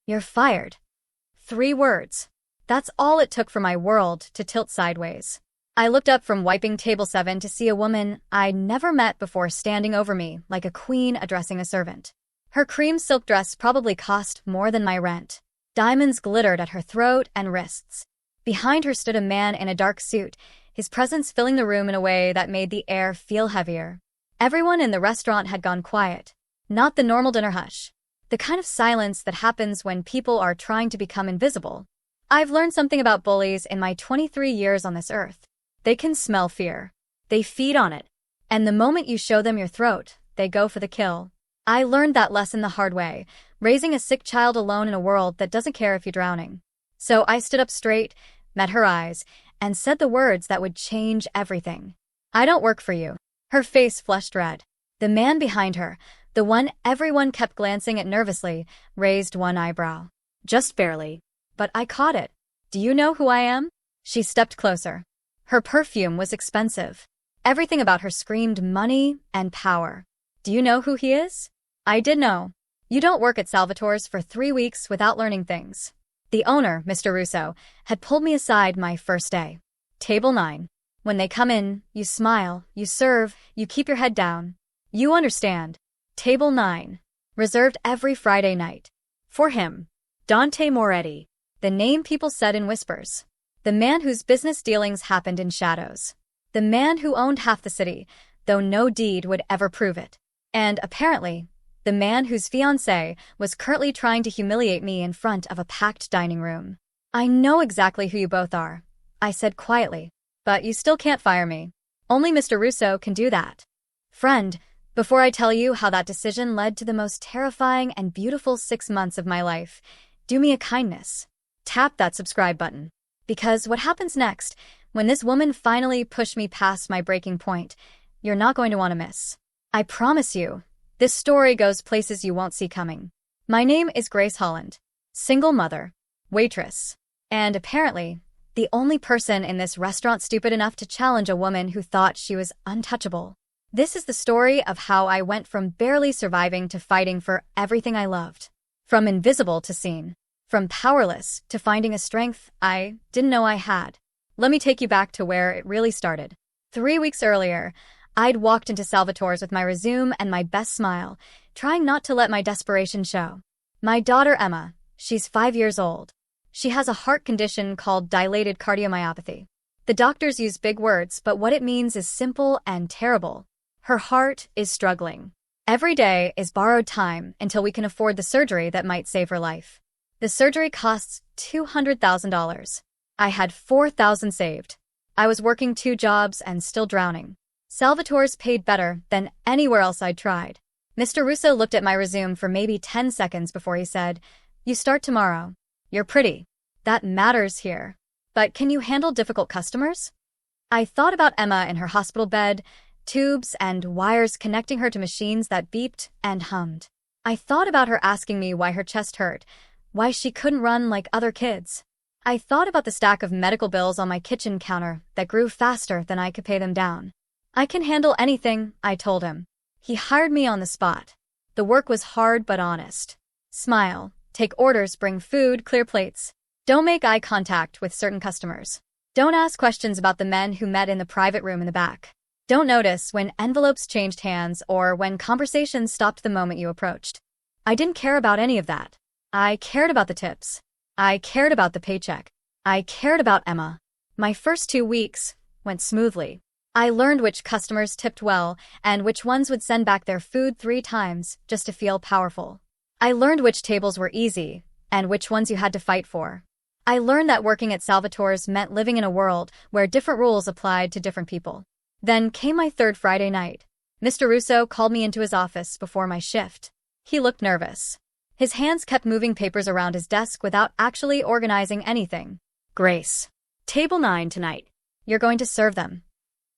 "You're fired." 3 words. That's all it took for my world to tilt sideways. I looked up from wiping table 7 to see a woman I'd never met before standing over me like a queen addressing a servant. Her cream silk dress probably cost more than my rent. Diamonds glittered at her throat and wrists. Behind her stood a man in a dark suit, his presence filling the room in a way that made the air feel heavier. Everyone in the restaurant had gone quiet. Not the normal dinner hush. The kind of silence that happens when people are trying to become invisible. I've learned something about bullies in my 23 years on this earth. They can smell fear. They feed on it. And the moment you show them your throat, they go for the kill. I learned that lesson the hard way, raising a sick child alone in a world that doesn't care if you're drowning. So I stood up straight, met her eyes, and said the words that would change everything. "I don't work for you." Her face flushed red. The man behind her, the one everyone kept glancing at nervously, raised one eyebrow. Just barely. But I caught it. "Do you know who I am?" She stepped closer. Her perfume was expensive. Everything about her screamed money and power. "Do you know who he is?" I did know. "You don't work at Salvatore's for 3 weeks without learning things." The owner, Mr. Russo, had pulled me aside my first day. "Table 9. When they come in, you smile, you serve, you keep your head down. You understand. Table 9. Reserved every Friday night. For him. Dante Moretti. The name people said in whispers. The man whose business dealings happened in shadows. The man who owned half the city, though no deed would ever prove it. And, apparently, the man whose fiancée was currently trying to humiliate me in front of a packed dining room. "I know exactly who you both are," I said quietly. "But you still can't fire me. Only Mr. Russo can do that." Friend, before I tell you how that decision led to the most terrifying and beautiful 6 months of my life, do me a kindness. Tap that subscribe button. Because what happens next, when this woman finally pushed me past my breaking point, you're not going to want to miss. I promise you, this story goes places you won't see coming. My name is Grace Holland, single mother, waitress, and apparently, the only person in this restaurant stupid enough to challenge a woman who thought she was untouchable. This is the story of how I went from barely surviving to fighting for everything I loved. From invisible to seen. From powerless to finding a strength I didn't know I had. Let me take you back to where it really started. 3 weeks earlier, I'd walked into Salvatore's with my resume and my best smile, trying not to let my desperation show. My daughter Emma, she's 5 years old. She has a heart condition called dilated cardiomyopathy. The doctors use big words, but what it means is simple and terrible. Her heart is struggling. Every day is borrowed time until we can afford the surgery that might save her life. The surgery costs $200,000. I had $4,000 saved. I was working 2 jobs and still drowning. Salvatore's paid better than anywhere else I'd tried. Mr. Russo looked at my resume for maybe 10 seconds before he said, "You start tomorrow. You're pretty. That matters here. But can you handle difficult customers?" I thought about Emma in her hospital bed, tubes and wires connecting her to machines that beeped and hummed. I thought about her asking me why her chest hurt, why she couldn't run like other kids. I thought about the stack of medical bills on my kitchen counter that grew faster than I could pay them down. "I can handle anything," I told him. He hired me on the spot. The work was hard but honest. Smile, take orders, bring food, clear plates. Don't make eye contact with certain customers. Don't ask questions about the men who met in the private room in the back. Don't notice when envelopes changed hands or when conversations stopped the moment you approached. I didn't care about any of that. I cared about the tips. I cared about the paycheck. I cared about Emma. My first 2 weeks went smoothly. I learned which customers tipped well and which ones would send back their food 3 times just to feel powerful. I learned which tables were easy and which ones you had to fight for. I learned that working at Salvatore's meant living in a world where different rules applied to different people. Then came my 3rd Friday night. Mr. Russo called me into his office before my shift. He looked nervous. His hands kept moving papers around his desk without actually organizing anything. "Grace, table 9 tonight. You're going to serve them."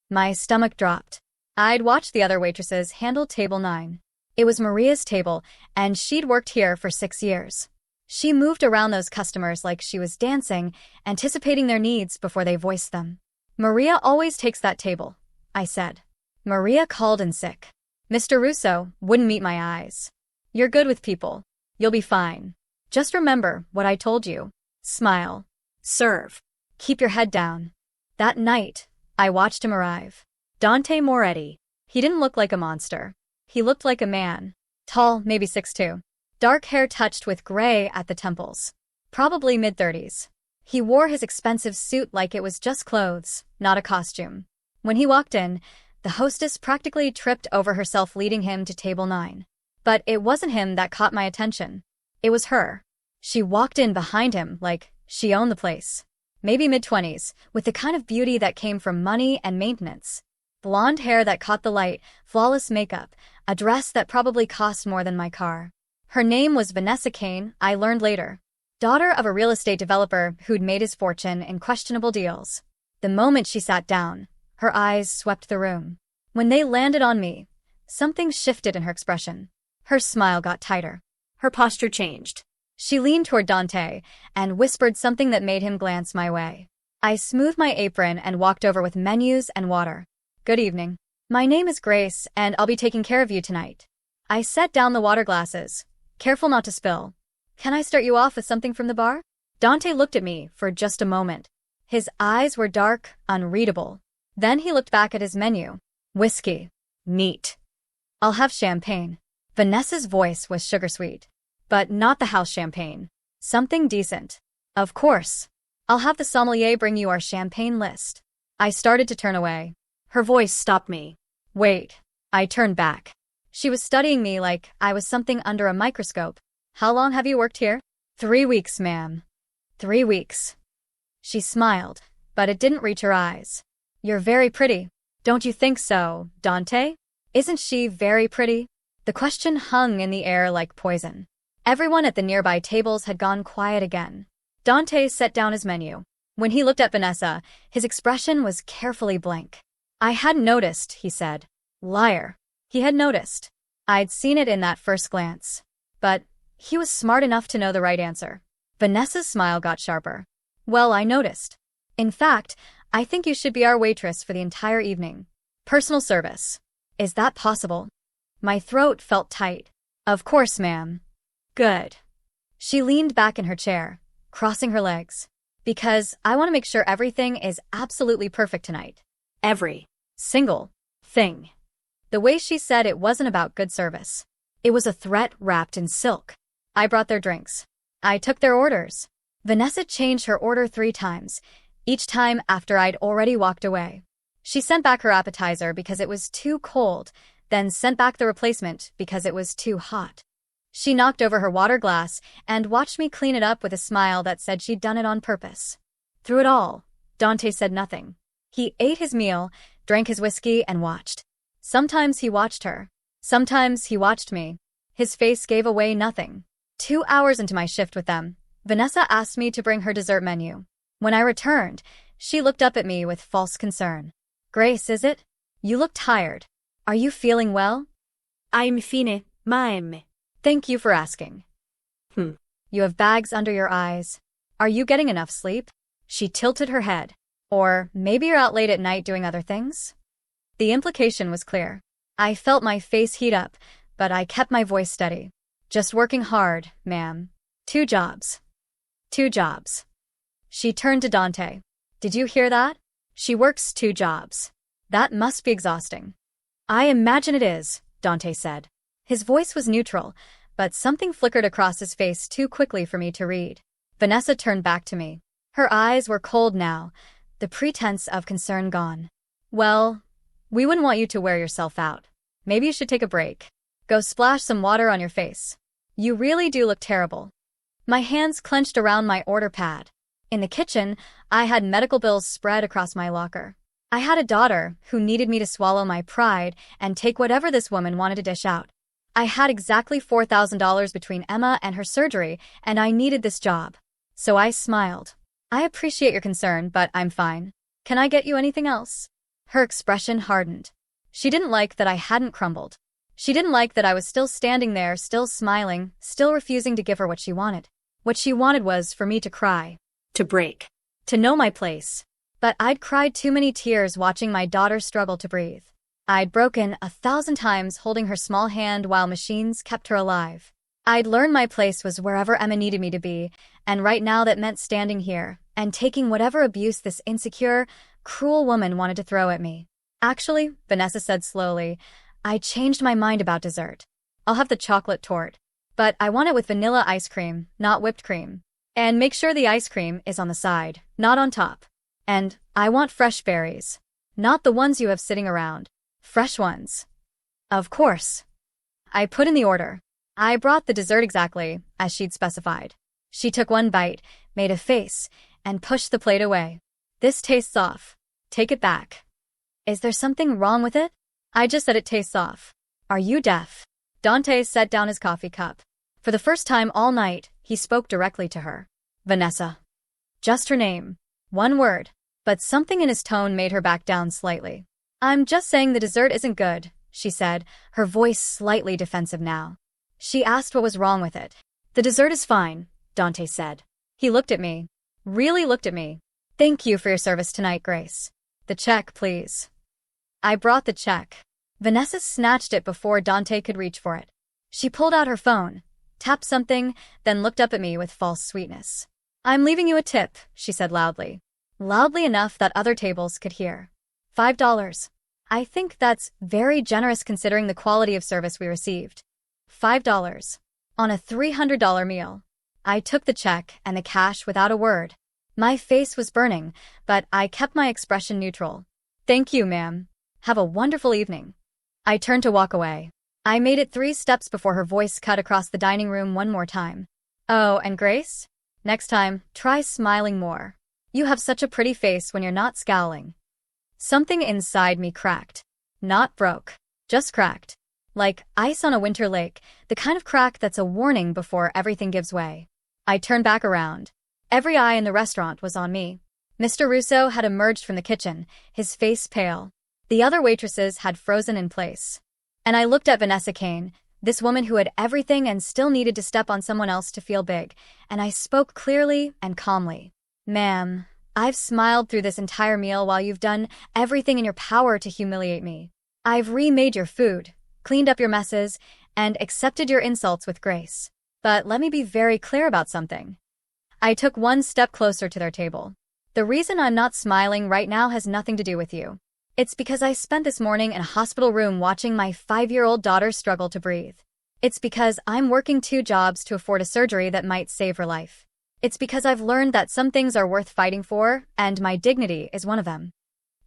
My stomach dropped. I'd watched the other waitresses handle table 9. It was Maria's table, and she'd worked here for 6 years. She moved around those customers like she was dancing, anticipating their needs before they voiced them. "Maria always takes that table," I said. Maria called in sick. Mr. Russo wouldn't meet my eyes. "You're good with people. You'll be fine." Just remember what I told you. Smile. Serve. Keep your head down. That night, I watched him arrive. Dante Moretti. He didn't look like a monster. He looked like a man. Tall, maybe 6'2". Dark hair touched with gray at the temples. Probably mid-30s. He wore his expensive suit like it was just clothes, not a costume. When he walked in, the hostess practically tripped over herself leading him to table 9. But it wasn't him that caught my attention. It was her. She walked in behind him like she owned the place. Maybe mid-20s, with the kind of beauty that came from money and maintenance. Blonde hair that caught the light, flawless makeup, a dress that probably cost more than my car. Her name was Vanessa Kane, I learned later. Daughter of a real estate developer who'd made his fortune in questionable deals. The moment she sat down, her eyes swept the room. When they landed on me, something shifted in her expression. Her smile got tighter. Her posture changed. She leaned toward Dante and whispered something that made him glance my way. I smoothed my apron and walked over with menus and water. Good evening. My name is Grace, and I'll be taking care of you tonight. I set down the water glasses, careful not to spill. Can I start you off with something from the bar? Dante looked at me for just a moment. His eyes were dark, unreadable. Then he looked back at his menu. Whiskey. Neat. I'll have champagne. Vanessa's voice was sugar-sweet. But not the house champagne. Something decent. Of course. I'll have the sommelier bring you our champagne list. I started to turn away. Her voice stopped me. Wait. I turned back. She was studying me like I was something under a microscope. How long have you worked here? 3 weeks, ma'am. 3 weeks. She smiled, but it didn't reach her eyes. You're very pretty. Don't you think so, Dante? Isn't she very pretty? The question hung in the air like poison. Everyone at the nearby tables had gone quiet again. Dante set down his menu. When he looked at Vanessa, his expression was carefully blank. I hadn't noticed, he said. Liar. He had noticed. I'd seen it in that first glance. But he was smart enough to know the right answer. Vanessa's smile got sharper. Well, I noticed. In fact, I think you should be our waitress for the entire evening. Personal service. Is that possible? My throat felt tight. Of course, ma'am. Good. She leaned back in her chair, crossing her legs. Because I want to make sure everything is absolutely perfect tonight. Every single thing. The way she said it wasn't about good service. It was a threat wrapped in silk. I brought their drinks. I took their orders. Vanessa changed her order 3 times, each time after I'd already walked away. She sent back her appetizer because it was too cold, then sent back the replacement because it was too hot. She knocked over her water glass and watched me clean it up with a smile that said she'd done it on purpose. Through it all, Dante said nothing. He ate his meal, drank his whiskey, and watched. Sometimes he watched her. Sometimes he watched me. His face gave away nothing. 2 hours into my shift with them, Vanessa asked me to bring her dessert menu. When I returned, she looked up at me with false concern. Grace, is it? You look tired. Are you feeling well? I'm fine, ma'am. Thank you for asking. You have bags under your eyes. Are you getting enough sleep? She tilted her head. Or maybe you're out late at night doing other things? The implication was clear. I felt my face heat up, but I kept my voice steady. Just working hard, ma'am. 2 jobs. 2 jobs. She turned to Dante. Did you hear that? She works 2 jobs. That must be exhausting. I imagine it is, Dante said. His voice was neutral, but something flickered across his face too quickly for me to read. Vanessa turned back to me. Her eyes were cold now, the pretense of concern gone. Well, we wouldn't want you to wear yourself out. Maybe you should take a break. Go splash some water on your face. You really do look terrible. My hands clenched around my order pad. In the kitchen, I had medical bills spread across my locker. I had a daughter who needed me to swallow my pride and take whatever this woman wanted to dish out. I had exactly $4,000 between Emma and her surgery, and I needed this job. So I smiled. I appreciate your concern, but I'm fine. Can I get you anything else? Her expression hardened. She didn't like that I hadn't crumbled. She didn't like that I was still standing there, still smiling, still refusing to give her what she wanted. What she wanted was for me to cry. To break. To know my place. But I'd cried too many tears watching my daughter struggle to breathe. I'd broken 1,000 times holding her small hand while machines kept her alive. I'd learned my place was wherever Emma needed me to be, and right now that meant standing here and taking whatever abuse this insecure, cruel woman wanted to throw at me. Actually, Vanessa said slowly, I changed my mind about dessert. I'll have the chocolate torte. But I want it with vanilla ice cream, not whipped cream. And make sure the ice cream is on the side, not on top. And I want fresh berries. Not the ones you have sitting around. Fresh ones. Of course. I put in the order. I brought the dessert exactly as she'd specified. She took one bite, made a face, and pushed the plate away. This tastes off. Take it back. Is there something wrong with it? I just said it tastes off. Are you deaf? Dante set down his coffee cup. For the first time all night, he spoke directly to her. Vanessa. Just her name. One word. But something in his tone made her back down slightly. I'm just saying the dessert isn't good, she said, her voice slightly defensive now. She asked what was wrong with it. The dessert is fine, Dante said. He looked at me. Really looked at me. Thank you for your service tonight, Grace. The check, please. I brought the check. Vanessa snatched it before Dante could reach for it. She pulled out her phone, tapped something, then looked up at me with false sweetness. I'm leaving you a tip, she said loudly. Loudly enough that other tables could hear. $5. I think that's very generous considering the quality of service we received. $5. On a $300 meal. I took the check and the cash without a word. My face was burning, but I kept my expression neutral. Thank you, ma'am. Have a wonderful evening. I turned to walk away. I made it 3 steps before her voice cut across the dining room one more time. Oh, and Grace? Next time, try smiling more. You have such a pretty face when you're not scowling. Something inside me cracked. Not broke. Just cracked. Like ice on a winter lake, the kind of crack that's a warning before everything gives way. I turned back around. Every eye in the restaurant was on me. Mr. Russo had emerged from the kitchen, his face pale. The other waitresses had frozen in place. And I looked at Vanessa Kane, this woman who had everything and still needed to step on someone else to feel big, and I spoke clearly and calmly. Ma'am, I've smiled through this entire meal while you've done everything in your power to humiliate me. I've remade your food, cleaned up your messes, and accepted your insults with grace. But let me be very clear about something. I took one step closer to their table. The reason I'm not smiling right now has nothing to do with you. It's because I spent this morning in a hospital room watching my 5-year-old daughter struggle to breathe. It's because I'm working 2 jobs to afford a surgery that might save her life. It's because I've learned that some things are worth fighting for, and my dignity is one of them.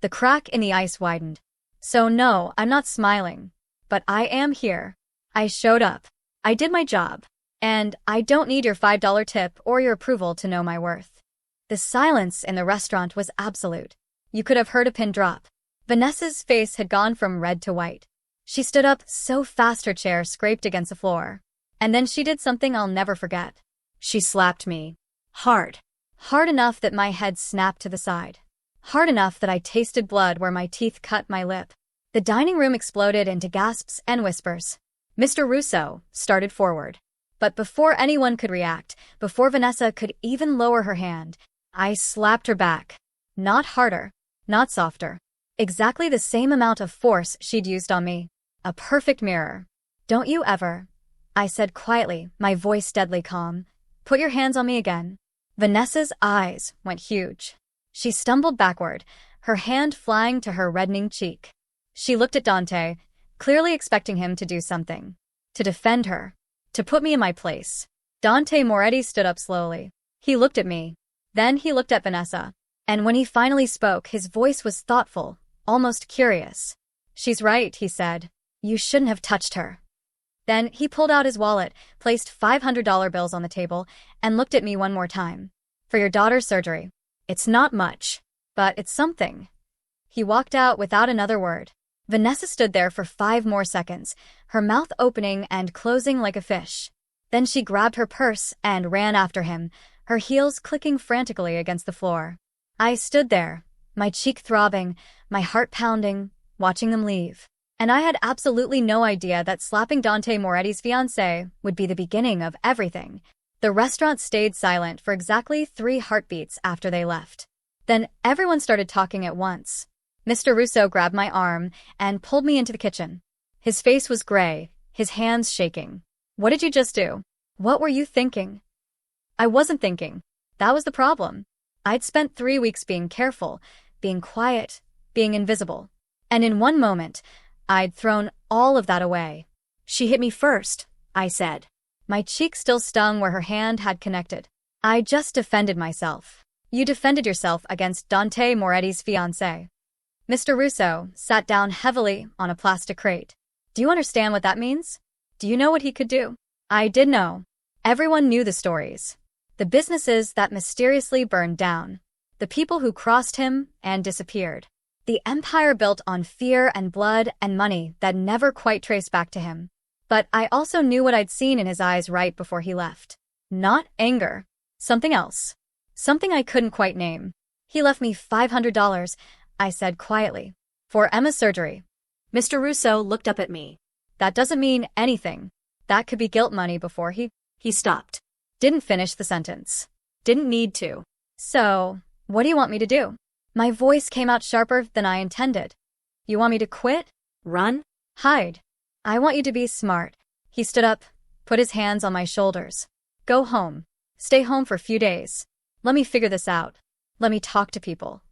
The crack in the ice widened. So no, I'm not smiling. But I am here. I showed up. I did my job. And I don't need your $5 tip or your approval to know my worth. The silence in the restaurant was absolute. You could have heard a pin drop. Vanessa's face had gone from red to white. She stood up so fast her chair scraped against the floor. And then she did something I'll never forget. She slapped me. Hard. Hard enough that my head snapped to the side. Hard enough that I tasted blood where my teeth cut my lip. The dining room exploded into gasps and whispers. Mr. Russo started forward. But before anyone could react, before Vanessa could even lower her hand, I slapped her back. Not harder. Not softer. Exactly the same amount of force she'd used on me. A perfect mirror. Don't you ever, I said quietly, my voice deadly calm, put your hands on me again. Vanessa's eyes went huge. She stumbled backward, her hand flying to her reddening cheek. She looked at Dante, clearly expecting him to do something. To defend her. To put me in my place. Dante Moretti stood up slowly. He looked at me. Then he looked at Vanessa. And when he finally spoke, his voice was thoughtful, almost curious. She's right, he said. You shouldn't have touched her. Then he pulled out his wallet, placed $500 bills on the table, and looked at me one more time. For your daughter's surgery. It's not much, but it's something. He walked out without another word. Vanessa stood there for 5 more seconds, her mouth opening and closing like a fish. Then she grabbed her purse and ran after him, her heels clicking frantically against the floor. I stood there, my cheek throbbing, my heart pounding, watching them leave. And I had absolutely no idea that slapping Dante Moretti's fiancée would be the beginning of everything. The restaurant stayed silent for exactly 3 heartbeats after they left. Then everyone started talking at once. Mr. Russo grabbed my arm and pulled me into the kitchen. His face was gray, his hands shaking. What did you just do? What were you thinking? I wasn't thinking. That was the problem. I'd spent 3 weeks being careful, being quiet, being invisible. And in one moment, I'd thrown all of that away. She hit me first, I said. My cheek still stung where her hand had connected. I just defended myself. You defended yourself against Dante Moretti's fiancée. Mr. Russo sat down heavily on a plastic crate. Do you understand what that means? Do you know what he could do? I did know. Everyone knew the stories. The businesses that mysteriously burned down. The people who crossed him and disappeared. The empire built on fear and blood and money that never quite traced back to him. But I also knew what I'd seen in his eyes right before he left. Not anger. Something else. Something I couldn't quite name. He left me $500, I said quietly. For Emma's surgery. Mr. Russo looked up at me. That doesn't mean anything. That could be guilt money before he stopped. Didn't finish the sentence. Didn't need to. So, what do you want me to do? My voice came out sharper than I intended. You want me to quit? Run? Hide? I want you to be smart. He stood up, put his hands on my shoulders. Go home. Stay home for a few days. Let me figure this out. Let me talk to people.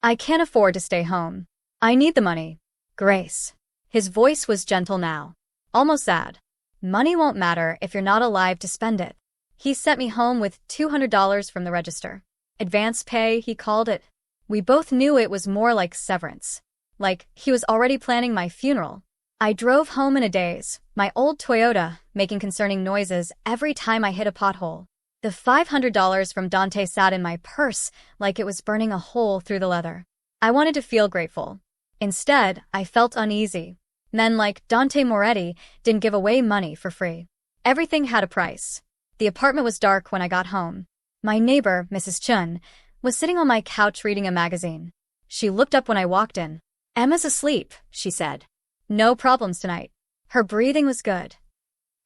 I can't afford to stay home. I need the money. Grace. His voice was gentle now. Almost sad. Money won't matter if you're not alive to spend it. He sent me home with $200 from the register. Advance pay, he called it. We both knew it was more like severance. Like he was already planning my funeral. I drove home in a daze, my old Toyota, making concerning noises every time I hit a pothole. The $500 from Dante sat in my purse like it was burning a hole through the leather. I wanted to feel grateful. Instead, I felt uneasy. Men like Dante Moretti didn't give away money for free. Everything had a price. The apartment was dark when I got home. My neighbor, Mrs. Chun, was sitting on my couch reading a magazine. She looked up when I walked in. Emma's asleep, she said. No problems tonight. Her breathing was good.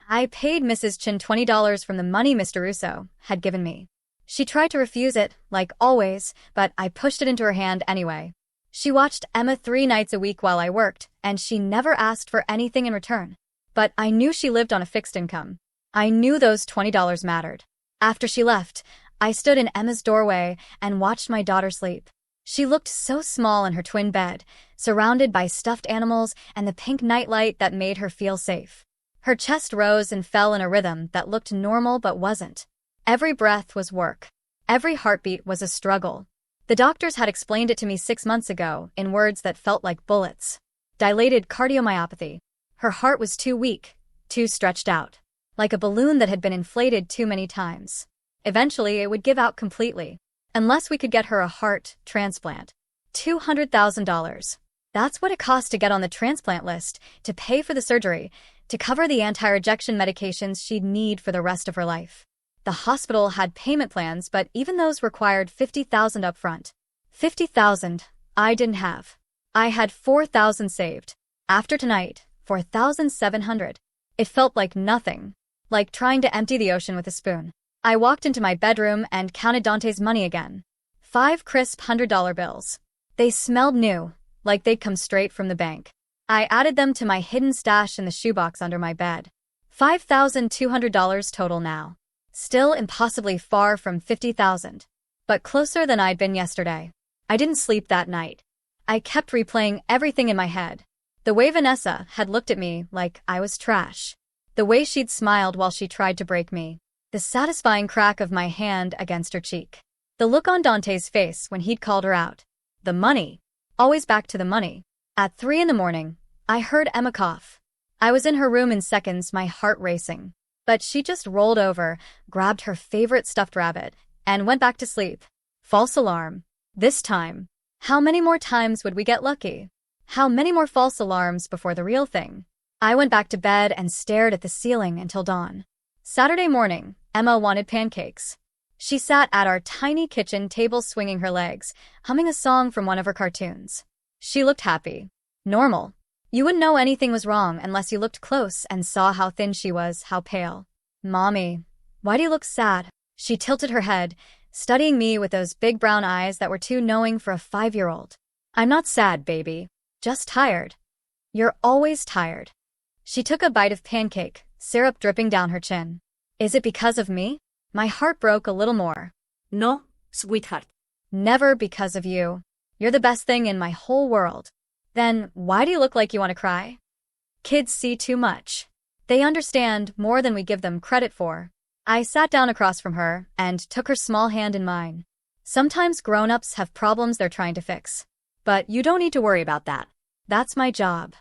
I paid Mrs. Chun $20 from the money Mr. Russo had given me. She tried to refuse it, like always, but I pushed it into her hand anyway. She watched Emma 3 nights a week while I worked, and she never asked for anything in return. But I knew she lived on a fixed income. I knew those $20 mattered. After she left, I stood in Emma's doorway and watched my daughter sleep. She looked so small in her twin bed, surrounded by stuffed animals and the pink nightlight that made her feel safe. Her chest rose and fell in a rhythm that looked normal but wasn't. Every breath was work. Every heartbeat was a struggle. The doctors had explained it to me 6 months ago in words that felt like bullets. Dilated cardiomyopathy. Her heart was too weak, too stretched out. Like a balloon that had been inflated too many times. Eventually, it would give out completely. Unless we could get her a heart transplant. $200,000. That's what it cost to get on the transplant list, to pay for the surgery, to cover the anti-rejection medications she'd need for the rest of her life. The hospital had payment plans, but even those required $50,000 up front. $50,000 I didn't have. I had $4,000 saved. After tonight, $4,700. It felt like nothing. Like trying to empty the ocean with a spoon. I walked into my bedroom and counted Dante's money again. 5 crisp $100 bills. They smelled new, like they'd come straight from the bank. I added them to my hidden stash in the shoebox under my bed. $5,200 total now. Still impossibly far from $50,000. But closer than I'd been yesterday. I didn't sleep that night. I kept replaying everything in my head. The way Vanessa had looked at me like I was trash. The way she'd smiled while she tried to break me. The satisfying crack of my hand against her cheek. The look on Dante's face when he'd called her out. The money. Always back to the money. At 3 a.m, I heard Emma cough. I was in her room in seconds, my heart racing. But she just rolled over, grabbed her favorite stuffed rabbit, and went back to sleep. False alarm. This time. How many more times would we get lucky? How many more false alarms before the real thing? I went back to bed and stared at the ceiling until dawn. Saturday morning, Emma wanted pancakes. She sat at our tiny kitchen table swinging her legs, humming a song from one of her cartoons. She looked happy. Normal. You wouldn't know anything was wrong unless you looked close and saw how thin she was, how pale. Mommy, why do you look sad? She tilted her head, studying me with those big brown eyes that were too knowing for a 5-year-old. I'm not sad, baby. Just tired. You're always tired. She took a bite of pancake, syrup dripping down her chin. Is it because of me? My heart broke a little more. No, sweetheart. Never because of you. You're the best thing in my whole world. Then why do you look like you want to cry? Kids see too much. They understand more than we give them credit for. I sat down across from her and took her small hand in mine. Sometimes grown-ups have problems they're trying to fix. But you don't need to worry about that. That's my job.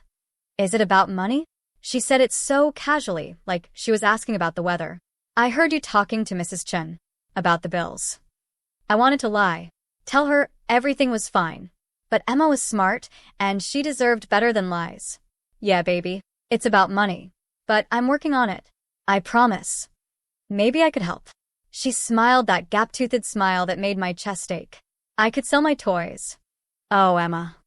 Is it about money? She said it so casually, like she was asking about the weather. I heard you talking to Mrs. Chen about the bills. I wanted to lie. Tell her everything was fine. But Emma was smart, and she deserved better than lies. Yeah, baby. It's about money. But I'm working on it. I promise. Maybe I could help. She smiled that gap-toothed smile that made my chest ache. I could sell my toys. Oh, Emma.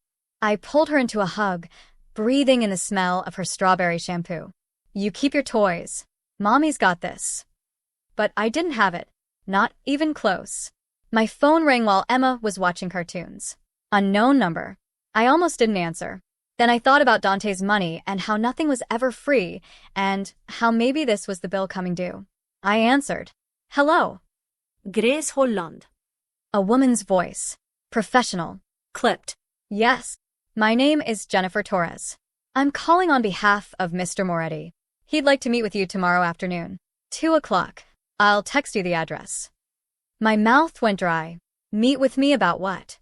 I pulled her into a hug, breathing in the smell of her strawberry shampoo. You keep your toys. Mommy's got this. But I didn't have it. Not even close. My phone rang while Emma was watching cartoons. Unknown number. I almost didn't answer. Then I thought about Dante's money and how nothing was ever free, and how maybe this was the bill coming due. I answered. Hello. Grace Holland. A woman's voice. Professional. Clipped. Yes. My name is Jennifer Torres. I'm calling on behalf of Mr. Moretti. He'd like to meet with you tomorrow afternoon. 2 o'clock. I'll text you the address. My mouth went dry. Meet with me about what?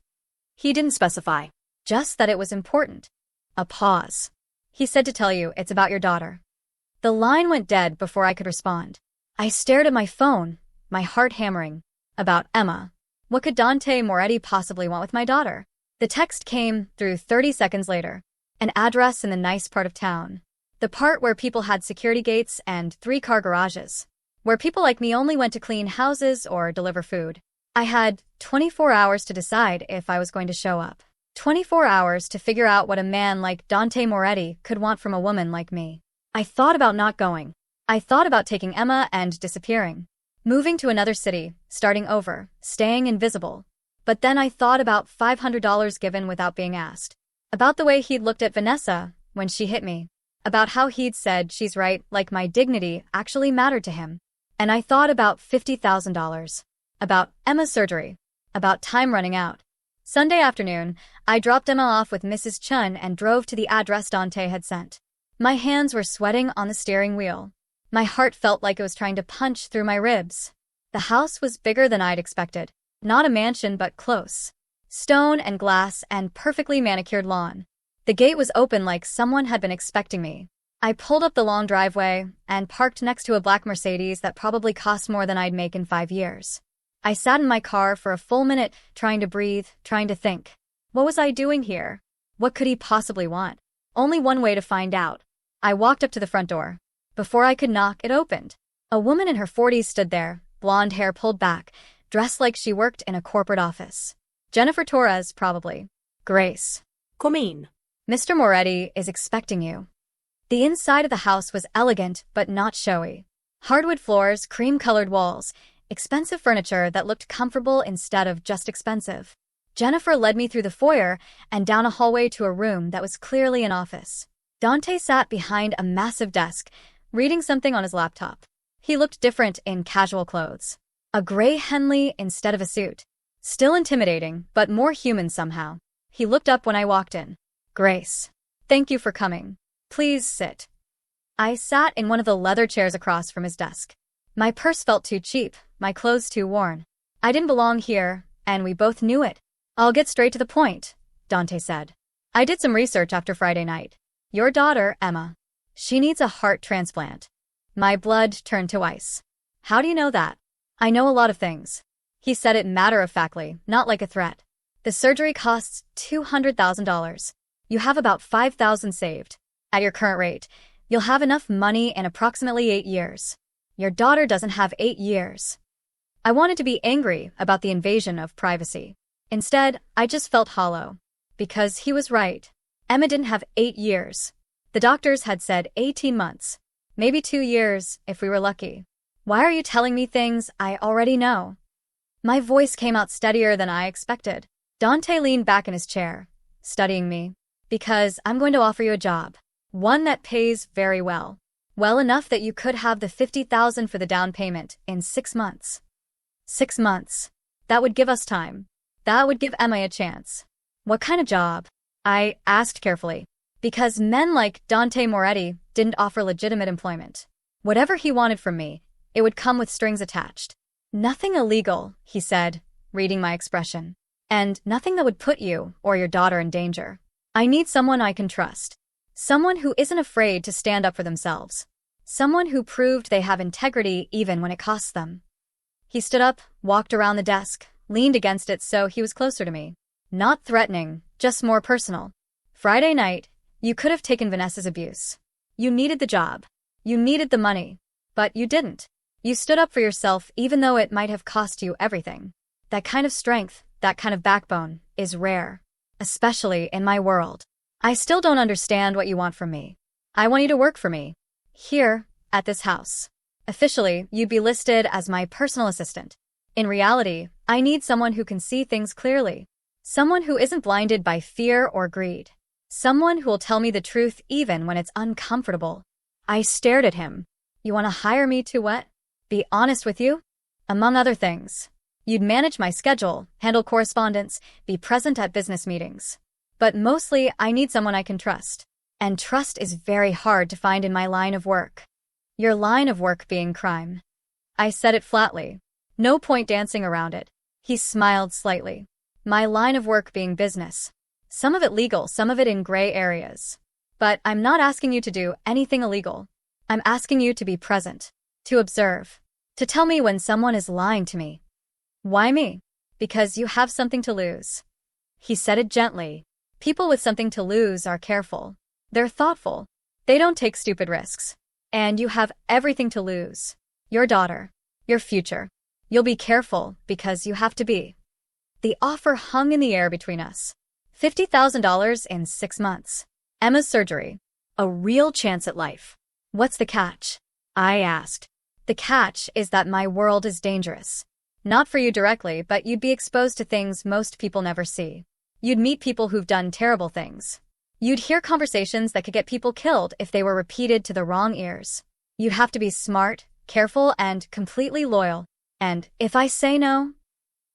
He didn't specify. Just that it was important. A pause. He said to tell you it's about your daughter. The line went dead before I could respond. I stared at my phone, my heart hammering. About Emma. What could Dante Moretti possibly want with my daughter? The text came through 30 seconds later. An address in the nice part of town. The part where people had security gates and 3-car garages. Where people like me only went to clean houses or deliver food. I had 24 hours to decide if I was going to show up. 24 hours to figure out what a man like Dante Moretti could want from a woman like me. I thought about not going. I thought about taking Emma and disappearing. Moving to another city, starting over, staying invisible. But then I thought about $500 given without being asked. About the way he'd looked at Vanessa when she hit me. About how he'd said she's right, like my dignity actually mattered to him. And I thought about $50,000. About Emma's surgery. About time running out. Sunday afternoon, I dropped Emma off with Mrs. Chun and drove to the address Dante had sent. My hands were sweating on the steering wheel. My heart felt like it was trying to punch through my ribs. The house was bigger than I'd expected. Not a mansion, but close. Stone and glass and perfectly manicured lawn. The gate was open like someone had been expecting me. I pulled up the long driveway and parked next to a black Mercedes that probably cost more than I'd make in 5 years. I sat in my car for a full minute, trying to breathe, trying to think. What was I doing here? What could he possibly want? Only one way to find out. I walked up to the front door. Before I could knock, it opened. A woman in her 40s stood there, blonde hair pulled back, dressed like she worked in a corporate office. Jennifer Torres, probably. Grace. Come in. Mr. Moretti is expecting you. The inside of the house was elegant but not showy. Hardwood floors, cream-colored walls, expensive furniture that looked comfortable instead of just expensive. Jennifer led me through the foyer and down a hallway to a room that was clearly an office. Dante sat behind a massive desk, reading something on his laptop. He looked different in casual clothes. A gray Henley instead of a suit. Still intimidating, but more human somehow. He looked up when I walked in. Grace. Thank you for coming. Please sit. I sat in one of the leather chairs across from his desk. My purse felt too cheap, my clothes too worn. I didn't belong here, and we both knew it. I'll get straight to the point, Dante said. I did some research after Friday night. Your daughter, Emma. She needs a heart transplant. My blood turned to ice. How do you know that? I know a lot of things. He said it matter-of-factly, not like a threat. The surgery costs $200,000. You have about $5,000 saved. At your current rate, you'll have enough money in approximately 8 years. Your daughter doesn't have 8 years. I wanted to be angry about the invasion of privacy. Instead, I just felt hollow. Because he was right. Emma didn't have 8 years. The doctors had said 18 months. Maybe 2 years, if we were lucky. Why are you telling me things I already know? My voice came out steadier than I expected. Dante leaned back in his chair, studying me. Because I'm going to offer you a job. One that pays very well. Well enough that you could have the $50,000 for the down payment in 6 months. 6 months. That would give us time. That would give Emma a chance. What kind of job? I asked carefully. Because men like Dante Moretti didn't offer legitimate employment. Whatever he wanted from me, it would come with strings attached. Nothing illegal, he said, reading my expression. And nothing that would put you or your daughter in danger. I need someone I can trust. Someone who isn't afraid to stand up for themselves. Someone who proved they have integrity even when it costs them. He stood up, walked around the desk, leaned against it so he was closer to me. Not threatening, just more personal. Friday night, you could have taken Vanessa's abuse. You needed the job. You needed the money. But you didn't. You stood up for yourself even though it might have cost you everything. That kind of strength, that kind of backbone, is rare. Especially in my world. I still don't understand what you want from me. I want you to work for me. Here, at this house. Officially, you'd be listed as my personal assistant. In reality, I need someone who can see things clearly. Someone who isn't blinded by fear or greed. Someone who will tell me the truth even when it's uncomfortable. I stared at him. You want to hire me to what? Be honest with you? Among other things. You'd manage my schedule, handle correspondence, be present at business meetings. But mostly, I need someone I can trust. And trust is very hard to find in my line of work. Your line of work being crime. I said it flatly. No point dancing around it. He smiled slightly. My line of work being business. Some of it legal, some of it in gray areas. But I'm not asking you to do anything illegal. I'm asking you to be present. To observe. To tell me when someone is lying to me. Why me? Because you have something to lose. He said it gently. People with something to lose are careful. They're thoughtful. They don't take stupid risks. And you have everything to lose. Your daughter. Your future. You'll be careful because you have to be. The offer hung in the air between us. $50,000 in 6 months. Emma's surgery. A real chance at life. What's the catch? I asked. The catch is that my world is dangerous. Not for you directly, but you'd be exposed to things most people never see. You'd meet people who've done terrible things. You'd hear conversations that could get people killed if they were repeated to the wrong ears. You'd have to be smart, careful, and completely loyal. And if I say no,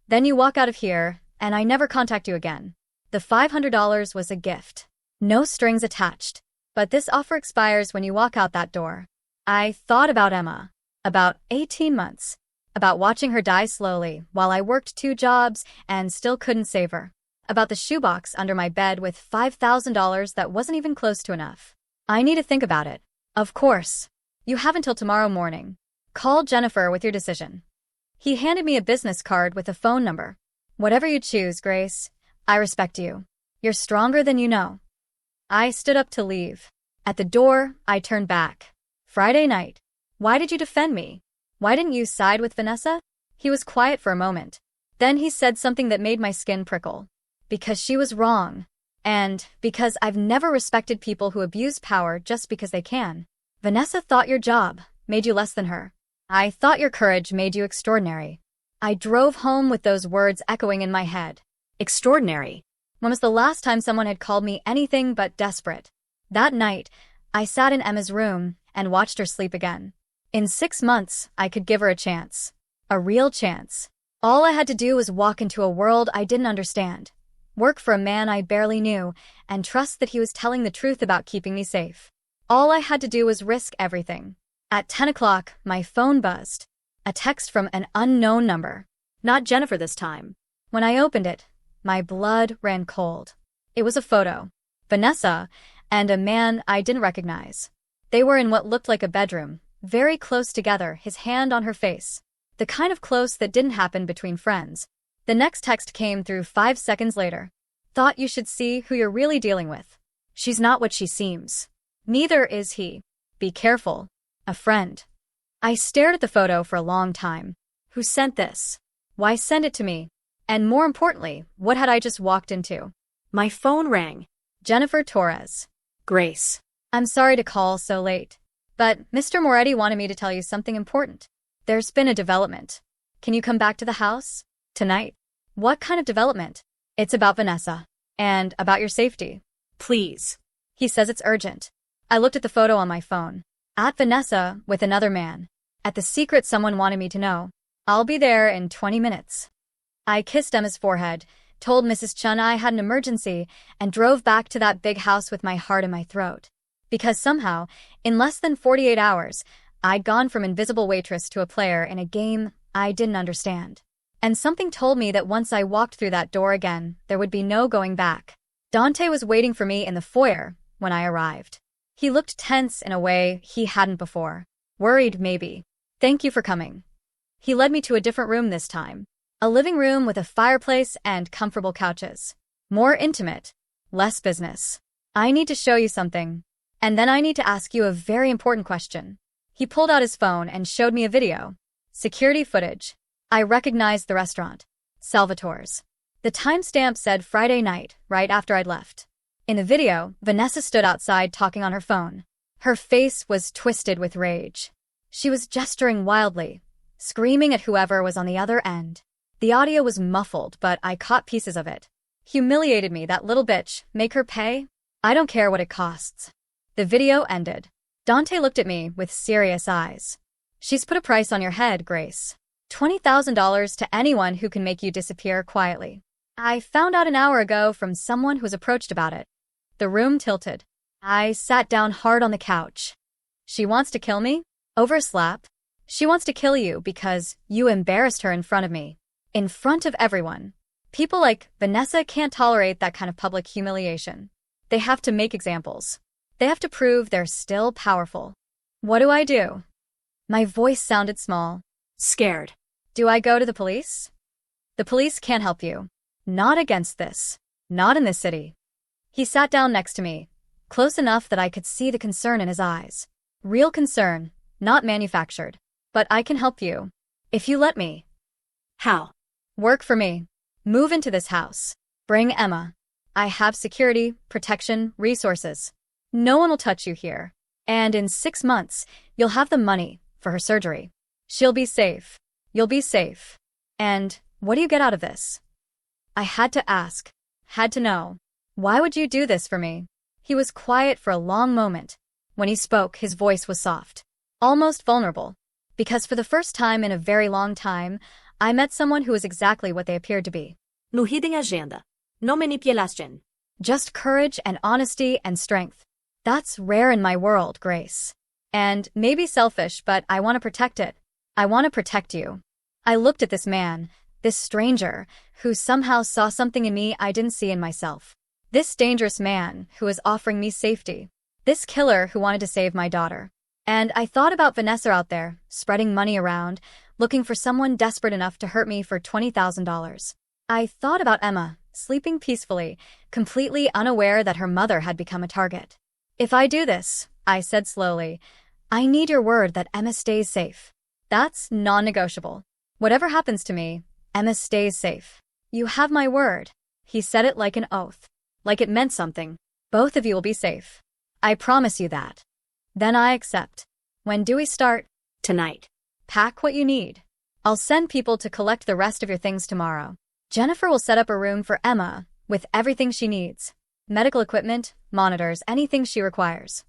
then you walk out of here, and I never contact you again. The $500 was a gift. No strings attached. But this offer expires when you walk out that door. I thought about Emma. About 18 months. About watching her die slowly while I worked 2 jobs and still couldn't save her. About the shoebox under my bed with $5,000 that wasn't even close to enough. I need to think about it. Of course. You have until tomorrow morning. Call Jennifer with your decision. He handed me a business card with a phone number. Whatever you choose, Grace. I respect you. You're stronger than you know. I stood up to leave. At the door, I turned back. Friday night. Why did you defend me? Why didn't you side with Vanessa? He was quiet for a moment. Then he said something that made my skin prickle. Because she was wrong. And because I've never respected people who abuse power just because they can. Vanessa thought your job made you less than her. I thought your courage made you extraordinary. I drove home with those words echoing in my head. Extraordinary. When was the last time someone had called me anything but desperate? That night, I sat in Emma's room and watched her sleep again. In 6 months, I could give her a chance. A real chance. All I had to do was walk into a world I didn't understand. Work for a man I barely knew, and trust that he was telling the truth about keeping me safe. All I had to do was risk everything. At 10 o'clock, my phone buzzed. A text from an unknown number. Not Jennifer this time. When I opened it, my blood ran cold. It was a photo. Vanessa and a man I didn't recognize. They were in what looked like a bedroom, very close together, his hand on her face. The kind of close that didn't happen between friends. The next text came through 5 seconds later. Thought you should see who you're really dealing with. She's not what she seems. Neither is he. Be careful. A friend. I stared at the photo for a long time. Who sent this? Why send it to me? And more importantly, what had I just walked into? My phone rang. Jennifer Torres. Grace. I'm sorry to call so late. But Mr. Moretti wanted me to tell you something important. There's been a development. Can you come back to the house? Tonight. What kind of development? It's about Vanessa. And about your safety. Please. He says it's urgent. I looked at the photo on my phone. At Vanessa with another man. At the secret someone wanted me to know. I'll be there in 20 minutes. I kissed Emma's forehead, told Mrs. Chun I had an emergency, and drove back to that big house with my heart in my throat. Because somehow, in less than 48 hours, I'd gone from invisible waitress to a player in a game I didn't understand. And something told me that once I walked through that door again, there would be no going back. Dante was waiting for me in the foyer when I arrived. He looked tense in a way he hadn't before. Worried, maybe. Thank you for coming. He led me to a different room this time. A living room with a fireplace and comfortable couches. More intimate. Less business. I need to show you something. And then I need to ask you a very important question. He pulled out his phone and showed me a video. Security footage. I recognized the restaurant. Salvatore's. The timestamp said Friday night, right after I'd left. In the video, Vanessa stood outside talking on her phone. Her face was twisted with rage. She was gesturing wildly, screaming at whoever was on the other end. The audio was muffled, but I caught pieces of it. Humiliated me, that little bitch. Make her pay? I don't care what it costs. The video ended. Dante looked at me with serious eyes. She's put a price on your head, Grace. $20,000 to anyone who can make you disappear quietly. I found out an hour ago from someone who's approached about it. The room tilted. I sat down hard on the couch. She wants to kill me? Over a slap? She wants to kill you because you embarrassed her in front of me. In front of everyone. People like Vanessa can't tolerate that kind of public humiliation. They have to make examples. They have to prove they're still powerful. What do I do? My voice sounded small. Scared. Do I go to the police? The police can't help you. Not against this. Not in this city. He sat down next to me, close enough that I could see the concern in his eyes. Real concern, not manufactured. But I can help you. If you let me. How? Work for me. Move into this house. Bring Emma. I have security, protection, resources. No one will touch you here. And in 6 months, you'll have the money for her surgery. She'll be safe. You'll be safe. And what do you get out of this? I had to ask. Had to know. Why would you do this for me? He was quiet for a long moment. When he spoke, his voice was soft. Almost vulnerable. Because for the first time in a very long time, I met someone who was exactly what they appeared to be. No hidden agenda. No manipulation. Just courage and honesty and strength. That's rare in my world, Grace. And maybe selfish, but I want to protect it. I want to protect you. I looked at this man, this stranger, who somehow saw something in me I didn't see in myself. This dangerous man who was offering me safety. This killer who wanted to save my daughter. And I thought about Vanessa out there, spreading money around, looking for someone desperate enough to hurt me for $20,000. I thought about Emma, sleeping peacefully, completely unaware that her mother had become a target. If I do this, I said slowly, I need your word that Emma stays safe. That's non-negotiable. Whatever happens to me, Emma stays safe. You have my word. He said it like an oath. Like it meant something. Both of you will be safe. I promise you that. Then I accept. When do we start? Tonight. Pack what you need. I'll send people to collect the rest of your things tomorrow. Jennifer will set up a room for Emma with everything she needs. Medical equipment, monitors, anything she requires.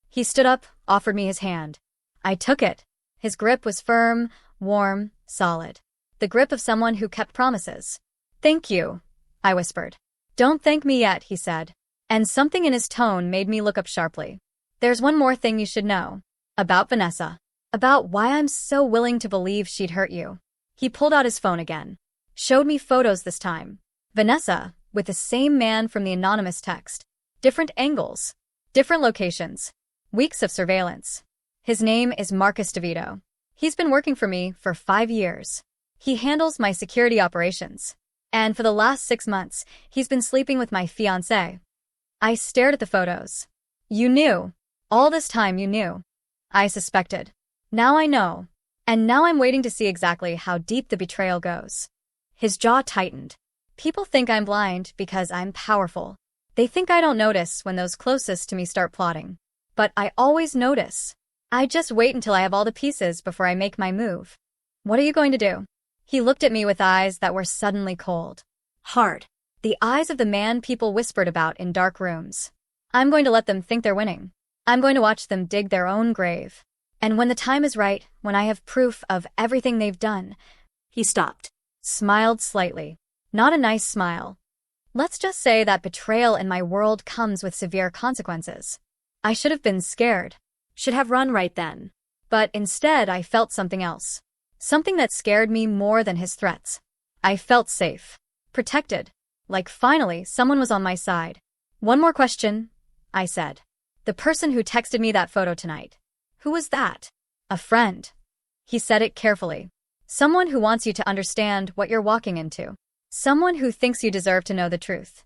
He stood up, offered me his hand. I took it. His grip was firm, warm, solid. The grip of someone who kept promises. Thank you, I whispered. Don't thank me yet, he said. And something in his tone made me look up sharply. There's one more thing you should know. About Vanessa. About why I'm so willing to believe she'd hurt you. He pulled out his phone again. Showed me photos this time. Vanessa, with the same man from the anonymous text. Different angles. Different locations. Weeks of surveillance. His name is Marcus DeVito. He's been working for me for 5 years. He handles my security operations. And for the last 6 months, he's been sleeping with my fiancée. I stared at the photos. You knew. All this time you knew. I suspected. Now I know. And now I'm waiting to see exactly how deep the betrayal goes. His jaw tightened. People think I'm blind because I'm powerful. They think I don't notice when those closest to me start plotting. But I always notice. I just wait until I have all the pieces before I make my move. What are you going to do? He looked at me with eyes that were suddenly cold. Hard. The eyes of the man people whispered about in dark rooms. I'm going to let them think they're winning. I'm going to watch them dig their own grave. And when the time is right, when I have proof of everything they've done. He stopped. Smiled slightly. Not a nice smile. Let's just say that betrayal in my world comes with severe consequences. I should have been scared. Should have run right then. But instead, I felt something else. Something that scared me more than his threats. I felt safe. Protected. Like finally, someone was on my side. One more question, I said. The person who texted me that photo tonight. Who was that? A friend. He said it carefully. Someone who wants you to understand what you're walking into. Someone who thinks you deserve to know the truth.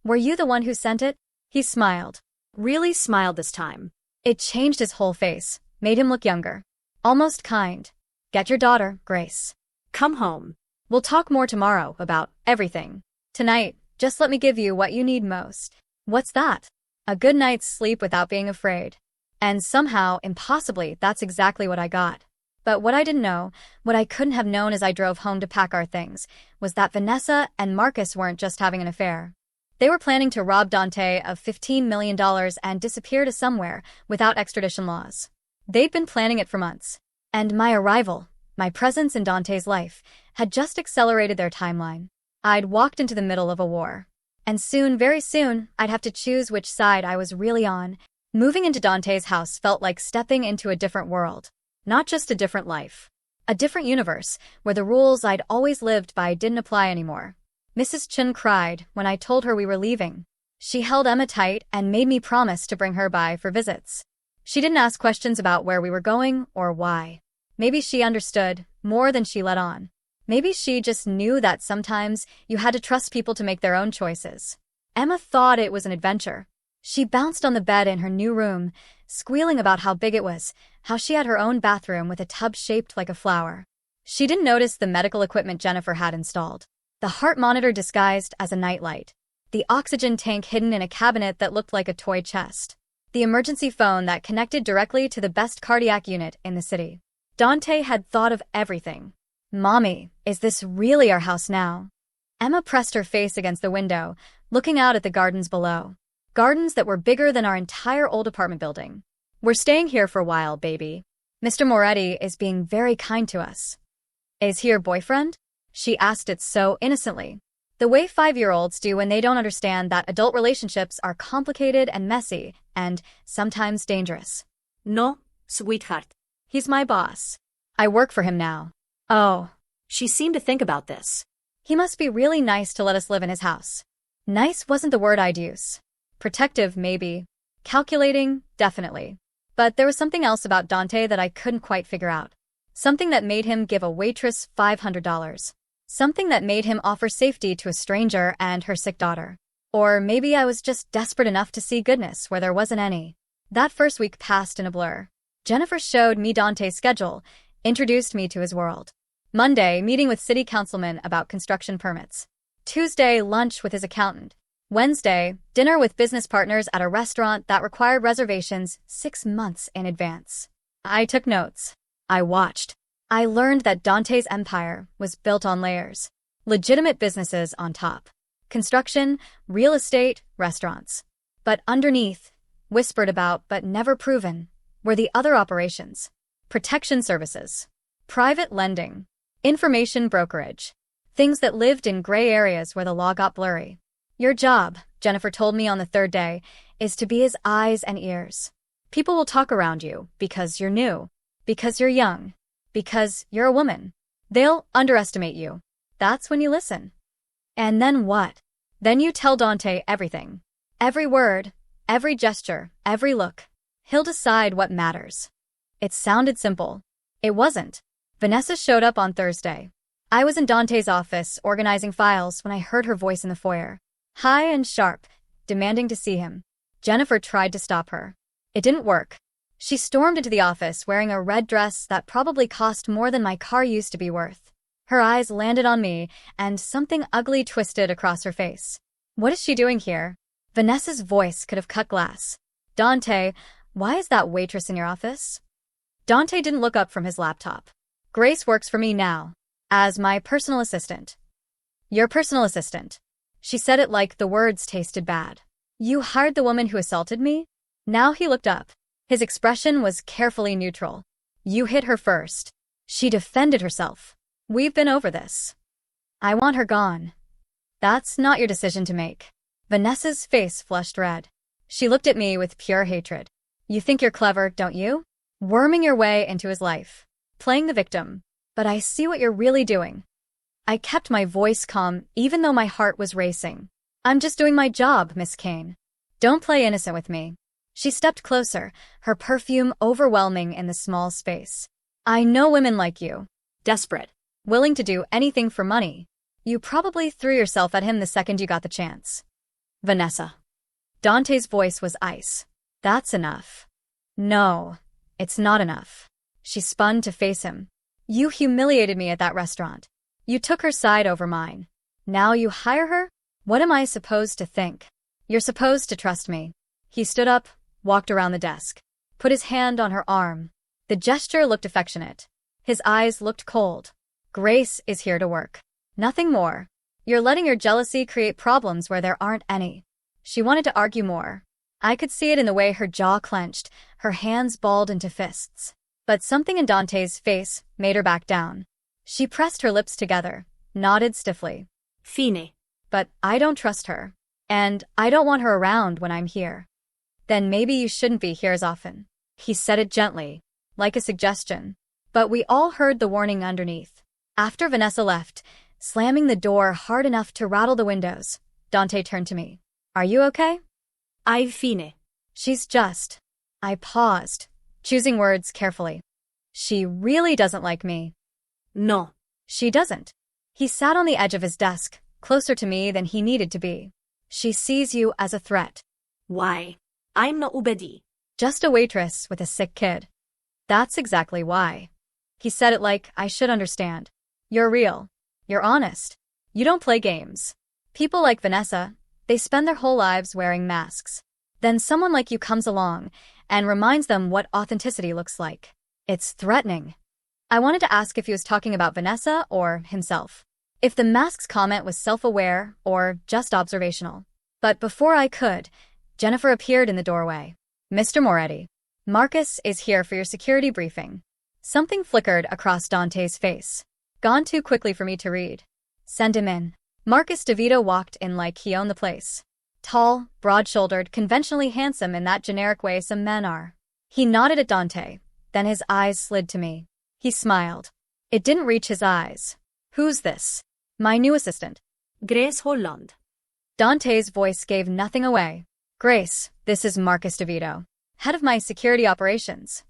Were you the one who sent it? He smiled. Really smiled this time. It changed his whole face, made him look younger. Almost kind. Get your daughter, Grace. Come home. We'll talk more tomorrow about everything. Tonight, just let me give you what you need most. What's that? A good night's sleep without being afraid. And somehow, impossibly, that's exactly what I got. But what I didn't know, what I couldn't have known as I drove home to pack our things, was that Vanessa and Marcus weren't just having an affair. They were planning to rob Dante of $15 million and disappear to somewhere without extradition laws. They'd been planning it for months. And my arrival, my presence in Dante's life, had just accelerated their timeline. I'd walked into the middle of a war. And soon, very soon, I'd have to choose which side I was really on. Moving into Dante's house felt like stepping into a different world. Not just a different life. A different universe, where the rules I'd always lived by didn't apply anymore. Mrs. Chen cried when I told her we were leaving. She held Emma tight and made me promise to bring her by for visits. She didn't ask questions about where we were going or why. Maybe she understood more than she let on. Maybe she just knew that sometimes you had to trust people to make their own choices. Emma thought it was an adventure. She bounced on the bed in her new room, squealing about how big it was, how she had her own bathroom with a tub shaped like a flower. She didn't notice the medical equipment Jennifer had installed. The heart monitor disguised as a nightlight. The oxygen tank hidden in a cabinet that looked like a toy chest. The emergency phone that connected directly to the best cardiac unit in the city. Dante had thought of everything. Mommy, is this really our house now? Emma pressed her face against the window, looking out at the gardens below. Gardens that were bigger than our entire old apartment building. We're staying here for a while, baby. Mr. Moretti is being very kind to us. Is he your boyfriend? She asked it so innocently. The way 5-year-olds do when they don't understand that adult relationships are complicated and messy, and sometimes dangerous. No, sweetheart. He's my boss. I work for him now. Oh. She seemed to think about this. He must be really nice to let us live in his house. Nice wasn't the word I'd use. Protective, maybe. Calculating, definitely. But there was something else about Dante that I couldn't quite figure out. Something that made him give a waitress $500. Something that made him offer safety to a stranger and her sick daughter. Or maybe I was just desperate enough to see goodness where there wasn't any. That first week passed in a blur. Jennifer showed me Dante's schedule, introduced me to his world. Monday, meeting with city councilman about construction permits. Tuesday, lunch with his accountant. Wednesday, dinner with business partners at a restaurant that required reservations 6 months in advance. I took notes. I watched. I learned that Dante's empire was built on layers. Legitimate businesses on top. Construction, real estate, restaurants. But underneath, whispered about but never proven, were the other operations. Protection services. Private lending. Information brokerage. Things that lived in gray areas where the law got blurry. Your job, Jennifer told me on the 3rd day, is to be his eyes and ears. People will talk around you because you're new, because you're young, because you're a woman. They'll underestimate you. That's when you listen. And then what? Then you tell Dante everything. Every word, every gesture, every look. He'll decide what matters. It sounded simple. It wasn't. Vanessa showed up on Thursday. I was in Dante's office organizing files when I heard her voice in the foyer. High and sharp, demanding to see him. Jennifer tried to stop her. It didn't work. She stormed into the office wearing a red dress that probably cost more than my car used to be worth. Her eyes landed on me, and something ugly twisted across her face. What is she doing here? Vanessa's voice could have cut glass. Dante, why is that waitress in your office? Dante didn't look up from his laptop. Grace works for me now, as my personal assistant. Your personal assistant. She said it like the words tasted bad. You hired the woman who assaulted me? Now he looked up. His expression was carefully neutral. You hit her first. She defended herself. We've been over this. I want her gone. That's not your decision to make. Vanessa's face flushed red. She looked at me with pure hatred. You think you're clever, don't you? Worming your way into his life. Playing the victim. But I see what you're really doing. I kept my voice calm even though my heart was racing. I'm just doing my job, Miss Kane. Don't play innocent with me. She stepped closer, her perfume overwhelming in the small space. I know women like you. Desperate. Willing to do anything for money. You probably threw yourself at him the second you got the chance. Vanessa. Dante's voice was ice. That's enough. No, it's not enough. She spun to face him. You humiliated me at that restaurant. You took her side over mine. Now you hire her? What am I supposed to think? You're supposed to trust me. He stood up, walked around the desk, put his hand on her arm. The gesture looked affectionate. His eyes looked cold. Grace is here to work. Nothing more. You're letting your jealousy create problems where there aren't any. She wanted to argue more. I could see it in the way her jaw clenched, her hands balled into fists. But something in Dante's face made her back down. She pressed her lips together, nodded stiffly. Fine. But I don't trust her. And I don't want her around when I'm here. Then maybe you shouldn't be here as often. He said it gently, like a suggestion. But we all heard the warning underneath. After Vanessa left, slamming the door hard enough to rattle the windows, Dante turned to me. Are you okay? I'm fine. She's just. I paused, choosing words carefully. She really doesn't like me. No. She doesn't. He sat on the edge of his desk, closer to me than he needed to be. She sees you as a threat. Why? I'm not ubedi. Just a waitress with a sick kid. That's exactly why. He said it like I should understand. You're real. You're honest. You don't play games. People like Vanessa, they spend their whole lives wearing masks. Then someone like you comes along and reminds them what authenticity looks like. It's threatening. I wanted to ask if he was talking about Vanessa or himself. If the mask's comment was self-aware or just observational. But before I could, Jennifer appeared in the doorway. Mr. Moretti, Marcus is here for your security briefing. Something flickered across Dante's face. Gone too quickly for me to read. Send him in. Marcus DeVito walked in like he owned the place. Tall, broad-shouldered, conventionally handsome in that generic way some men are. He nodded at Dante, then his eyes slid to me. He smiled. It didn't reach his eyes. Who's this? My new assistant. Grace Holland. Dante's voice gave nothing away. Grace, this is Marcus DeVito, head of my security operations.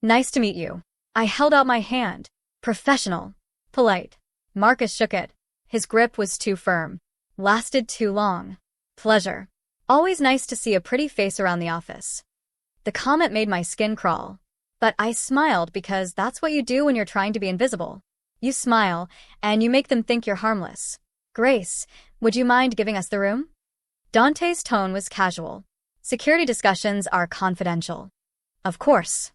Nice to meet you. I held out my hand. Professional. Polite. Marcus shook it. His grip was too firm. Lasted too long. Pleasure. Always nice to see a pretty face around the office. The comment made my skin crawl. But I smiled because that's what you do when you're trying to be invisible. You smile, and you make them think you're harmless. Grace, would you mind giving us the room? Dante's tone was casual. Security discussions are confidential. Of course.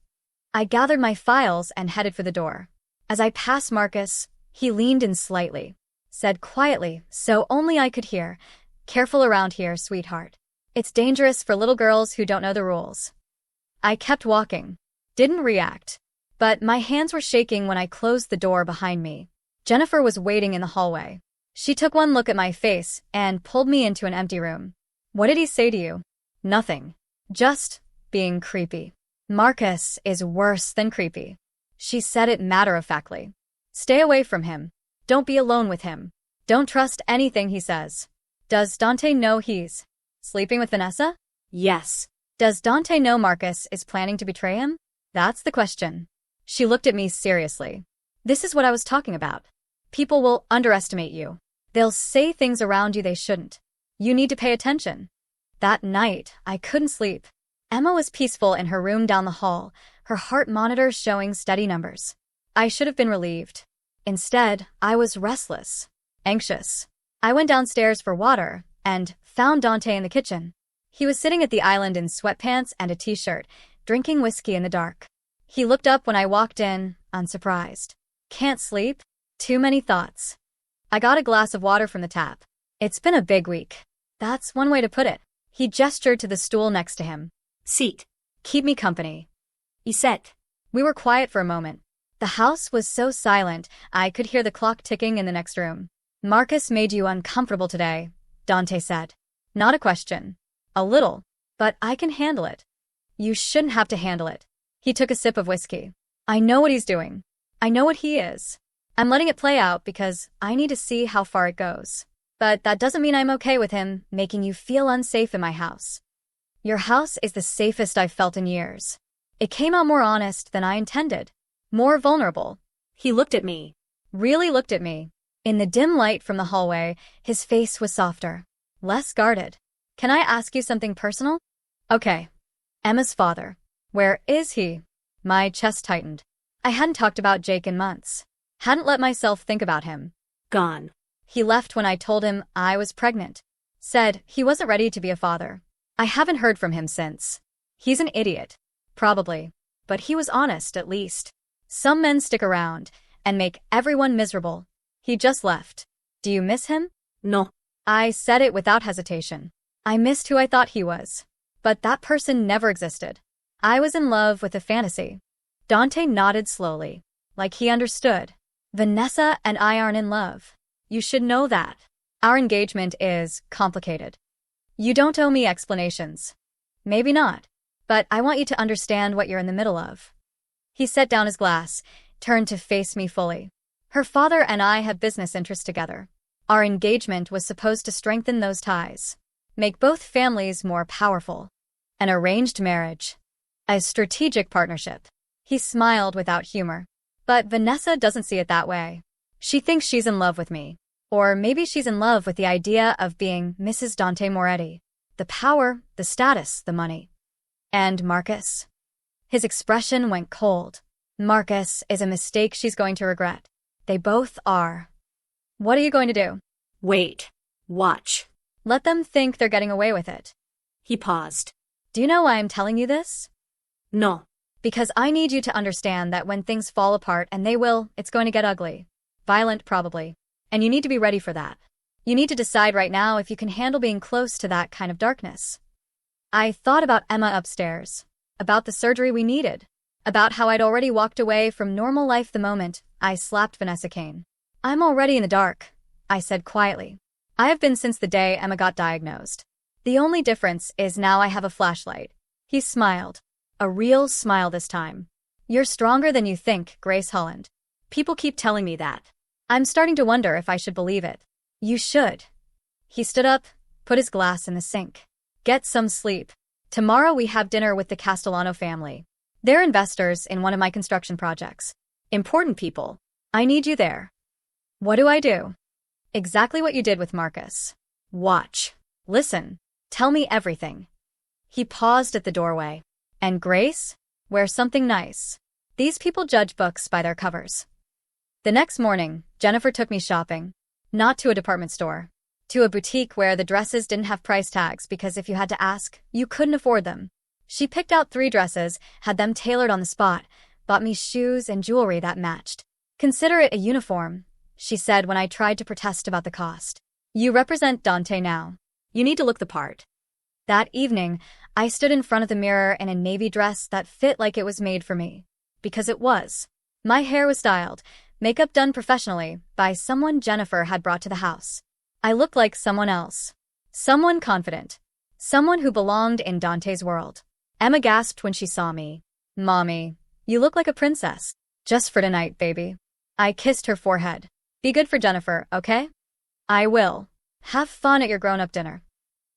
I gathered my files and headed for the door. As I passed Marcus, he leaned in slightly. Said quietly, so only I could hear, "Careful around here, sweetheart. It's dangerous for little girls who don't know the rules." I kept walking. Didn't react. But my hands were shaking when I closed the door behind me. Jennifer was waiting in the hallway. She took one look at my face and pulled me into an empty room. What did he say to you? Nothing. Just being creepy. Marcus is worse than creepy. She said it matter-of-factly. Stay away from him. Don't be alone with him. Don't trust anything he says. Does Dante know he's sleeping with Vanessa? Yes. Does Dante know Marcus is planning to betray him? That's the question. She looked at me seriously. This is what I was talking about. People will underestimate you. They'll say things around you they shouldn't. You need to pay attention. That night, I couldn't sleep. Emma was peaceful in her room down the hall, her heart monitor showing steady numbers. I should have been relieved. Instead, I was restless, anxious. I went downstairs for water and found Dante in the kitchen. He was sitting at the island in sweatpants and a t-shirt, drinking whiskey in the dark. He looked up when I walked in, unsurprised. Can't sleep? Too many thoughts. I got a glass of water from the tap. It's been a big week. That's one way to put it. He gestured to the stool next to him. Sit. Keep me company. Iset. We were quiet for a moment. The house was so silent, I could hear the clock ticking in the next room. Marcus made you uncomfortable today, Dante said. Not a question. A little. But I can handle it. You shouldn't have to handle it. He took a sip of whiskey. I know what he's doing. I know what he is. I'm letting it play out because I need to see how far it goes. But that doesn't mean I'm okay with him making you feel unsafe in my house. Your house is the safest I've felt in years. It came out more honest than I intended. More vulnerable. He looked at me. Really looked at me. In the dim light from the hallway, his face was softer. Less guarded. Can I ask you something personal? Okay. Emma's father. Where is he? My chest tightened. I hadn't talked about Jake in months. Hadn't let myself think about him. Gone. He left when I told him I was pregnant. Said he wasn't ready to be a father. I haven't heard from him since. He's an idiot. Probably. But he was honest, at least. Some men stick around and make everyone miserable. He just left. Do you miss him? No. I said it without hesitation. I missed who I thought he was. But that person never existed. I was in love with a fantasy. Dante nodded slowly, like he understood. Vanessa and I aren't in love. You should know that. Our engagement is complicated. You don't owe me explanations. Maybe not. But I want you to understand what you're in the middle of. He set down his glass, turned to face me fully. Her father and I have business interests together. Our engagement was supposed to strengthen those ties, make both families more powerful. An arranged marriage. A strategic partnership. He smiled without humor. But Vanessa doesn't see it that way. She thinks she's in love with me. Or maybe she's in love with the idea of being Mrs. Dante Moretti. The power, the status, the money. And Marcus? His expression went cold. Marcus is a mistake she's going to regret. They both are. What are you going to do? Wait. Watch. Let them think they're getting away with it. He paused. Do you know why I'm telling you this? No. Because I need you to understand that when things fall apart, and they will, it's going to get ugly. Violent, probably. And you need to be ready for that. You need to decide right now if you can handle being close to that kind of darkness. I thought about Emma upstairs. About the surgery we needed. About how I'd already walked away from normal life the moment I slapped Vanessa Kane. I'm already in the dark, I said quietly. I have been since the day Emma got diagnosed. The only difference is now I have a flashlight. He smiled. A real smile this time. You're stronger than you think, Grace Holland. People keep telling me that. I'm starting to wonder if I should believe it. You should. He stood up, put his glass in the sink. Get some sleep. Tomorrow we have dinner with the Castellano family. They're investors in one of my construction projects. Important people. I need you there. What do I do? Exactly what you did with Marcus. Watch. Listen. Tell me everything. He paused at the doorway. And Grace? Wear something nice. These people judge books by their covers. The next morning, Jennifer took me shopping. Not to a department store. To a boutique where the dresses didn't have price tags because if you had to ask, you couldn't afford them. She picked out 3 dresses, had them tailored on the spot, bought me shoes and jewelry that matched. Consider it a uniform, she said when I tried to protest about the cost. You represent Dante now. You need to look the part. That evening, I stood in front of the mirror in a navy dress that fit like it was made for me. Because it was. My hair was styled, makeup done professionally by someone Jennifer had brought to the house. I looked like someone else. Someone confident. Someone who belonged in Dante's world. Emma gasped when she saw me. Mommy, you look like a princess. Just for tonight, baby. I kissed her forehead. Be good for Jennifer, okay? I will. Have fun at your grown-up dinner.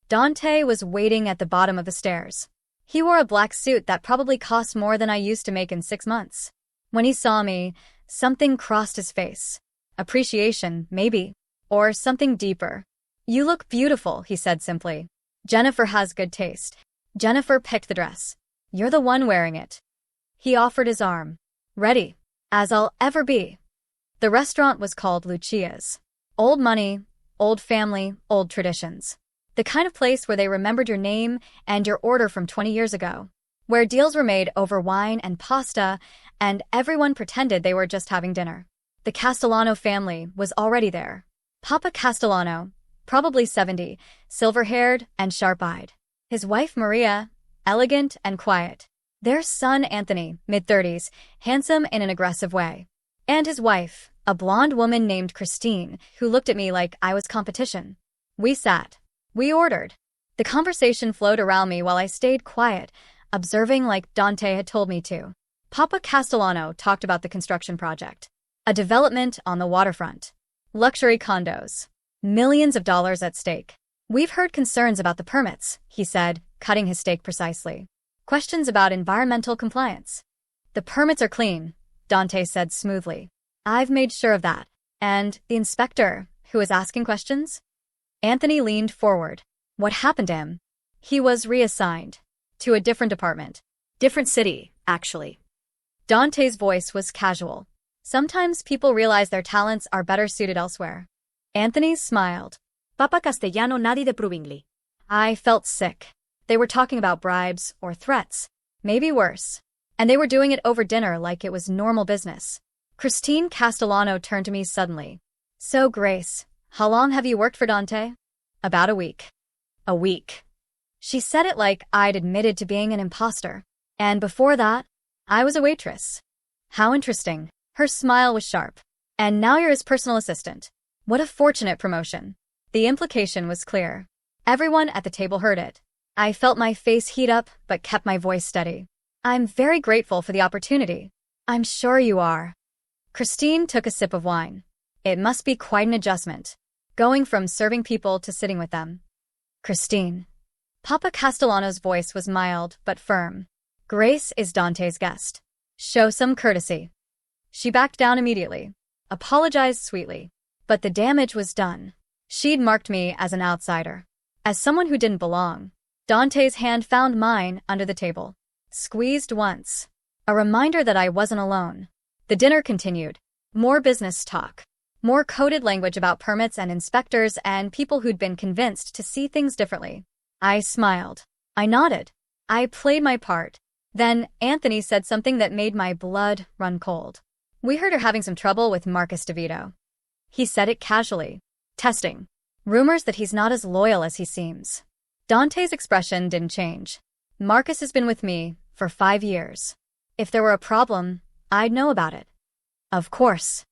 Dante was waiting at the bottom of the stairs. He wore a black suit that probably cost more than I used to make in 6 months. When he saw me, something crossed his face. Appreciation, maybe. Or something deeper. You look beautiful, he said simply. Jennifer has good taste. Jennifer picked the dress. You're the one wearing it. He offered his arm. Ready. As I'll ever be. The restaurant was called Lucia's. Old money, old family, old traditions. The kind of place where they remembered your name and your order from 20 years ago. Where deals were made over wine and pasta, and everyone pretended they were just having dinner. The Castellano family was already there. Papa Castellano, probably 70, silver-haired and sharp-eyed. His wife Maria, elegant and quiet. Their son Anthony, mid-30s, handsome in an aggressive way. And his wife, a blonde woman named Christine, who looked at me like I was competition. We sat. We ordered. The conversation flowed around me while I stayed quiet, observing like Dante had told me to. Papa Castellano talked about the construction project. A development on the waterfront. Luxury condos. Millions of dollars at stake. We've heard concerns about the permits, he said, cutting his steak precisely. Questions about environmental compliance. The permits are clean, Dante said smoothly. I've made sure of that. And the inspector, who is asking questions? Anthony leaned forward. What happened to him? He was reassigned. To a different department. Different city, actually. Dante's voice was casual. Sometimes people realize their talents are better suited elsewhere. Anthony smiled. Papa Castellano nadie de provingli. I felt sick. They were talking about bribes or threats. Maybe worse. And they were doing it over dinner like it was normal business. Christine Castellano turned to me suddenly. So, Grace, how long have you worked for Dante? About a week. A week. She said it like I'd admitted to being an imposter. And before that, I was a waitress. How interesting. Her smile was sharp. And now you're his personal assistant. What a fortunate promotion. The implication was clear. Everyone at the table heard it. I felt my face heat up, but kept my voice steady. I'm very grateful for the opportunity. I'm sure you are. Christine took a sip of wine. It must be quite an adjustment, going from serving people to sitting with them. Christine. Papa Castellano's voice was mild but firm. Grace is Dante's guest. Show some courtesy. She backed down immediately, apologized sweetly. But the damage was done. She'd marked me as an outsider, as someone who didn't belong. Dante's hand found mine under the table. Squeezed once. A reminder that I wasn't alone. The dinner continued. More business talk. More coded language about permits and inspectors and people who'd been convinced to see things differently. I smiled. I nodded. I played my part. Then Anthony said something that made my blood run cold. We heard her having some trouble with Marcus DeVito. He said it casually. Testing. Rumors that he's not as loyal as he seems. Dante's expression didn't change. Marcus has been with me for 5 years. If there were a problem, I'd know about it. Of course.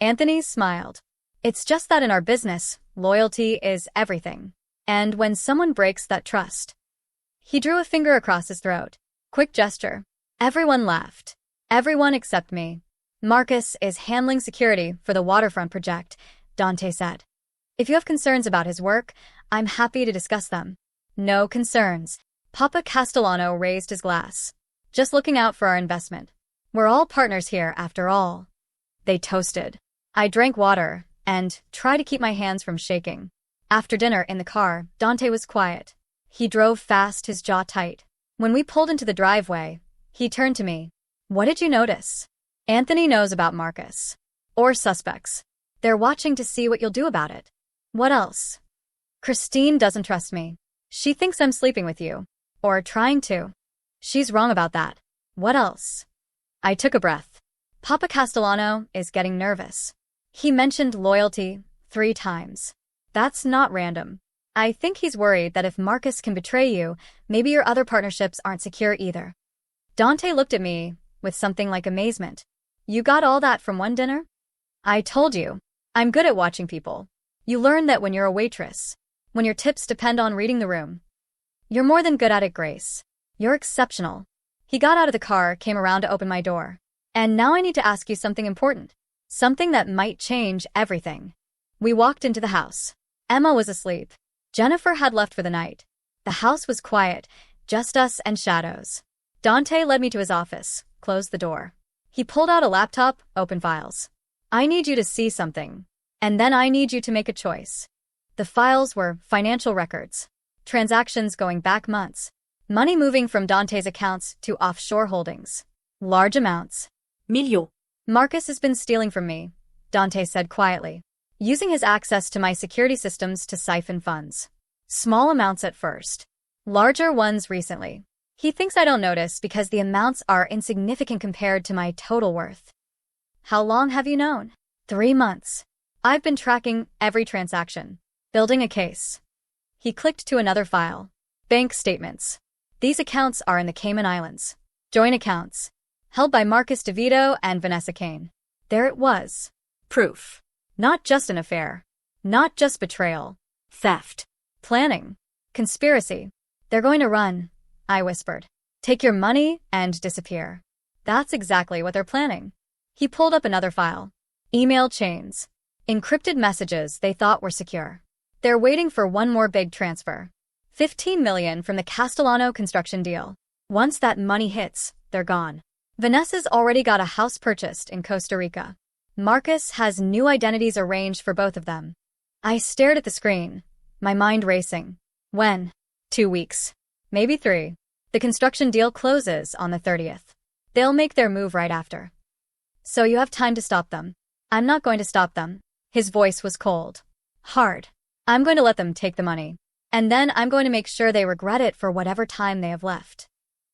Anthony smiled. It's just that in our business, loyalty is everything. And when someone breaks that trust. He drew a finger across his throat. Quick gesture. Everyone laughed. Everyone except me. Marcus is handling security for the waterfront project, Dante said. If you have concerns about his work, I'm happy to discuss them. No concerns. Papa Castellano raised his glass. Just looking out for our investment. We're all partners here, after all. They toasted. I drank water and tried to keep my hands from shaking. After dinner in the car, Dante was quiet. He drove fast, his jaw tight. When we pulled into the driveway, he turned to me. What did you notice? Anthony knows about Marcus. Or suspects. They're watching to see what you'll do about it. What else? Christine doesn't trust me. She thinks I'm sleeping with you. Or trying to. She's wrong about that. What else? I took a breath. Papa Castellano is getting nervous. He mentioned loyalty 3 times. That's not random. I think he's worried that if Marcus can betray you, maybe your other partnerships aren't secure either. Dante looked at me with something like amazement. You got all that from one dinner? I told you. I'm good at watching people. You learn that when you're a waitress. When your tips depend on reading the room. You're more than good at it, Grace. You're exceptional. He got out of the car, came around to open my door. And now I need to ask you something important. Something that might change everything. We walked into the house. Emma was asleep. Jennifer had left for the night. The house was quiet, just us and shadows. Dante led me to his office, closed the door. He pulled out a laptop, opened files. I need you to see something. And then I need you to make a choice. The files were financial records. Transactions going back months. Money moving from Dante's accounts to offshore holdings. Large amounts. Milio. Marcus has been stealing from me, Dante said quietly. Using his access to my security systems to siphon funds. Small amounts at first. Larger ones recently. He thinks I don't notice because the amounts are insignificant compared to my total worth. How long have you known? 3 months. I've been tracking every transaction. Building a case. He clicked to another file. Bank statements. These accounts are in the Cayman Islands. Joint accounts. Held by Marcus DeVito and Vanessa Kane. There it was. Proof. Not just an affair. Not just betrayal. Theft. Planning. Conspiracy. They're going to run, I whispered. Take your money and disappear. That's exactly what they're planning. He pulled up another file. Email chains. Encrypted messages they thought were secure. They're waiting for one more big transfer. $15 million from the Castellano construction deal. Once that money hits, they're gone. Vanessa's already got a house purchased in Costa Rica. Marcus has new identities arranged for both of them. I stared at the screen, my mind racing. When? 2 weeks. Maybe 3. The construction deal closes on the 30th. They'll make their move right after. So you have time to stop them. I'm not going to stop them. His voice was cold. Hard. I'm going to let them take the money. And then I'm going to make sure they regret it for whatever time they have left.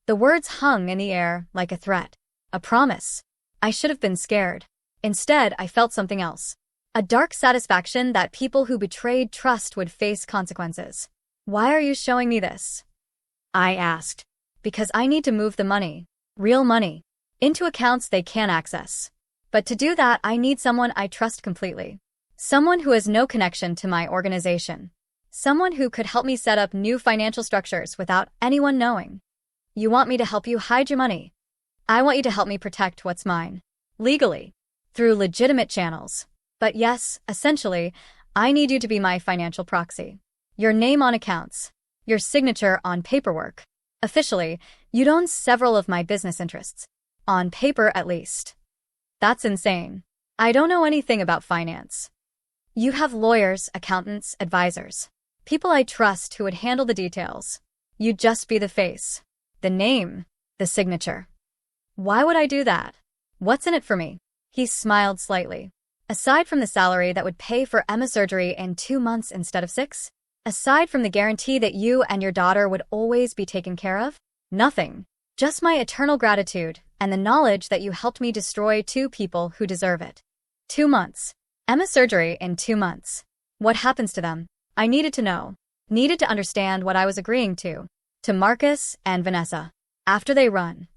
The words hung in the air like a threat. A promise. I should have been scared. Instead, I felt something else. A dark satisfaction that people who betrayed trust would face consequences. Why are you showing me this? I asked. Because I need to move the money, real money, into accounts they can't access. But to do that, I need someone I trust completely. Someone who has no connection to my organization. Someone who could help me set up new financial structures without anyone knowing. You want me to help you hide your money? I want you to help me protect what's mine. Legally. Through legitimate channels. But yes, essentially, I need you to be my financial proxy. Your name on accounts. Your signature on paperwork. Officially, you'd own several of my business interests. On paper, at least. That's insane. I don't know anything about finance. You have lawyers, accountants, advisors. People I trust who would handle the details. You'd just be the face. The name. The signature. Why would I do that? What's in it for me? He smiled slightly. Aside from the salary that would pay for Emma's surgery in 2 months instead of 6? Aside from the guarantee that you and your daughter would always be taken care of? Nothing. Just my eternal gratitude and the knowledge that you helped me destroy 2 people who deserve it. 2 months. Emma's surgery in 2 months. What happens to them? I needed to know. Needed to understand what I was agreeing to. To Marcus and Vanessa. After they run.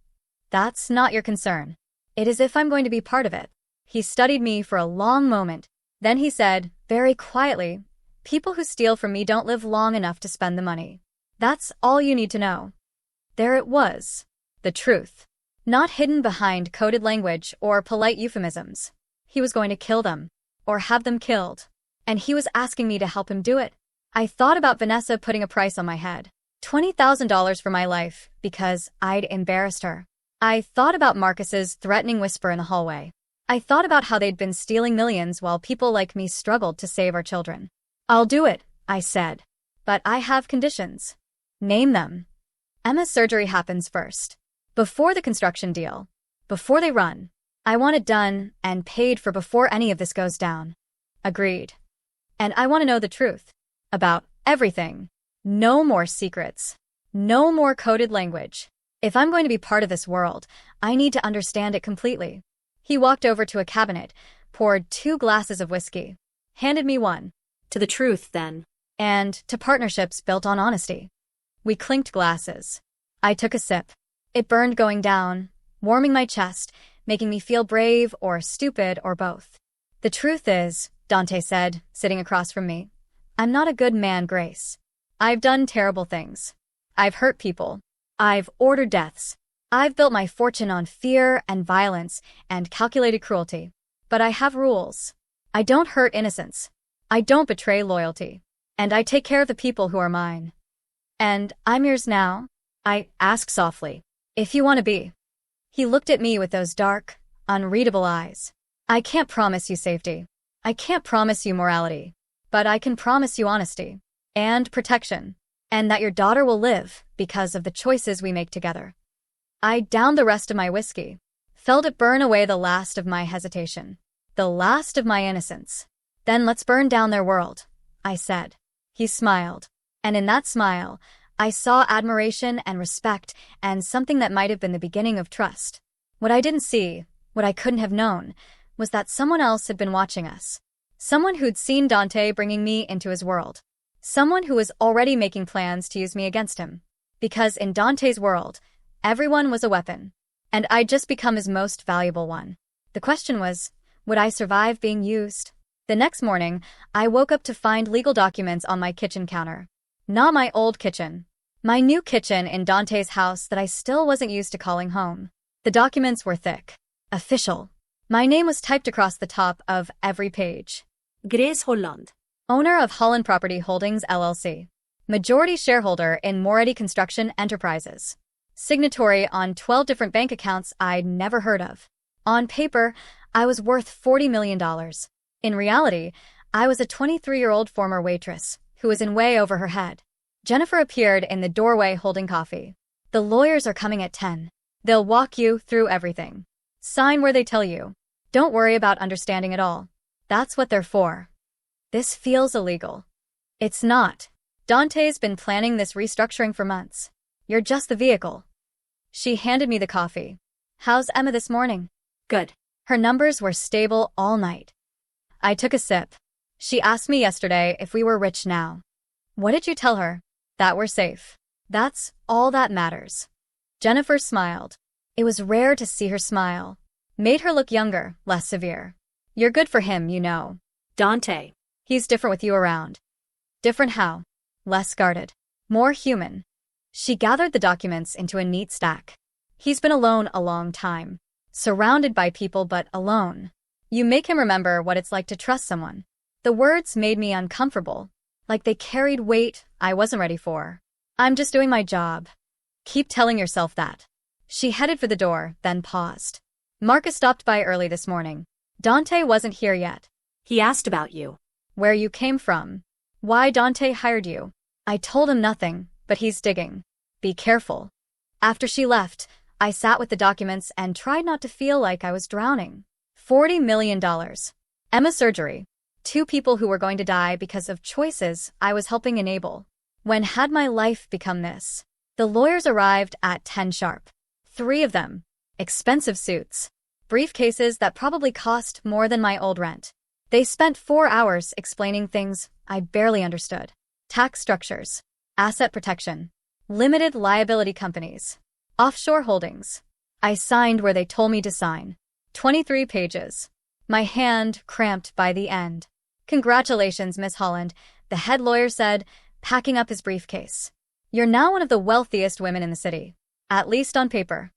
That's not your concern. It is if I'm going to be part of it. He studied me for a long moment. Then he said, very quietly, people who steal from me don't live long enough to spend the money. That's all you need to know. There it was. The truth. Not hidden behind coded language or polite euphemisms. He was going to kill them. Or have them killed. And he was asking me to help him do it. I thought about Vanessa putting a price on my head. $20,000 for my life, because I'd embarrassed her. I thought about Marcus's threatening whisper in the hallway. I thought about how they'd been stealing millions while people like me struggled to save our children. I'll do it, I said. But I have conditions. Name them. Emma's surgery happens first. Before the construction deal. Before they run. I want it done and paid for before any of this goes down. Agreed. And I want to know the truth. About everything. No more secrets. No more coded language. If I'm going to be part of this world, I need to understand it completely. He walked over to a cabinet, poured 2 glasses of whiskey, handed me one. To the truth, then. And to partnerships built on honesty. We clinked glasses. I took a sip. It burned going down, warming my chest, making me feel brave or stupid or both. The truth is, Dante said, sitting across from me, I'm not a good man, Grace. I've done terrible things. I've hurt people. I've ordered deaths. I've built my fortune on fear and violence and calculated cruelty. But I have rules. I don't hurt innocents. I don't betray loyalty. And I take care of the people who are mine. And I'm yours now? I asked softly. If you want to be. He looked at me with those dark, unreadable eyes. I can't promise you safety. I can't promise you morality. But I can promise you honesty. And protection. And that your daughter will live because of the choices we make together. I downed the rest of my whiskey. Felt it burn away the last of my hesitation. The last of my innocence. Then let's burn down their world, I said. He smiled. And in that smile, I saw admiration and respect and something that might have been the beginning of trust. What I didn't see, what I couldn't have known, was that someone else had been watching us. Someone who'd seen Dante bringing me into his world. Someone who was already making plans to use me against him. Because in Dante's world, everyone was a weapon. And I'd just become his most valuable one. The question was, would I survive being used? The next morning, I woke up to find legal documents on my kitchen counter. Not my old kitchen. My new kitchen in Dante's house that I still wasn't used to calling home. The documents were thick. Official. My name was typed across the top of every page. Grace Holland. Owner of Holland Property Holdings LLC. Majority shareholder in Moretti Construction Enterprises. Signatory on 12 different bank accounts I'd never heard of. On paper, I was worth $40 million. In reality, I was a 23-year-old former waitress who was in way over her head. Jennifer appeared in the doorway holding coffee. The lawyers are coming at 10. They'll walk you through everything. Sign where they tell you. Don't worry about understanding it all. That's what they're for. This feels illegal. It's not. Dante's been planning this restructuring for months. You're just the vehicle. She handed me the coffee. How's Emma this morning? Good. Her numbers were stable all night. I took a sip. She asked me yesterday if we were rich now. What did you tell her? That we're safe. That's all that matters. Jennifer smiled. It was rare to see her smile. Made her look younger, less severe. You're good for him, you know. Dante. He's different with you around. Different how? Less guarded. More human. She gathered the documents into a neat stack. He's been alone a long time. Surrounded by people but alone. You make him remember what it's like to trust someone. The words made me uncomfortable. Like they carried weight I wasn't ready for. I'm just doing my job. Keep telling yourself that. She headed for the door, then paused. Marcus stopped by early this morning. Dante wasn't here yet. He asked about you. Where you came from. Why Dante hired you. I told him nothing, but he's digging. Be careful. After she left, I sat with the documents and tried not to feel like I was drowning. $40 million. Emma's surgery. 2 people who were going to die because of choices I was helping enable. When had my life become this? The lawyers arrived at 10 sharp. 3 of them. Expensive suits. Briefcases that probably cost more than my old rent. They spent 4 hours explaining things I barely understood. Tax structures. Asset protection. Limited liability companies. Offshore holdings. I signed where they told me to sign. 23 pages. My hand cramped by the end. Congratulations, Miss Holland, the head lawyer said, packing up his briefcase. You're now one of the wealthiest women in the city. At least on paper.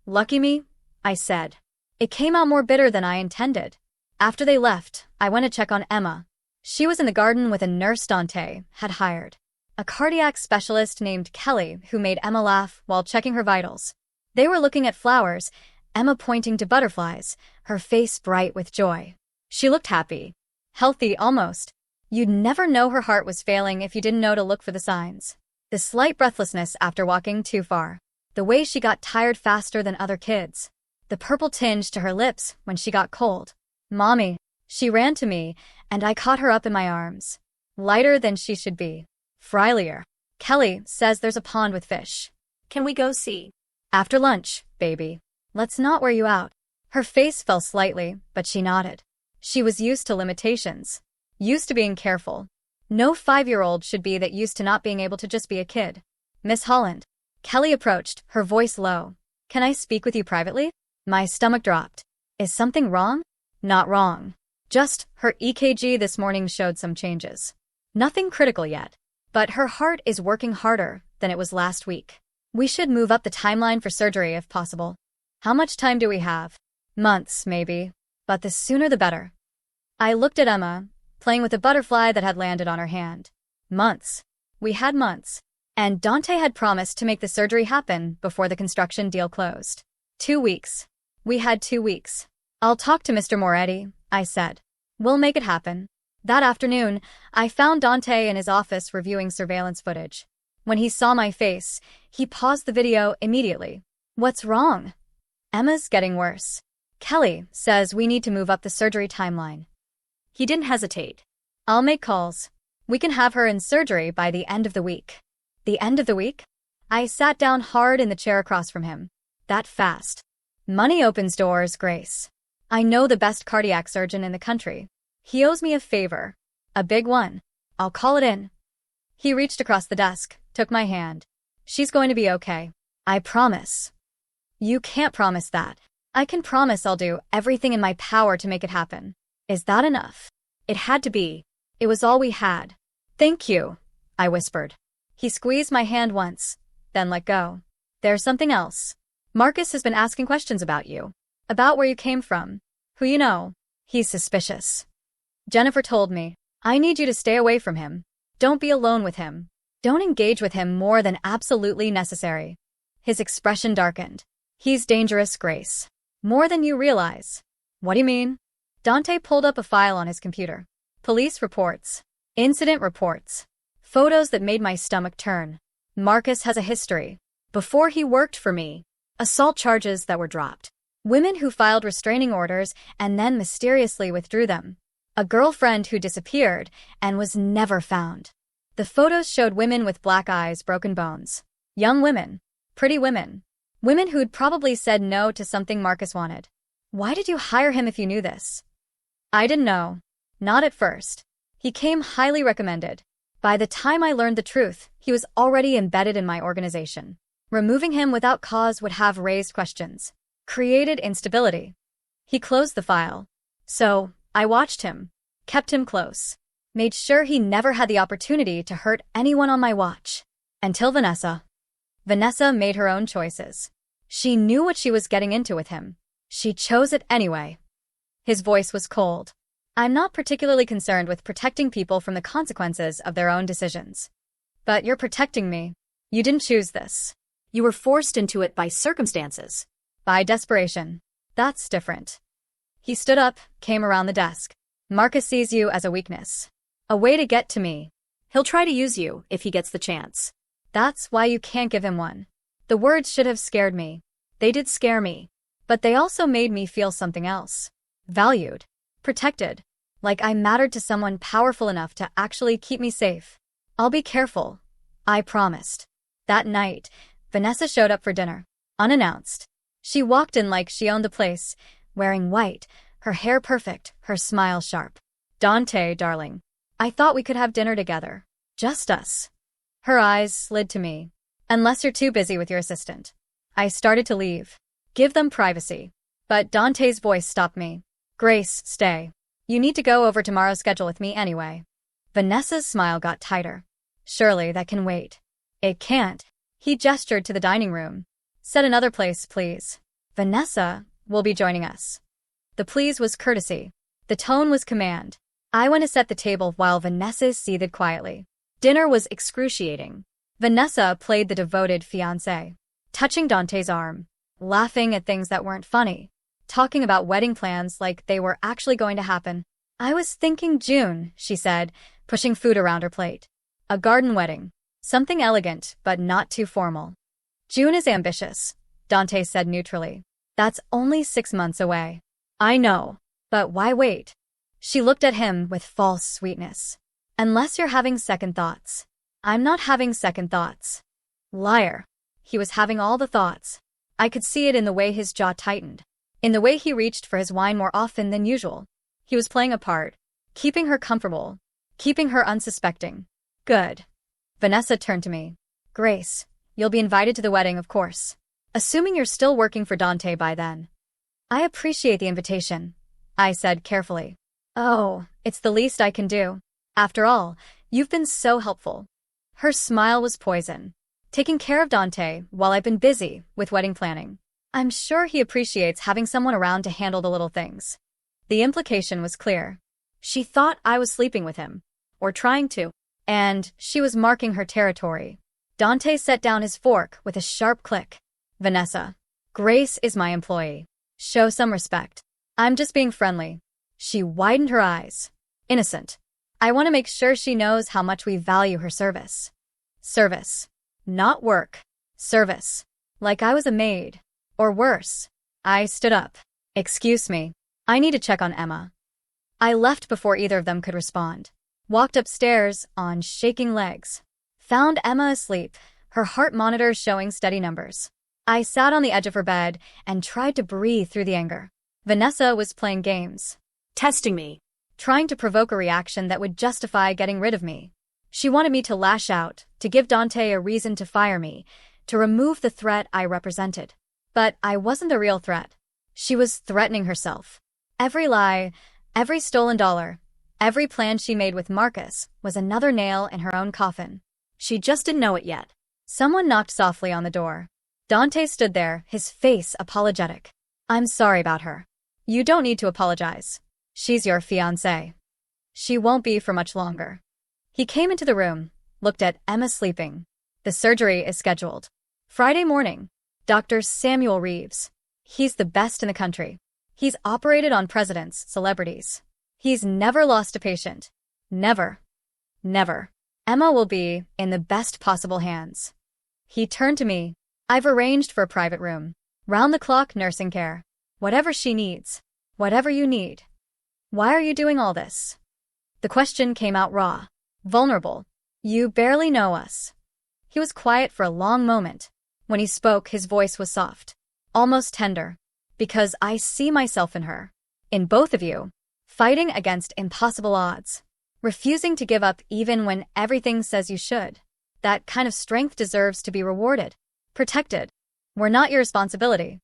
Lucky me, I said. It came out more bitter than I intended. After they left, I went to check on Emma. She was in the garden with a nurse Dante had hired. A cardiac specialist named Kelly who made Emma laugh while checking her vitals. They were looking at flowers, Emma pointing to butterflies, her face bright with joy. She looked happy. Healthy, almost. You'd never know her heart was failing if you didn't know to look for the signs. The slight breathlessness after walking too far. The way she got tired faster than other kids. The purple tinge to her lips when she got cold. Mommy. She ran to me, and I caught her up in my arms. Lighter than she should be. Frielier. Kelly says there's a pond with fish. Can we go see? After lunch, baby. Let's not wear you out. Her face fell slightly, but she nodded. She was used to limitations. Used to being careful. No 5-year-old should be that used to not being able to just be a kid. Miss Holland. Kelly approached, her voice low. Can I speak with you privately? My stomach dropped. Is something wrong? Not wrong. Just, her EKG this morning showed some changes. Nothing critical yet. But her heart is working harder than it was last week. We should move up the timeline for surgery if possible. How much time do we have? Months, maybe. But the sooner the better. I looked at Emma, playing with a butterfly that had landed on her hand. Months. We had months. And Dante had promised to make the surgery happen before the construction deal closed. 2 weeks. We had 2 weeks. I'll talk to Mr. Moretti, I said. We'll make it happen. That afternoon, I found Dante in his office reviewing surveillance footage. When he saw my face, he paused the video immediately. What's wrong? Emma's getting worse. Kelly says we need to move up the surgery timeline. He didn't hesitate. I'll make calls. We can have her in surgery by the end of the week. The end of the week? I sat down hard in the chair across from him. That fast. Money opens doors, Grace. I know the best cardiac surgeon in the country. He owes me a favor. A big one. I'll call it in. He reached across the desk, took my hand. She's going to be okay. I promise. You can't promise that. I can promise I'll do everything in my power to make it happen. Is that enough? It had to be. It was all we had. Thank you, I whispered. He squeezed my hand once, then let go. There's something else. Marcus has been asking questions about you. About where you came from. Who you know. He's suspicious. Jennifer told me, I need you to stay away from him. Don't be alone with him. Don't engage with him more than absolutely necessary. His expression darkened. He's dangerous, Grace. More than you realize. What do you mean? Dante pulled up a file on his computer. Police reports. Incident reports. Photos that made my stomach turn. Marcus has a history. Before he worked for me. Assault charges that were dropped. Women who filed restraining orders and then mysteriously withdrew them. A girlfriend who disappeared and was never found. The photos showed women with black eyes, broken bones. Young women. Pretty women. Women who'd probably said no to something Marcus wanted. Why did you hire him if you knew this? I didn't know. Not at first. He came highly recommended. By the time I learned the truth, he was already embedded in my organization. Removing him without cause would have raised questions. Created instability. He closed the file. So, I watched him. Kept him close. Made sure he never had the opportunity to hurt anyone on my watch. Until Vanessa. Vanessa made her own choices. She knew what she was getting into with him. She chose it anyway. His voice was cold. I'm not particularly concerned with protecting people from the consequences of their own decisions. But you're protecting me. You didn't choose this. You were forced into it by circumstances. By desperation. That's different. He stood up, came around the desk. Marcus sees you as a weakness. A way to get to me. He'll try to use you if he gets the chance. That's why you can't give him one. The words should have scared me. They did scare me. But they also made me feel something else. Valued. Protected. Like I mattered to someone powerful enough to actually keep me safe. I'll be careful. I promised. That night, Vanessa showed up for dinner. Unannounced. She walked in like she owned the place, wearing white, her hair perfect, her smile sharp. Dante, darling. I thought we could have dinner together. Just us. Her eyes slid to me. Unless you're too busy with your assistant. I started to leave. Give them privacy. But Dante's voice stopped me. Grace, stay. You need to go over tomorrow's schedule with me anyway. Vanessa's smile got tighter. Surely that can wait. It can't. He gestured to the dining room. Set another place, please. Vanessa will be joining us. The please was courtesy. The tone was command. I went to set the table while Vanessa seethed quietly. Dinner was excruciating. Vanessa played the devoted fiancée, touching Dante's arm, laughing at things that weren't funny, talking about wedding plans like they were actually going to happen. I was thinking June, she said, pushing food around her plate. A garden wedding. Something elegant, but not too formal. June is ambitious, Dante said neutrally. That's only 6 months away. I know, but why wait? She looked at him with false sweetness. Unless you're having second thoughts. I'm not having second thoughts. Liar. He was having all the thoughts. I could see it in the way his jaw tightened. In the way he reached for his wine more often than usual. He was playing a part. Keeping her comfortable. Keeping her unsuspecting. Good. Vanessa turned to me. Grace, you'll be invited to the wedding, of course. Assuming you're still working for Dante by then. I appreciate the invitation, I said carefully. Oh, it's the least I can do. After all, you've been so helpful. Her smile was poison. Taking care of Dante while I've been busy with wedding planning. I'm sure he appreciates having someone around to handle the little things. The implication was clear. She thought I was sleeping with him. Or trying to. And she was marking her territory. Dante set down his fork with a sharp click. Vanessa. Grace is my employee. Show some respect. I'm just being friendly. She widened her eyes. Innocent. I want to make sure she knows how much we value her service. Service. Not work. Service. Like I was a maid. Or worse. I stood up. Excuse me. I need to check on Emma. I left before either of them could respond. Walked upstairs on shaking legs. Found Emma asleep, her heart monitor showing steady numbers. I sat on the edge of her bed and tried to breathe through the anger. Vanessa was playing games. Testing me. Trying to provoke a reaction that would justify getting rid of me. She wanted me to lash out, to give Dante a reason to fire me, to remove the threat I represented. But I wasn't the real threat. She was threatening herself. Every lie, every stolen dollar, every plan she made with Marcus was another nail in her own coffin. She just didn't know it yet. Someone knocked softly on the door. Dante stood there, his face apologetic. I'm sorry about her. You don't need to apologize. She's your fiancée. She won't be for much longer. He came into the room, looked at Emma sleeping. The surgery is scheduled. Friday morning. Dr. Samuel Reeves. He's the best in the country. He's operated on presidents, celebrities. He's never lost a patient. Never. Never. Emma will be in the best possible hands. He turned to me. I've arranged for a private room. Round-the-clock nursing care. Whatever she needs. Whatever you need. Why are you doing all this? The question came out raw. Vulnerable. You barely know us. He was quiet for a long moment. When he spoke, his voice was soft. Almost tender. Because I see myself in her. In both of you. Fighting against impossible odds. Refusing to give up even when everything says you should. That kind of strength deserves to be rewarded. Protected. We're not your responsibility.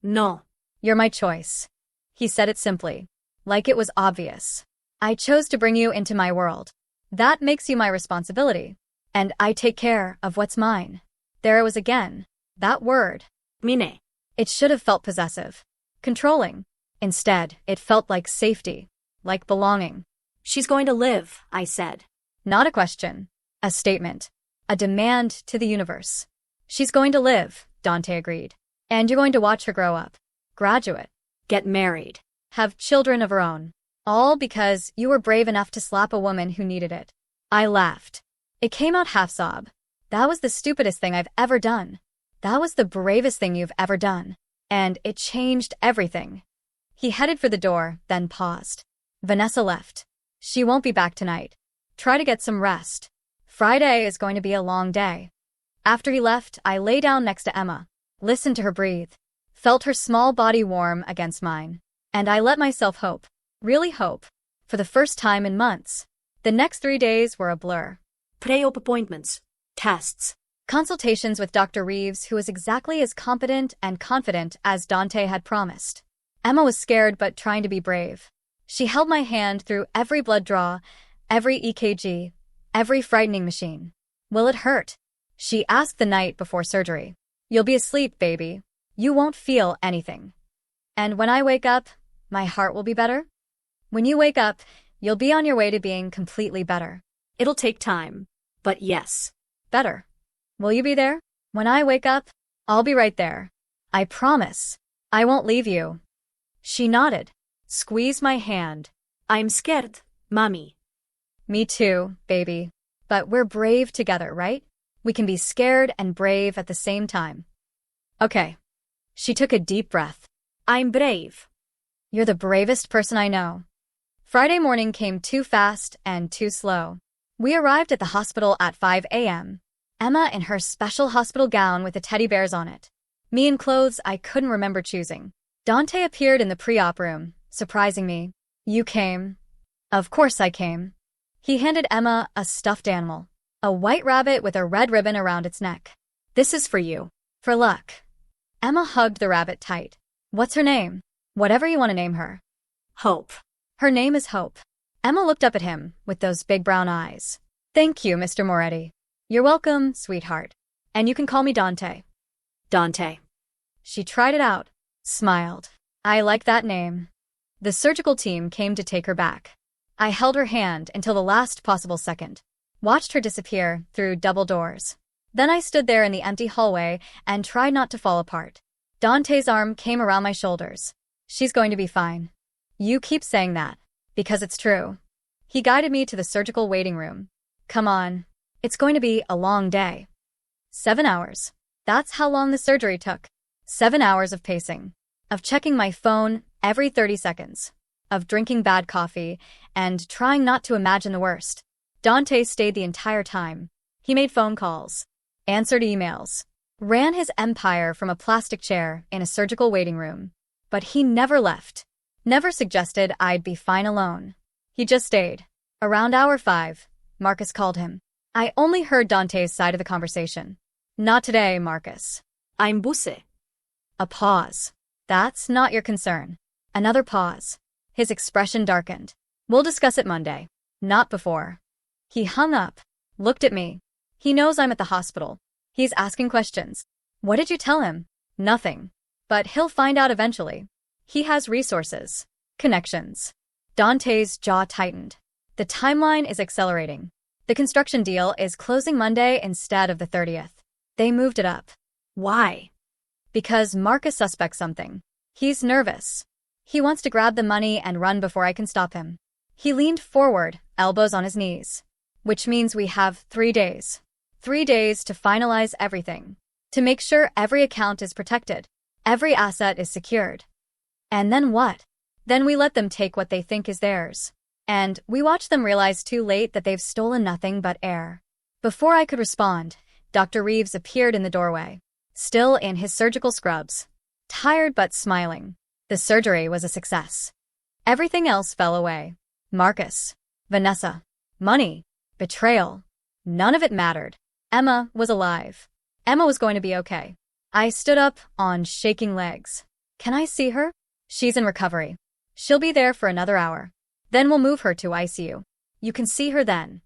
No. You're my choice. He said it simply. Like it was obvious. I chose to bring you into my world. That makes you my responsibility. And I take care of what's mine. There it was again. That word. Mine. It should have felt possessive. Controlling. Instead, it felt like safety. Like belonging. She's going to live, I said. Not a question. A statement. A demand to the universe. She's going to live, Dante agreed. And you're going to watch her grow up. Graduate. Get married. Have children of her own. All because you were brave enough to slap a woman who needed it. I laughed. It came out half-sob. That was the stupidest thing I've ever done. That was the bravest thing you've ever done. And it changed everything. He headed for the door, then paused. Vanessa left. She won't be back tonight. Try to get some rest. Friday is going to be a long day. After he left, I lay down next to Emma, listened to her breathe, felt her small body warm against mine. And I let myself hope. Really hope. For the first time in months. The next 3 days were a blur. Pre-op appointments. Tests. Consultations with Dr. Reeves, who was exactly as competent and confident as Dante had promised. Emma was scared but trying to be brave. She held my hand through every blood draw, every EKG, every frightening machine. Will it hurt? She asked the night before surgery. You'll be asleep, baby. You won't feel anything. And when I wake up, my heart will be better? When you wake up, you'll be on your way to being completely better. It'll take time. But yes. Better. Will you be there? When I wake up, I'll be right there. I promise. I won't leave you. She nodded. Squeezed my hand. I'm scared, Mommy. Me too, baby. But we're brave together, right? We can be scared and brave at the same time. Okay. She took a deep breath. I'm brave. You're the bravest person I know. Friday morning came too fast and too slow. We arrived at the hospital at 5 a.m. Emma in her special hospital gown with the teddy bears on it. Me in clothes I couldn't remember choosing. Dante appeared in the pre-op room, surprising me. You came. Of course I came. He handed Emma a stuffed animal. A white rabbit with a red ribbon around its neck. This is for you. For luck. Emma hugged the rabbit tight. What's her name? Whatever you want to name her. Hope. Her name is Hope. Emma looked up at him with those big brown eyes. Thank you, Mr. Moretti. You're welcome, sweetheart. And you can call me Dante. Dante. She tried it out. Smiled. I like that name. The surgical team came to take her back. I held her hand until the last possible second. Watched her disappear through double doors. Then I stood there in the empty hallway and tried not to fall apart. Dante's arm came around my shoulders. She's going to be fine. You keep saying that, because it's true. He guided me to the surgical waiting room. Come on. It's going to be a long day. 7 hours. That's how long the surgery took. 7 hours of pacing. Of checking my phone every 30 seconds. Of drinking bad coffee and trying not to imagine the worst. Dante stayed the entire time. He made phone calls. Answered emails. Ran his empire from a plastic chair in a surgical waiting room. But he never left. Never suggested I'd be fine alone. He just stayed. Around hour 5, Marcus called him. I only heard Dante's side of the conversation. Not today, Marcus. I'm busse. A pause. That's not your concern. Another pause. His expression darkened. We'll discuss it Monday. Not before. He hung up, looked at me. He knows I'm at the hospital. He's asking questions. What did you tell him? Nothing. But he'll find out eventually. He has resources. Connections. Dante's jaw tightened. The timeline is accelerating. The construction deal is closing Monday instead of the 30th. They moved it up. Why? Because Marcus suspects something. He's nervous. He wants to grab the money and run before I can stop him. He leaned forward, elbows on his knees. Which means we have 3 days. 3 days to finalize everything. To make sure every account is protected. Every asset is secured. And then what? Then we let them take what they think is theirs. And we watch them realize too late that they've stolen nothing but air. Before I could respond, Dr. Reeves appeared in the doorway, still in his surgical scrubs, tired but smiling. The surgery was a success. Everything else fell away. Marcus, Vanessa, money, betrayal. None of it mattered. Emma was alive. Emma was going to be okay. I stood up on shaking legs. Can I see her? She's in recovery. She'll be there for another hour. Then we'll move her to ICU. You can see her then.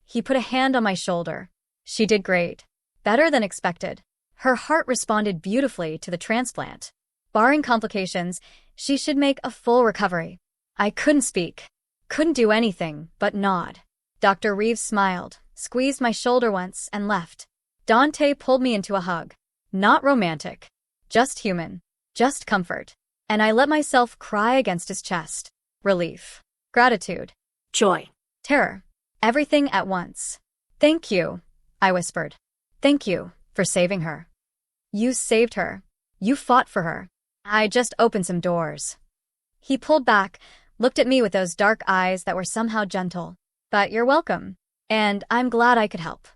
He put a hand on my shoulder. She did great. Better than expected. Her heart responded beautifully to the transplant. Barring complications, she should make a full recovery. I couldn't speak. Couldn't do anything but nod. Dr. Reeves smiled, squeezed my shoulder once, and left. Dante pulled me into a hug. Not romantic. Just human. Just comfort. And I let myself cry against his chest. Relief. Gratitude. Joy. Terror. Everything at once. Thank you, I whispered. Thank you for saving her. You saved her. You fought for her. I just opened some doors. He pulled back, looked at me with those dark eyes that were somehow gentle. But you're welcome. And I'm glad I could help.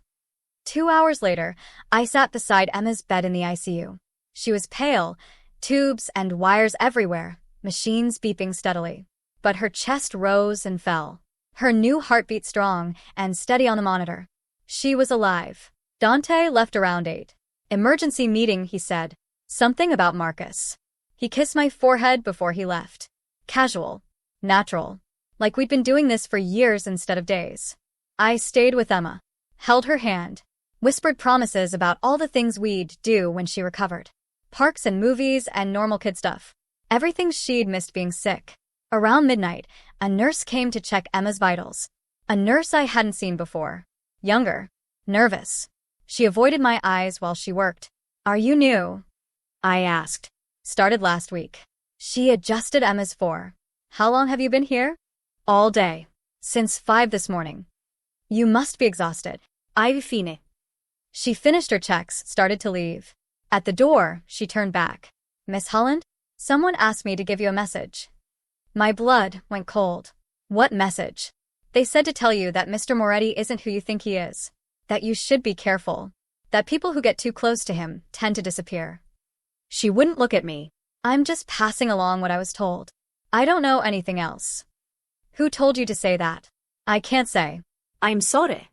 2 hours later, I sat beside Emma's bed in the ICU. She was pale, tubes and wires everywhere, machines beeping steadily. But her chest rose and fell. Her new heart beat strong and steady on the monitor. She was alive. Dante left around 8. Emergency meeting, he said. Something about Marcus. He kissed my forehead before he left. Casual. Natural. Like we'd been doing this for years instead of days. I stayed with Emma. Held her hand. Whispered promises about all the things we'd do when she recovered. Parks and movies and normal kid stuff. Everything she'd missed being sick. Around midnight, a nurse came to check Emma's vitals. A nurse I hadn't seen before. Younger. Nervous. She avoided my eyes while she worked. Are you new? I asked. Started last week. She adjusted Emma's 4. How long have you been here? All day. Since 5 this morning. You must be exhausted. I've fine. She finished her checks, started to leave. At the door, she turned back. Miss Holland? Someone asked me to give you a message. My blood went cold. What message? They said to tell you that Mr. Moretti isn't who you think he is. That you should be careful. That people who get too close to him tend to disappear. She wouldn't look at me. I'm just passing along what I was told. I don't know anything else. Who told you to say that? I can't say. I'm sorry.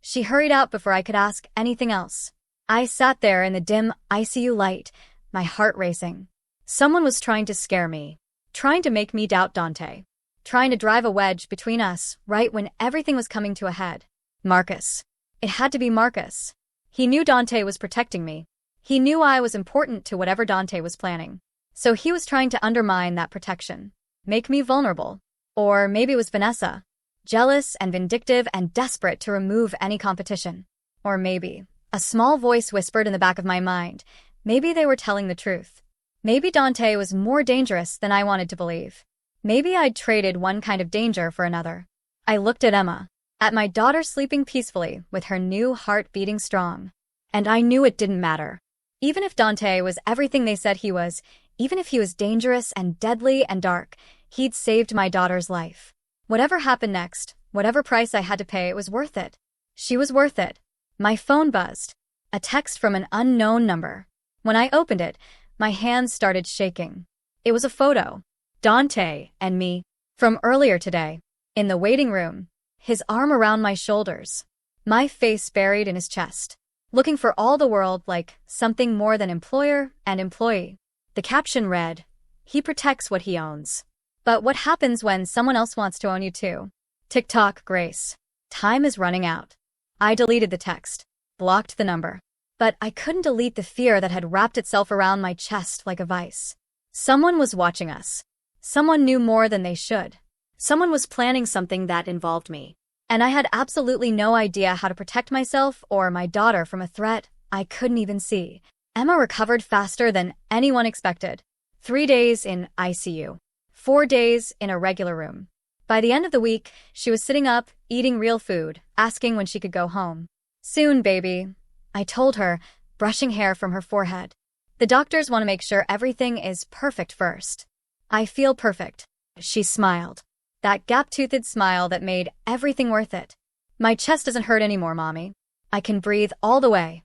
She hurried out before I could ask anything else. I sat there in the dim ICU light, my heart racing. Someone was trying to scare me. Trying to make me doubt Dante. Trying to drive a wedge between us right when everything was coming to a head. Marcus. It had to be Marcus. He knew Dante was protecting me. He knew I was important to whatever Dante was planning. So he was trying to undermine that protection. Make me vulnerable. Or maybe it was Vanessa. Jealous and vindictive and desperate to remove any competition. Or maybe, a small voice whispered in the back of my mind, maybe they were telling the truth. Maybe Dante was more dangerous than I wanted to believe. Maybe I'd traded one kind of danger for another. I looked at Emma, at my daughter sleeping peacefully with her new heart beating strong. And I knew it didn't matter. Even if Dante was everything they said he was, even if he was dangerous and deadly and dark, he'd saved my daughter's life. Whatever happened next, whatever price I had to pay, it was worth it. She was worth it. My phone buzzed. A text from an unknown number. When I opened it, my hands started shaking. It was a photo. Dante and me. From earlier today. In the waiting room. His arm around my shoulders. My face buried in his chest, looking for all the world like something more than employer and employee. The caption read, "He protects what he owns. But what happens when someone else wants to own you too?" TikTok, Grace. Time is running out. I deleted the text, blocked the number. But I couldn't delete the fear that had wrapped itself around my chest like a vice. Someone was watching us. Someone knew more than they should. Someone was planning something that involved me. And I had absolutely no idea how to protect myself or my daughter from a threat I couldn't even see. Emma recovered faster than anyone expected. 3 days in ICU. 4 days in a regular room. By the end of the week, she was sitting up, eating real food, asking when she could go home. "Soon, baby," I told her, brushing hair from her forehead. "The doctors want to make sure everything is perfect first." "I feel perfect," she smiled. That gap-toothed smile that made everything worth it. "My chest doesn't hurt anymore, Mommy. I can breathe all the way."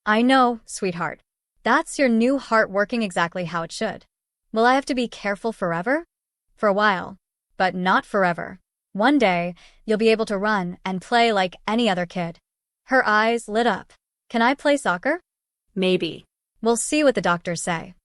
"I know, sweetheart. That's your new heart working exactly how it should." "Will I have to be careful forever?" "For a while. But not forever. One day, you'll be able to run and play like any other kid." Her eyes lit up. "Can I play soccer?" Maybe. "We'll see what the doctors say."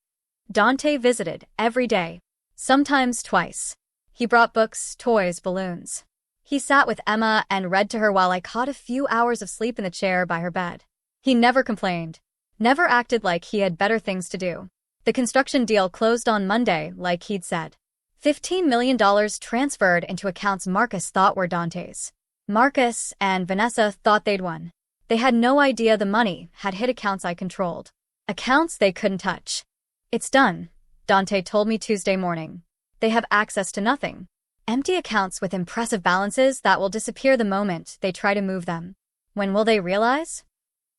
Dante visited every day, sometimes twice. He brought books, toys, balloons. He sat with Emma and read to her while I caught a few hours of sleep in the chair by her bed. He never complained, never acted like he had better things to do. The construction deal closed on Monday, like he'd said. $15 million transferred into accounts Marcus thought were Dante's. Marcus and Vanessa thought they'd won. They had no idea the money had hit accounts I controlled. Accounts they couldn't touch. "It's done," Dante told me Tuesday morning. "They have access to nothing. Empty accounts with impressive balances that will disappear the moment they try to move them." When will they realize?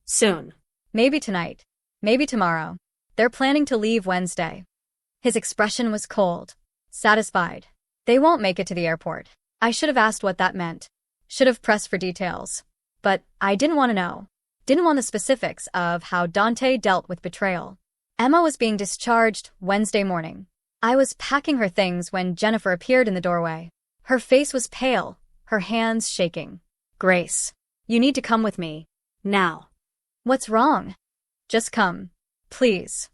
Soon. Maybe tonight. Maybe tomorrow. They're planning to leave Wednesday. His expression was cold. Satisfied. "They won't make it to the airport." I should have asked what that meant. Should have pressed for details. But I didn't want to know. Didn't want the specifics of how Dante dealt with betrayal. Emma was being discharged Wednesday morning. I was packing her things when Jennifer appeared in the doorway. Her face was pale, her hands shaking. "Grace, you need to come with me. Now." "What's wrong?" "Just come. Please."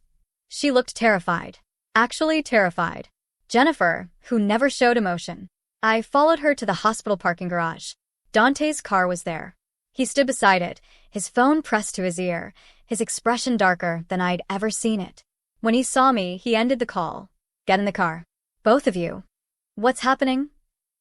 She looked terrified. Actually terrified. Jennifer, who never showed emotion. I followed her to the hospital parking garage. Dante's car was there. He stood beside it, his phone pressed to his ear, his expression darker than I'd ever seen it. When he saw me, he ended the call. "Get in the car. Both of you." "What's happening?"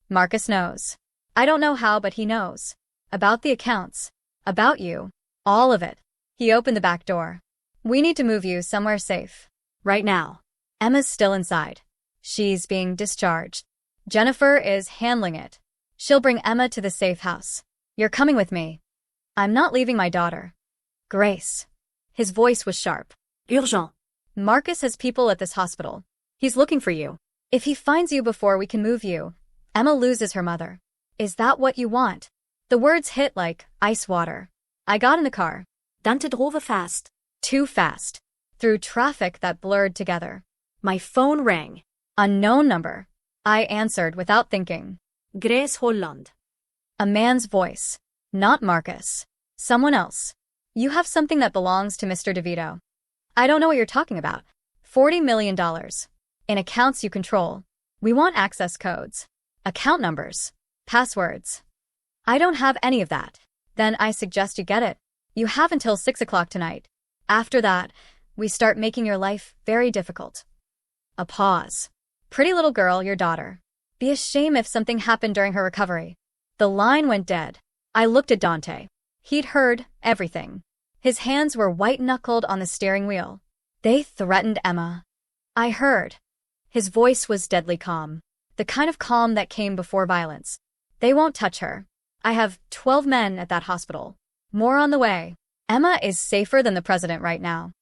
"Marcus knows. I don't know how, but he knows. About the accounts. About you. All of it." He opened the back door. "We need to move you somewhere safe. Right now." Emma's still inside. She's being discharged. Jennifer is handling it. She'll bring Emma to the safe house. "You're coming with me." "I'm not leaving my daughter." "Grace." His voice was sharp. Urgent. "Marcus has people at this hospital. He's looking for you. If he finds you before we can move you, Emma loses her mother." "Is that what you want?" The words hit like ice water. I got in the car. Dante drove fast. Too fast. Through traffic that blurred together. My phone rang. Unknown number. I answered without thinking. Grace Holland. A man's voice. Not Marcus. Someone else. "You have something that belongs to Mr. DeVito." "I don't know what you're talking about." $40 million. In accounts you control. "We want access codes. Account numbers. Passwords." "I don't have any of that." "Then I suggest you get it. You have until 6 o'clock tonight. After that, we start making your life very difficult." A pause. "Pretty little girl, your daughter. Be a shame if something happened during her recovery." The line went dead. I looked at Dante. He'd heard everything. His hands were white-knuckled on the steering wheel. "They threatened Emma." I heard. His voice was deadly calm. The kind of calm that came before violence. "They won't touch her. I have 12 men at that hospital. More on the way. Emma is safer than the president right now.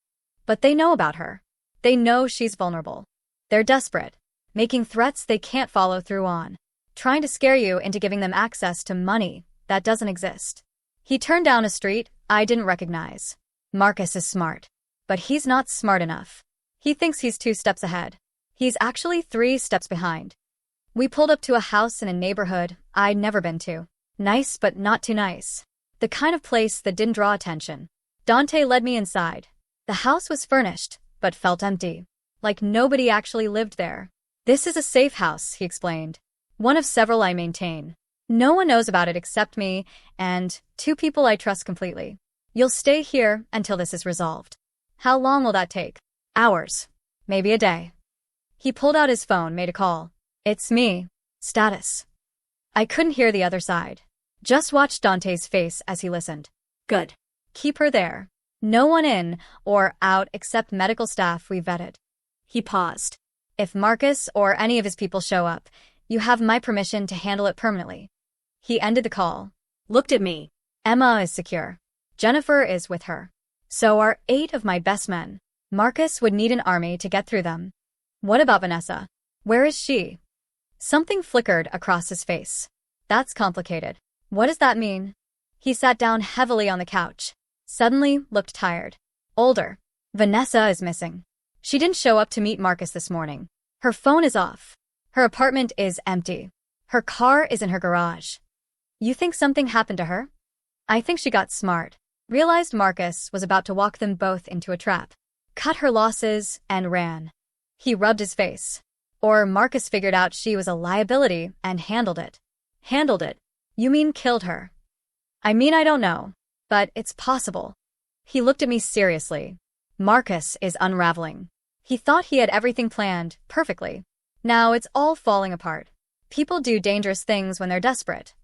But they know about her. They know she's vulnerable. They're desperate. Making threats they can't follow through on. Trying to scare you into giving them access to money that doesn't exist." He turned down a street I didn't recognize. "Marcus is smart. But he's not smart enough. He thinks he's 2 steps ahead. He's actually 3 steps behind." We pulled up to a house in a neighborhood I'd never been to. Nice but not too nice. The kind of place that didn't draw attention. Dante led me inside. The house was furnished, but felt empty. Like nobody actually lived there. This is a safe house, he explained. One of several I maintain. No one knows about it except me and 2 people I trust completely. You'll stay here until this is resolved. How long will that take? Hours. Maybe a day. He pulled out his phone, made a call. It's me. Status. I couldn't hear the other side. Just watched Dante's face as he listened. Good. Keep her there. No one in or out except medical staff we vetted. He paused. If Marcus or any of his people show up, you have my permission to handle it permanently. He ended the call. Looked at me. Emma is secure. Jennifer is with her. So are 8 of my best men. Marcus would need an army to get through them. What about Vanessa? Where is she? Something flickered across his face. That's complicated. What does that mean? He sat down heavily on the couch. Suddenly looked tired. Older. Vanessa is missing. She didn't show up to meet Marcus this morning. Her phone is off. Her apartment is empty. Her car is in her garage. You think something happened to her? I think she got smart. Realized Marcus was about to walk them both into a trap. Cut her losses and ran. He rubbed his face. Or Marcus figured out she was a liability and handled it. Handled it? You mean killed her? I mean, I don't know. But it's possible. He looked at me seriously. Marcus is unraveling. He thought he had everything planned perfectly. Now it's all falling apart. People do dangerous things when they're desperate.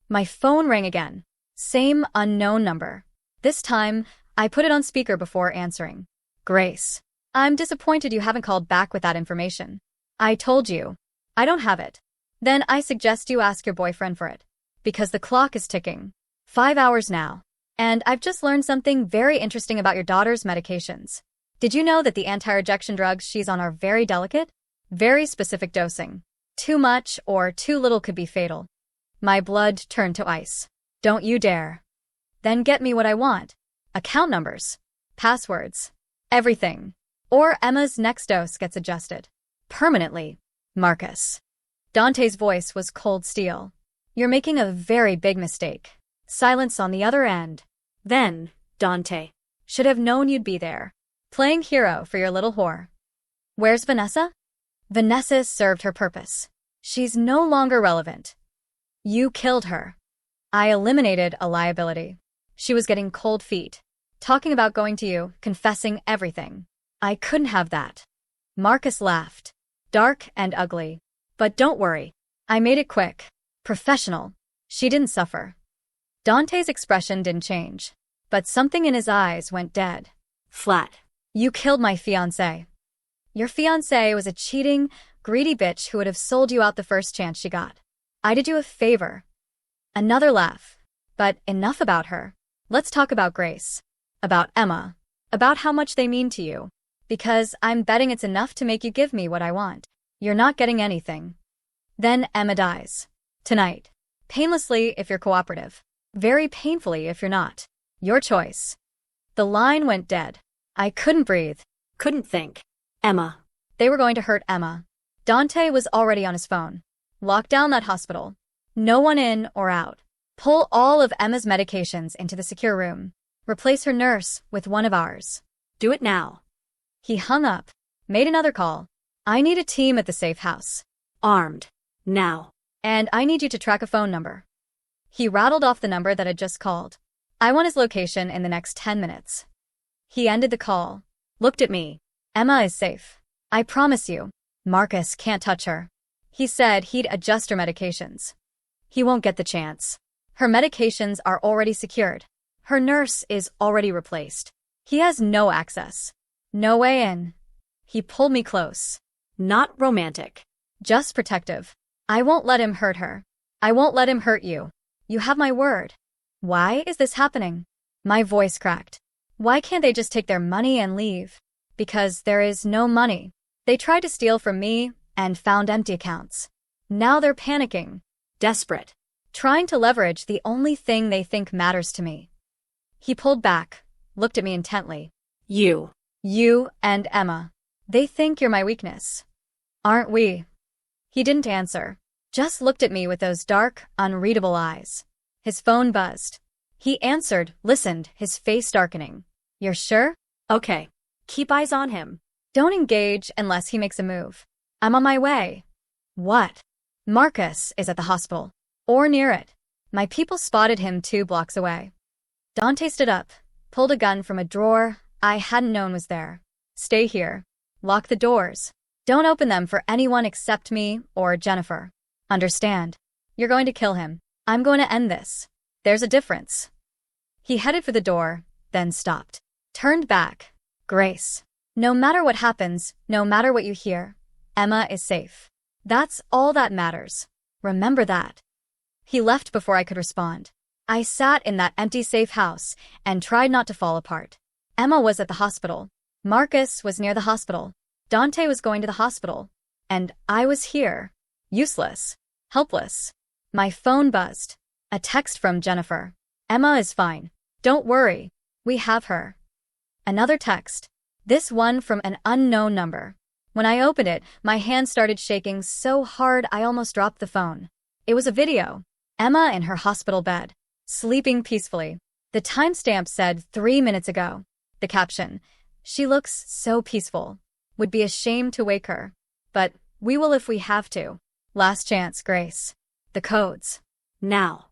My phone rang again. Same unknown number. This time, I put it on speaker before answering. Grace. I'm disappointed you haven't called back with that information. I told you. I don't have it. Then I suggest you ask your boyfriend for it. Because the clock is ticking. 5 hours now. And I've just learned something very interesting about your daughter's medications. Did you know that the anti-rejection drugs she's on are very delicate? Very specific dosing. Too much or too little could be fatal. My blood turned to ice. Don't you dare. Then get me what I want. Account numbers. Passwords. Everything. Or Emma's next dose gets adjusted. Permanently. Marcus. Dante's voice was cold steel. You're making a very big mistake. Silence on the other end. Then, Dante. Should have known you'd be there. Playing hero for your little whore. Where's Vanessa? Vanessa served her purpose. She's no longer relevant. You killed her. I eliminated a liability. She was getting cold feet. Talking about going to you, confessing everything. I couldn't have that. Marcus laughed. Dark and ugly. But don't worry. I made it quick. Professional. She didn't suffer. Dante's expression didn't change. But something in his eyes went dead. Flat. You killed my fiancée. Your fiancée was a cheating, greedy bitch who would have sold you out the first chance she got. I did you a favor. Another laugh. But enough about her. Let's talk about Grace. About Emma. About how much they mean to you. Because I'm betting it's enough to make you give me what I want. You're not getting anything. Then Emma dies. Tonight. Painlessly if you're cooperative. Very painfully if you're not. Your choice. The line went dead. I couldn't breathe. Couldn't think. Emma. They were going to hurt Emma. Dante was already on his phone. Lock down that hospital. No one in or out. Pull all of Emma's medications into the secure room. Replace her nurse with one of ours. Do it now. He hung up. Made another call. I need a team at the safe house. Armed. Now. And I need you to track a phone number. He rattled off the number that had just called. I want his location in the next 10 minutes. He ended the call. Looked at me. Emma is safe. I promise you. Marcus can't touch her. He said he'd adjust her medications. He won't get the chance. Her medications are already secured. Her nurse is already replaced. He has no access. No way in. He pulled me close. Not romantic. Just protective. I won't let him hurt her. I won't let him hurt you. You have my word. Why is this happening? My voice cracked. Why can't they just take their money and leave? Because there is no money. They tried to steal from me and found empty accounts. Now they're panicking. Desperate. Trying to leverage the only thing they think matters to me. He pulled back, looked at me intently. You. You and Emma. They think you're my weakness. Aren't we? He didn't answer. Just looked at me with those dark, unreadable eyes. His phone buzzed. He answered, listened, his face darkening. You're sure? Okay. Keep eyes on him. Don't engage unless he makes a move. I'm on my way. What? Marcus is at the hospital. Or near it. My people spotted him 2 blocks away. Dante stood up, pulled a gun from a drawer I hadn't known was there. Stay here. Lock the doors. Don't open them for anyone except me or Jennifer. Understand? You're going to kill him. I'm going to end this. There's a difference. He headed for the door, then stopped. Turned back. Grace. No matter what happens, no matter what you hear, Emma is safe. That's all that matters. Remember that. He left before I could respond. I sat in that empty safe house and tried not to fall apart. Emma was at the hospital. Marcus was near the hospital. Dante was going to the hospital. And I was here. Useless. Helpless. My phone buzzed. A text from Jennifer. Emma is fine. Don't worry. We have her. Another text. This one from an unknown number. When I opened it, my hand started shaking so hard I almost dropped the phone. It was a video. Emma in her hospital bed, sleeping peacefully. The timestamp said 3 minutes ago. The caption, she looks so peaceful. Would be ashamed to wake her. But we will if we have to. Last chance, Grace. The codes. Now.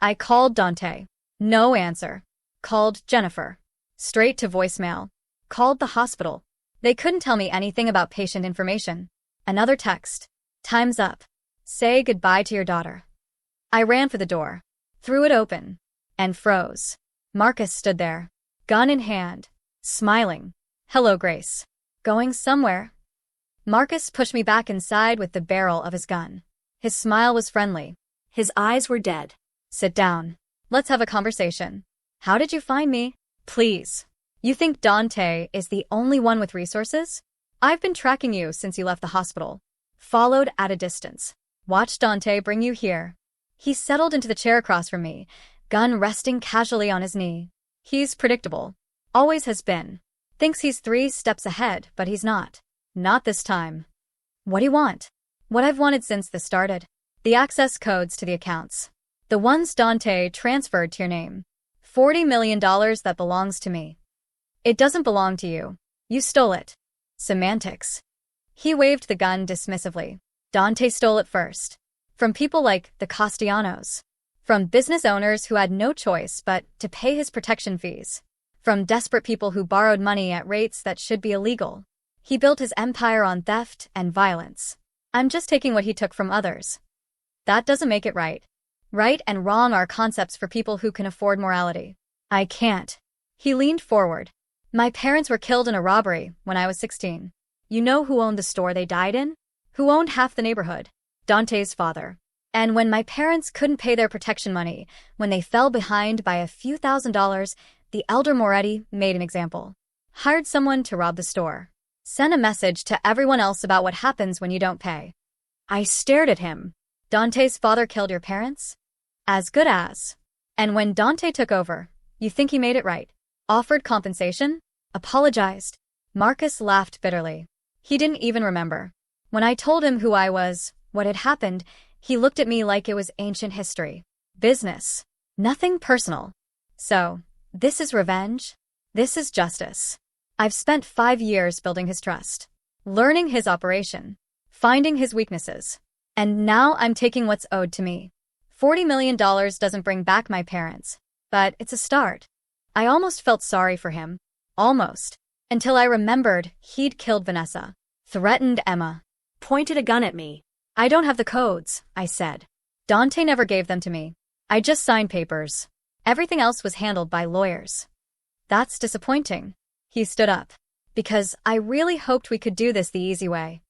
I called Dante. No answer. Called Jennifer. Straight to voicemail. Called the hospital. They couldn't tell me anything about patient information. Another text. Time's up. Say goodbye to your daughter. I ran for the door, threw it open, and froze. Marcus stood there, gun in hand, smiling. Hello, Grace. Going somewhere? Marcus pushed me back inside with the barrel of his gun. His smile was friendly. His eyes were dead. Sit down. Let's have a conversation. How did you find me? Please. You think Dante is the only one with resources? I've been tracking you since you left the hospital. Followed at a distance. Watched Dante bring you here. He settled into the chair across from me, gun resting casually on his knee. He's predictable. Always has been. Thinks he's 3 steps ahead, but he's not. Not this time. What do you want? What I've wanted since this started. The access codes to the accounts. The ones Dante transferred to your name. $40 million that belongs to me. It doesn't belong to you. You stole it. Semantics. He waved the gun dismissively. Dante stole it first. From people like the Castellanos. From business owners who had no choice but to pay his protection fees. From desperate people who borrowed money at rates that should be illegal. He built his empire on theft and violence. I'm just taking what he took from others. That doesn't make it right. Right and wrong are concepts for people who can afford morality. I can't. He leaned forward. My parents were killed in a robbery when I was 16. You know who owned the store they died in? Who owned half the neighborhood? Dante's father. And when my parents couldn't pay their protection money, when they fell behind by a few $1,000s, the elder Moretti made an example. Hired someone to rob the store. Sent a message to everyone else about what happens when you don't pay. I stared at him. Dante's father killed your parents? As good as. And when Dante took over, you think he made it right? Offered compensation? Apologized? Marcus laughed bitterly. He didn't even remember. When I told him who I was, what had happened, he looked at me like it was ancient history. Business. Nothing personal. So, this is revenge? This is justice. I've spent 5 years building his trust, learning his operation, finding his weaknesses. And now I'm taking what's owed to me. $40 million doesn't bring back my parents, but it's a start. I almost felt sorry for him. Almost. Until I remembered he'd killed Vanessa. Threatened Emma. Pointed a gun at me. I don't have the codes, I said. Dante never gave them to me. I just signed papers. Everything else was handled by lawyers. That's disappointing. He stood up. Because I really hoped we could do this the easy way.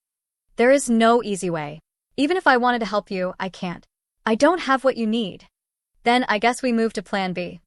There is no easy way. Even if I wanted to help you, I can't. I don't have what you need. Then I guess we move to plan B.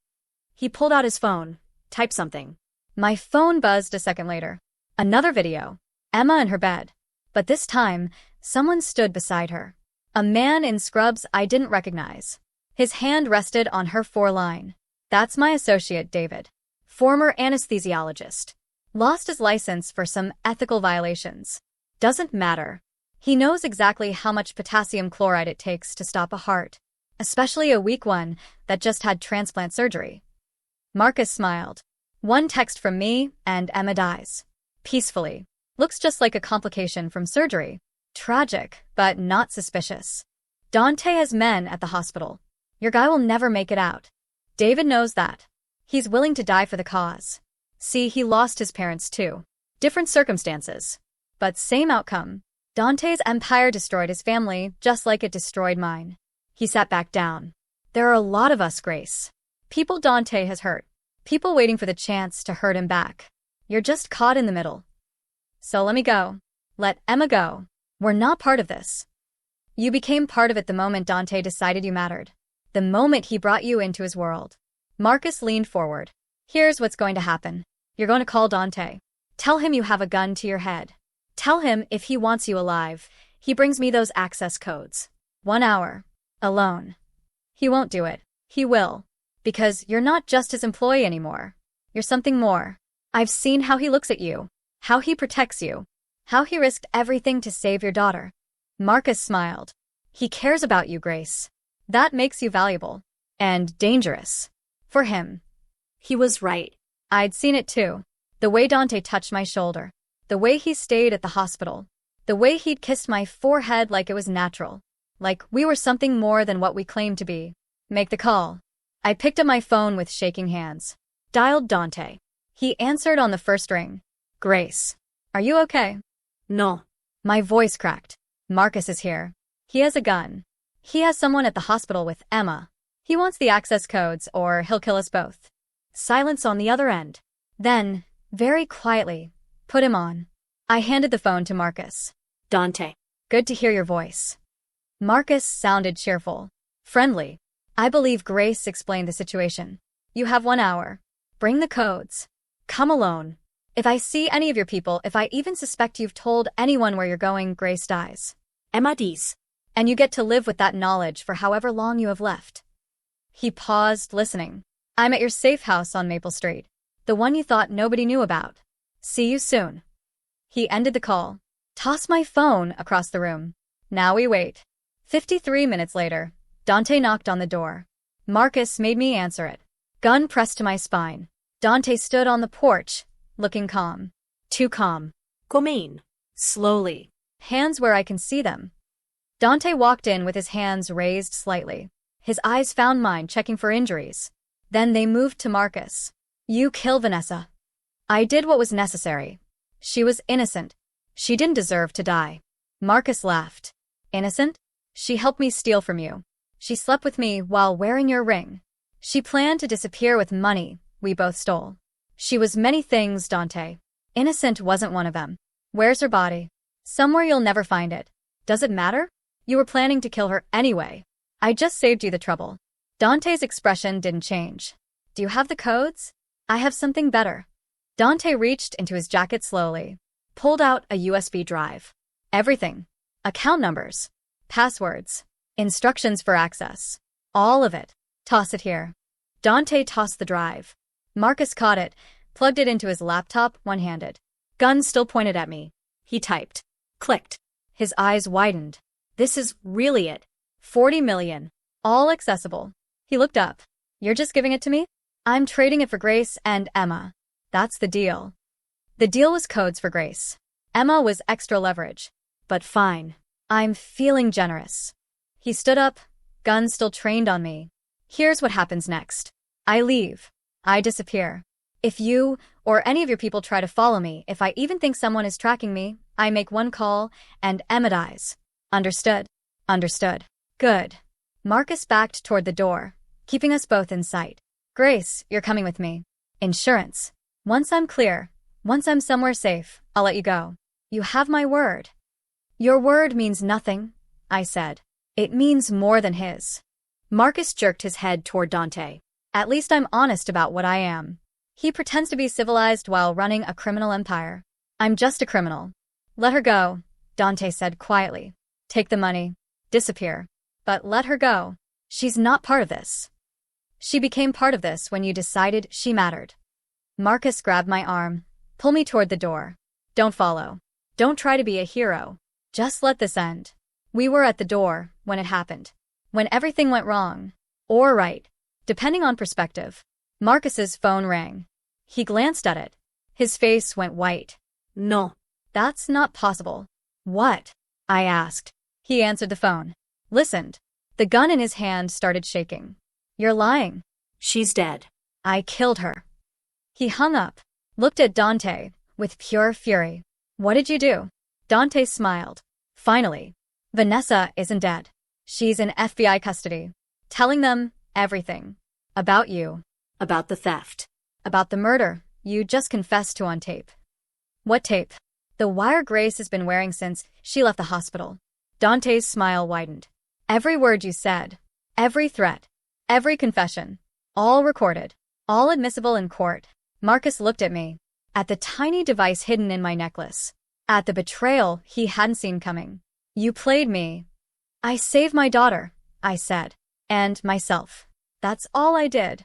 He pulled out his phone. Typed something. My phone buzzed a second later. Another video. Emma in her bed. But this time, someone stood beside her. A man in scrubs I didn't recognize. His hand rested on her foreline. That's my associate, David. Former anesthesiologist. Lost his license for some ethical violations. Doesn't matter. He knows exactly how much potassium chloride it takes to stop a heart. especially a weak one that just had transplant surgery. Marcus smiled. One text from me, and Emma dies. Peacefully. Looks just like a complication from surgery. Tragic, but not suspicious. Dante has men at the hospital. Your guy will never make it out. David knows that. He's willing to die for the cause. See, he lost his parents too. Different circumstances. But same outcome. Dante's empire destroyed his family, just like it destroyed mine. He sat back down. There are a lot of us, Grace. People Dante has hurt. People waiting for the chance to hurt him back. You're just caught in the middle. So let me go. Let Emma go. We're not part of this. You became part of it the moment Dante decided you mattered. The moment he brought you into his world. Marcus leaned forward. Here's what's going to happen. You're going to call Dante. Tell him you have a gun to your head. Tell him if he wants you alive, he brings me those access codes. 1 hour. Alone. He won't do it. He will. Because you're not just his employee anymore. You're something more. I've seen how he looks at you. How he protects you. How he risked everything to save your daughter. Marcus smiled. He cares about you, Grace. That makes you valuable. And dangerous. For him. He was right. I'd seen it too. The way Dante touched my shoulder. The way he stayed at the hospital. The way he'd kissed my forehead like it was natural. Like we were something more than what we claimed to be. Make the call. I picked up my phone with shaking hands. Dialed Dante. He answered on the first ring. Grace. Are you okay? No. My voice cracked. Marcus is here. He has a gun. He has someone at the hospital with Emma. He wants the access codes or he'll kill us both. Silence on the other end. Then, very quietly, put him on. I handed the phone to Marcus. Dante. Good to hear your voice. Marcus sounded cheerful. Friendly. I believe Grace explained the situation. You have 1 hour. Bring the codes. Come alone. If I see any of your people, if I even suspect you've told anyone where you're going, Grace dies. Emma dies. And you get to live with that knowledge for however long you have left. He paused, listening. I'm at your safe house on Maple Street. The one you thought nobody knew about. See you soon. He ended the call. Tossed my phone across the room. Now we wait. 53 minutes later, Dante knocked on the door. Marcus made me answer it. Gun pressed to my spine. Dante stood on the porch, looking calm. Too calm. Come in. Slowly. Hands where I can see them. Dante walked in with his hands raised slightly. His eyes found mine, checking for injuries. Then they moved to Marcus. You kill Vanessa. I did what was necessary. She was innocent. She didn't deserve to die. Marcus laughed. Innocent? She helped me steal from you. She slept with me while wearing your ring. She planned to disappear with money we both stole. She was many things, Dante. Innocent wasn't one of them. Where's her body? Somewhere you'll never find it. Does it matter? You were planning to kill her anyway. I just saved you the trouble. Dante's expression didn't change. Do you have the codes? I have something better. Dante reached into his jacket slowly. Pulled out a USB drive. Everything. Account numbers. Passwords. Instructions for access. All of it. Toss it here. Dante tossed the drive. Marcus caught it, plugged it into his laptop one-handed. Gun still pointed at me. He typed. Clicked. His eyes widened. This is really it. 40 million. All accessible. He looked up. You're just giving it to me? I'm trading it for Grace and Emma. That's the deal. The deal was codes for Grace. Emma was extra leverage. But fine. I'm feeling generous. He stood up, gun still trained on me. Here's what happens next. I leave. I disappear. If you or any of your people try to follow me, if I even think someone is tracking me, I make one call and Emma dies. Understood? Understood. Good. Marcus backed toward the door, keeping us both in sight. Grace, you're coming with me. Insurance. Once I'm clear, once I'm somewhere safe, I'll let you go. You have my word. Your word means nothing, I said. It means more than his. Marcus jerked his head toward Dante. At least I'm honest about what I am. He pretends to be civilized while running a criminal empire. I'm just a criminal. Let her go, Dante said quietly. Take the money. Disappear. But let her go. She's not part of this. She became part of this when you decided she mattered. Marcus grabbed my arm, pulled me toward the door. Don't follow. Don't try to be a hero. Just let this end. We were at the door when it happened. When everything went wrong. Or right. Depending on perspective. Marcus's phone rang. He glanced at it. His face went white. No. That's not possible. What? I asked. He answered the phone. Listened. The gun in his hand started shaking. You're lying. She's dead. I killed her. He hung up, looked at Dante, with pure fury. What did you do? Dante smiled. Finally. Vanessa isn't dead. She's in FBI custody. Telling them everything. About you. About the theft. About the murder you just confessed to on tape. What tape? The wire Grace has been wearing since she left the hospital. Dante's smile widened. Every word you said. Every threat. Every confession. All recorded. All admissible in court. Marcus looked at me. At the tiny device hidden in my necklace. At the betrayal he hadn't seen coming. You played me. I saved my daughter, I said. And myself. That's all I did.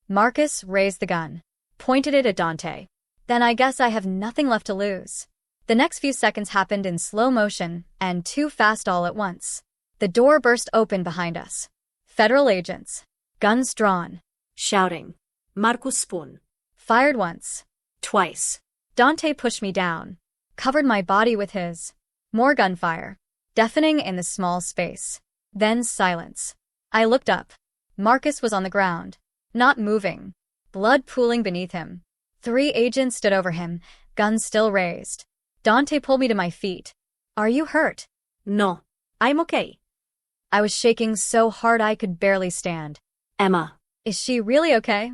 Marcus raised the gun. Pointed it at Dante. Then I guess I have nothing left to lose. The next few seconds happened in slow motion and too fast all at once. The door burst open behind us. Federal agents. Guns drawn. Shouting. Marcus Spoon. Fired once. Twice. Dante pushed me down. Covered my body with his. More gunfire. Deafening in the small space. Then silence. I looked up. Marcus was on the ground. Not moving. Blood pooling beneath him. 3 agents stood over him, guns still raised. Dante pulled me to my feet. Are you hurt? No. I'm okay. I was shaking so hard I could barely stand. Emma. Is she really okay?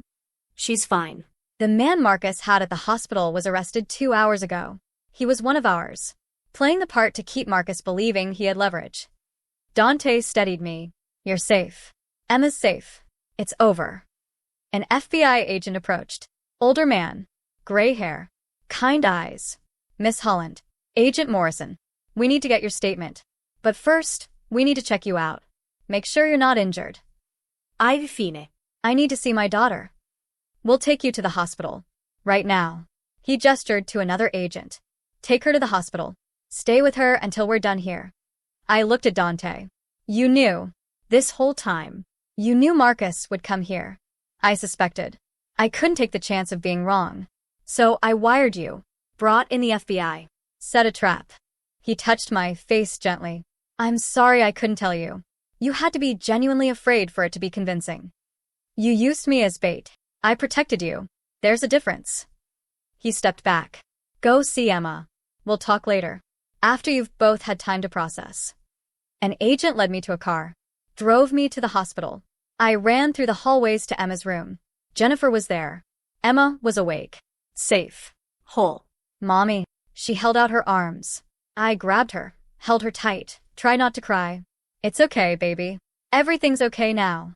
She's fine. The man Marcus had at the hospital was arrested 2 hours ago. He was one of ours. Playing the part to keep Marcus believing he had leverage. Dante steadied me. You're safe. Emma's safe. It's over. An FBI agent approached. Older man. Gray hair. Kind eyes. Miss Holland. Agent Morrison. We need to get your statement. But first, we need to check you out. Make sure you're not injured. I've fine. I need to see my daughter. We'll take you to the hospital. Right now. He gestured to another agent. Take her to the hospital. Stay with her until we're done here. I looked at Dante. You knew. This whole time. You knew Marcus would come here. I suspected. I couldn't take the chance of being wrong. So I wired you. Brought in the FBI. Set a trap. He touched my face gently. I'm sorry I couldn't tell you. You had to be genuinely afraid for it to be convincing. You used me as bait. I protected you. There's a difference. He stepped back. Go see Emma. We'll talk later. After you've both had time to process. An agent led me to a car. Drove me to the hospital. I ran through the hallways to Emma's room. Jennifer was there. Emma was awake. Safe. Whole. Mommy. She held out her arms. I grabbed her, held her tight, tried not to cry. It's okay, baby. Everything's okay now.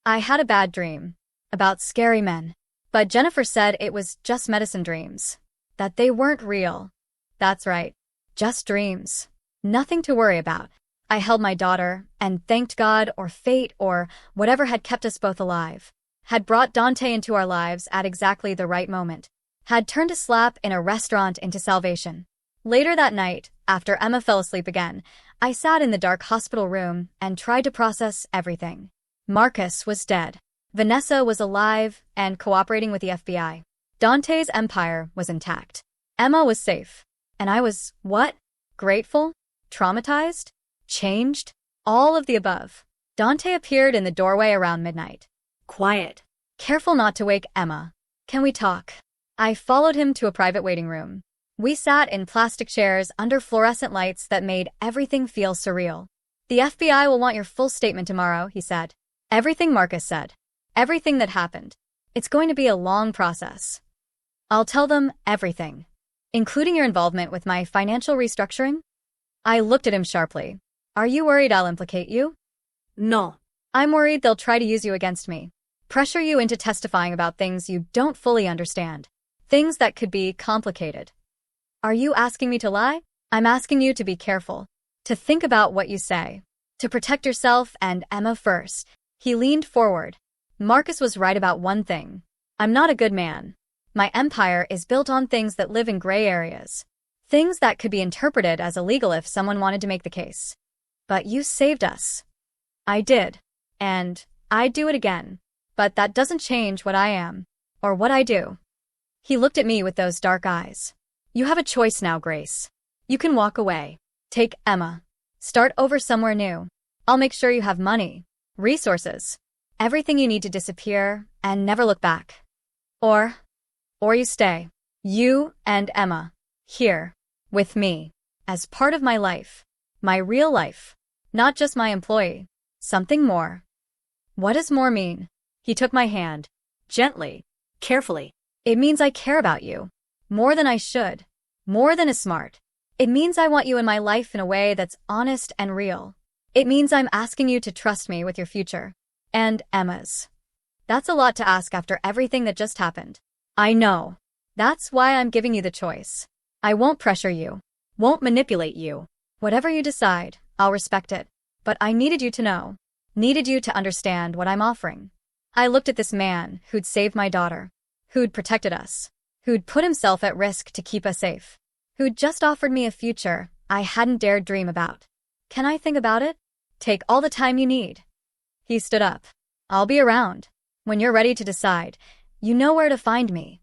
I had a bad dream. About scary men. But Jennifer said it was just medicine dreams. That they weren't real. That's right. Just dreams. Nothing to worry about. I held my daughter, and thanked God or fate or whatever had kept us both alive. Had brought Dante into our lives at exactly the right moment. Had turned a slap in a restaurant into salvation. Later that night, after Emma fell asleep again, I sat in the dark hospital room and tried to process everything. Marcus was dead. Vanessa was alive and cooperating with the FBI. Dante's empire was intact. Emma was safe. And I was, what? Grateful? Traumatized? Changed? All of the above. Dante appeared in the doorway around midnight. Quiet. Careful not to wake Emma. Can we talk? I followed him to a private waiting room. We sat in plastic chairs under fluorescent lights that made everything feel surreal. The FBI will want your full statement tomorrow, he said. Everything Marcus said. Everything that happened. It's going to be a long process. I'll tell them everything. Including your involvement with my financial restructuring? I looked at him sharply. Are you worried I'll implicate you? No. I'm worried they'll try to use you against me. Pressure you into testifying about things you don't fully understand. Things that could be complicated. Are you asking me to lie? I'm asking you to be careful. To think about what you say. To protect yourself and Emma first. He leaned forward. Marcus was right about one thing. I'm not a good man. My empire is built on things that live in gray areas. Things that could be interpreted as illegal if someone wanted to make the case. But you saved us. I did. And I'd do it again. But that doesn't change what I am. Or what I do. He looked at me with those dark eyes. You have a choice now, Grace. You can walk away. Take Emma. Start over somewhere new. I'll make sure you have money, resources, everything you need to disappear and never look back. Or you stay. You and Emma. Here. With me. As part of my life. My real life. Not just my employee. Something more. What does more mean? He took my hand. Gently. Carefully. It means I care about you. More than I should. More than is smart. It means I want you in my life in a way that's honest and real. It means I'm asking you to trust me with your future. And Emma's. That's a lot to ask after everything that just happened. I know. That's why I'm giving you the choice. I won't pressure you. Won't manipulate you. Whatever you decide, I'll respect it. But I needed you to know. Needed you to understand what I'm offering. I looked at this man who'd saved my daughter. Who'd protected us. Who'd put himself at risk to keep us safe. Who'd just offered me a future I hadn't dared dream about. Can I think about it? Take all the time you need. He stood up. I'll be around. When you're ready to decide, you know where to find me.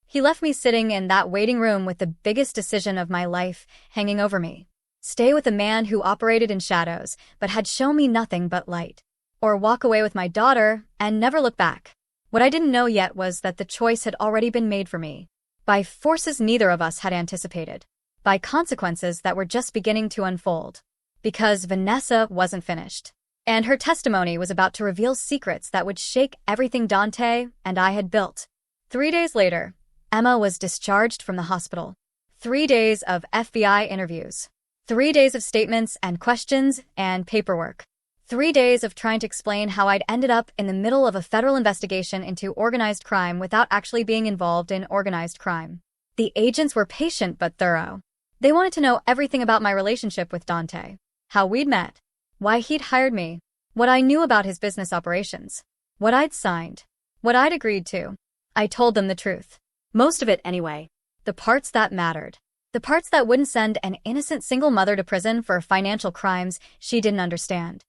He left me sitting in that waiting room with the biggest decision of my life hanging over me. Stay with a man who operated in shadows but had shown me nothing but light. Or walk away with my daughter and never look back. What I didn't know yet was that the choice had already been made for me. By forces neither of us had anticipated. By consequences that were just beginning to unfold. Because Vanessa wasn't finished. And her testimony was about to reveal secrets that would shake everything Dante and I had built. 3 days later, Emma was discharged from the hospital. 3 days of FBI interviews. 3 days of statements and questions and paperwork. 3 days of trying to explain how I'd ended up in the middle of a federal investigation into organized crime without actually being involved in organized crime. The agents were patient but thorough. They wanted to know everything about my relationship with Dante. How we'd met. Why he'd hired me. What I knew about his business operations. What I'd signed. What I'd agreed to. I told them the truth. Most of it anyway. The parts that mattered. The parts that wouldn't send an innocent single mother to prison for financial crimes she didn't understand.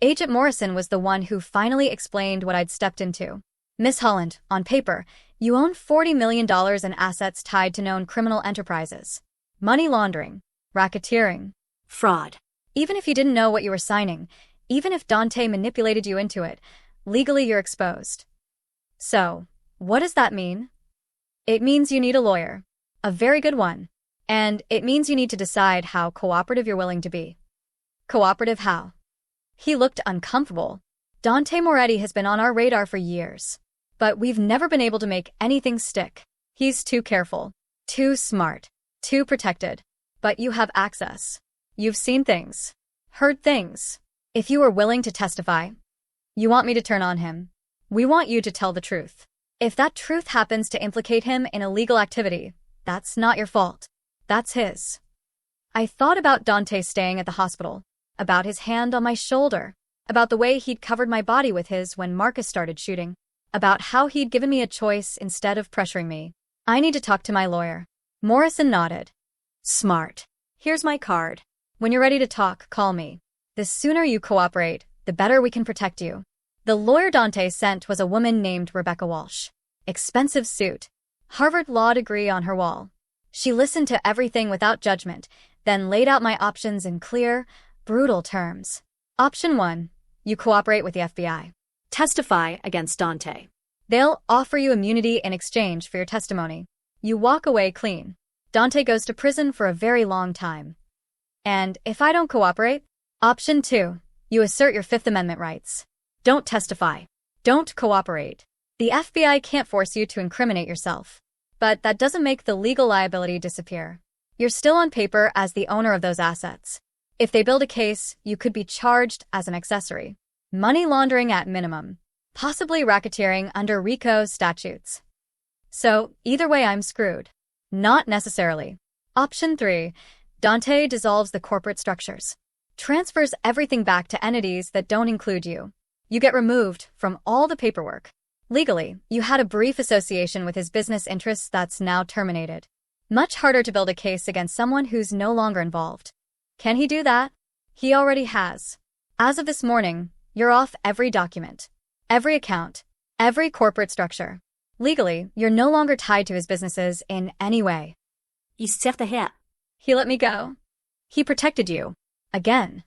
Agent Morrison was the one who finally explained what I'd stepped into. Miss Holland, on paper, you own $40 million in assets tied to known criminal enterprises. Money laundering. Racketeering. Fraud. Even if you didn't know what you were signing, even if Dante manipulated you into it, legally you're exposed. So, what does that mean? It means you need a lawyer. A very good one. And it means you need to decide how cooperative you're willing to be. Cooperative how? He looked uncomfortable. Dante Moretti has been on our radar for years. But we've never been able to make anything stick. He's too careful. Too smart. Too protected. But you have access. You've seen things. Heard things. If you are willing to testify, you want me to turn on him. We want you to tell the truth. If that truth happens to implicate him in illegal activity, that's not your fault. That's his. I thought about Dante staying at the hospital, about his hand on my shoulder, about the way he'd covered my body with his when Marcus started shooting, about how he'd given me a choice instead of pressuring me. I need to talk to my lawyer. Morrison nodded. Smart. Here's my card. When you're ready to talk, call me. The sooner you cooperate, the better we can protect you. The lawyer Dante sent was a woman named Rebecca Walsh. Expensive suit. Harvard law degree on her wall. She listened to everything without judgment, then laid out my options in clear, brutal terms. Option 1. You cooperate with the FBI. Testify against Dante. They'll offer you immunity in exchange for your testimony. You walk away clean. Dante goes to prison for a very long time. And if I don't cooperate? Option 2. You assert your Fifth Amendment rights. Don't testify. Don't cooperate. The FBI can't force you to incriminate yourself. But that doesn't make the legal liability disappear. You're still on paper as the owner of those assets. If they build a case, you could be charged as an accessory. Money laundering at minimum. Possibly racketeering under RICO statutes. So, either way I'm screwed. Not necessarily. Option 3. Dante dissolves the corporate structures. Transfers everything back to entities that don't include you. You get removed from all the paperwork. Legally, you had a brief association with his business interests that's now terminated. Much harder to build a case against someone who's no longer involved. Can he do that? He already has. As of this morning, You're off every document, every account, every corporate structure. Legally, you're no longer tied to his businesses in any way. He let me go. He protected you. Again.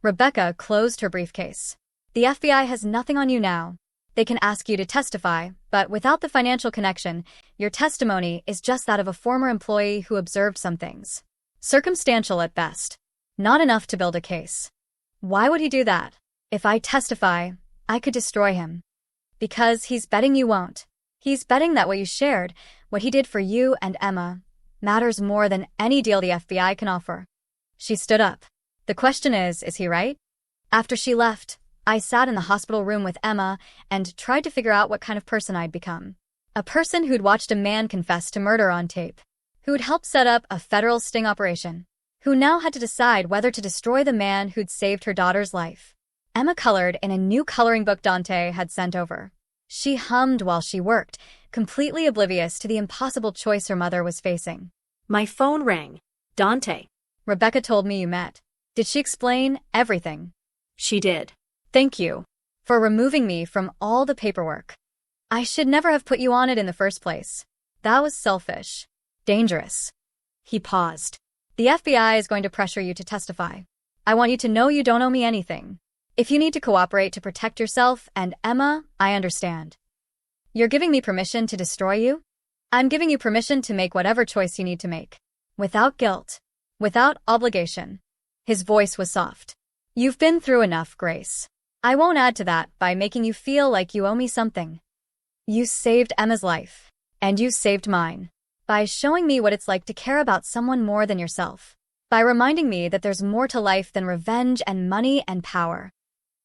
Rebecca closed her briefcase. The FBI has nothing on you now. They can ask you to testify, but without the financial connection, your testimony is just that of a former employee who observed some things. Circumstantial at best. Not enough to build a case. Why would he do that? If I testify, I could destroy him. Because he's betting you won't. He's betting that what you shared, what he did for you and Emma, matters more than any deal the FBI can offer. She stood up. The question is he right? After she left, I sat in the hospital room with Emma and tried to figure out what kind of person I'd become. A person who'd watched a man confess to murder on tape, who'd helped set up a federal sting operation, who now had to decide whether to destroy the man who'd saved her daughter's life. Emma colored in a new coloring book Dante had sent over. She hummed while she worked, completely oblivious to the impossible choice her mother was facing. My phone rang. Dante. Rebecca told me you met. Did she explain everything? She did. Thank you for removing me from all the paperwork. I should never have put you on it in the first place. That was selfish. Dangerous. He paused. The FBI is going to pressure you to testify. I want you to know you don't owe me anything. If you need to cooperate to protect yourself and Emma, I understand. You're giving me permission to destroy you? I'm giving you permission to make whatever choice you need to make. Without guilt. Without obligation. His voice was soft. You've been through enough, Grace. I won't add to that by making you feel like you owe me something. You saved Emma's life. And you saved mine. By showing me what it's like to care about someone more than yourself. By reminding me that there's more to life than revenge and money and power.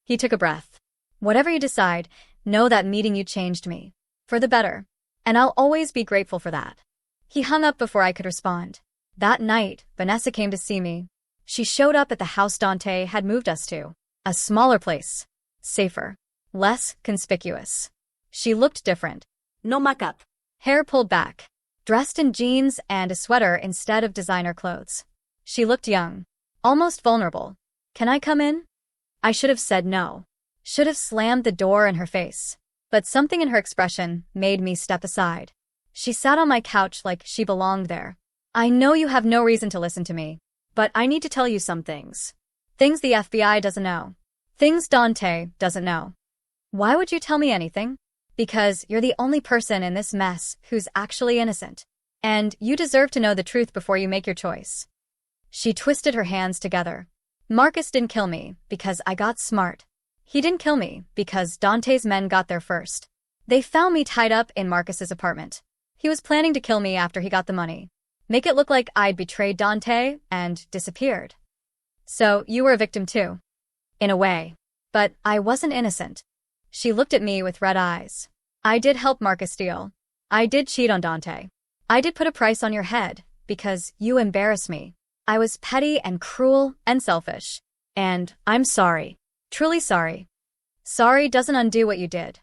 He took a breath. Whatever you decide, know that meeting you changed me. For the better. And I'll always be grateful for that. He hung up before I could respond. That night, Vanessa came to see me. She showed up at the house Dante had moved us to. A smaller place. Safer. Less conspicuous. She looked different. No makeup. Hair pulled back. Dressed in jeans and a sweater instead of designer clothes. She looked young. Almost vulnerable. Can I come in? I should have said no. Should have slammed the door in her face. But something in her expression made me step aside. She sat on my couch like she belonged there. I know you have no reason to listen to me, but I need to tell you some things. Things the FBI doesn't know. Things Dante doesn't know. Why would you tell me anything? Because you're the only person in this mess who's actually innocent. And you deserve to know the truth before you make your choice. She twisted her hands together. Marcus didn't kill me because I got smart. He didn't kill me because Dante's men got there first. They found me tied up in Marcus's apartment. He was planning to kill me after he got the money. Make it look like I'd betrayed Dante and disappeared. So you were a victim too. In a way. But I wasn't innocent. She looked at me with red eyes. I did help Marcus steal. I did cheat on Dante. I did put a price on your head because you embarrassed me. I was petty and cruel and selfish. And I'm sorry. Truly sorry. Sorry doesn't undo what you did.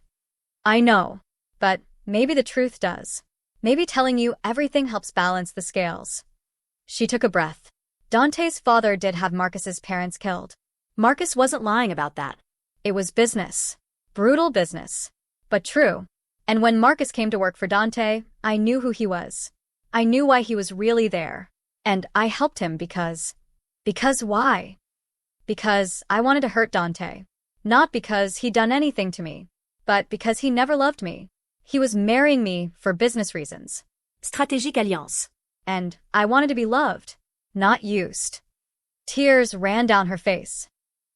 I know. But maybe the truth does. Maybe telling you everything helps balance the scales. She took a breath. Dante's father did have Marcus's parents killed. Marcus wasn't lying about that. It was business. Brutal business. But true. And when Marcus came to work for Dante, I knew who he was. I knew why he was really there. And I helped him because why? Because I wanted to hurt Dante. Not because he'd done anything to me, but because he never loved me. He was marrying me for business reasons. Stratégique alliance. And I wanted to be loved, not used. Tears ran down her face.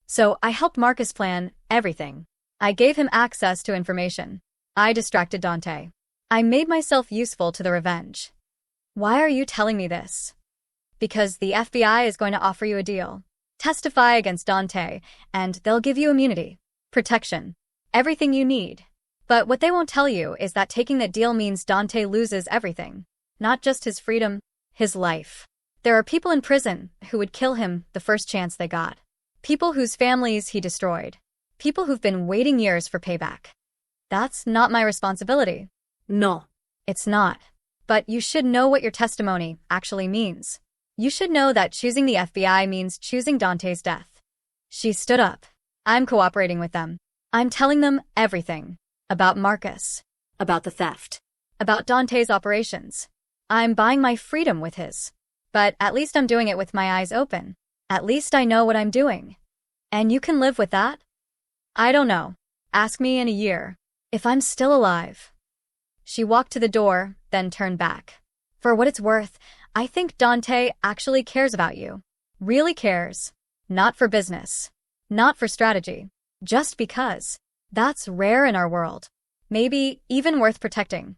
So I helped Marcus plan everything. I gave him access to information. I distracted Dante. I made myself useful to the revenge. Why are you telling me this? Because the FBI is going to offer you a deal. Testify against Dante, and they'll give you immunity, protection, everything you need. But what they won't tell you is that taking that deal means Dante loses everything. Not just his freedom, his life. There are people in prison who would kill him the first chance they got. People whose families he destroyed. People who've been waiting years for payback. That's not my responsibility. No. It's not. But you should know what your testimony actually means. You should know that choosing the FBI means choosing Dante's death. She stood up. I'm cooperating with them. I'm telling them everything. About Marcus. About the theft. About Dante's operations. I'm buying my freedom with his. But at least I'm doing it with my eyes open. At least I know what I'm doing. And you can live with that? I don't know. Ask me in a year. If I'm still alive. She walked to the door, then turned back. For what it's worth, I think Dante actually cares about you. Really cares. Not for business. Not for strategy. Just because. That's rare in our world. Maybe even worth protecting.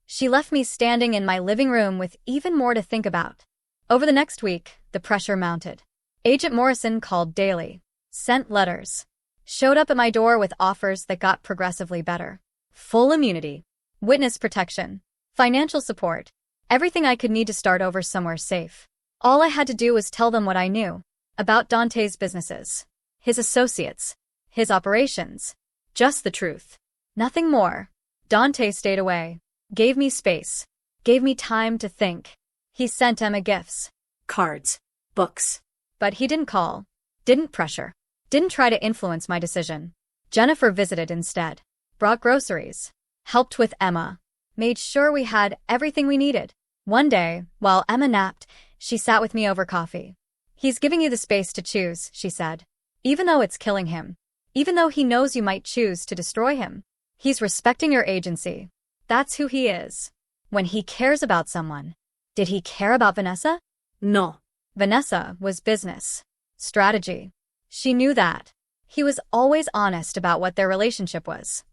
She left me standing in my living room with even more to think about. Over the next week, the pressure mounted. Agent Morrison called daily. Sent letters. Showed up at my door with offers that got progressively better. Full immunity. Witness protection. Financial support. Everything I could need to start over somewhere safe. All I had to do was tell them what I knew. About Dante's businesses. His associates. His operations. Just the truth. Nothing more. Dante stayed away. Gave me space. Gave me time to think. He sent Emma gifts. Cards. Books. But he didn't call. Didn't pressure. Didn't try to influence my decision. Jennifer visited instead. Brought groceries. Helped with Emma. Made sure we had everything we needed. One day, while Emma napped, she sat with me over coffee. He's giving you the space to choose, she said. Even though it's killing him. Even though he knows you might choose to destroy him. He's respecting your agency. That's who he is. When he cares about someone. Did he care about Vanessa? No. Vanessa was business. Strategy. She knew that. He was always honest about what their relationship was.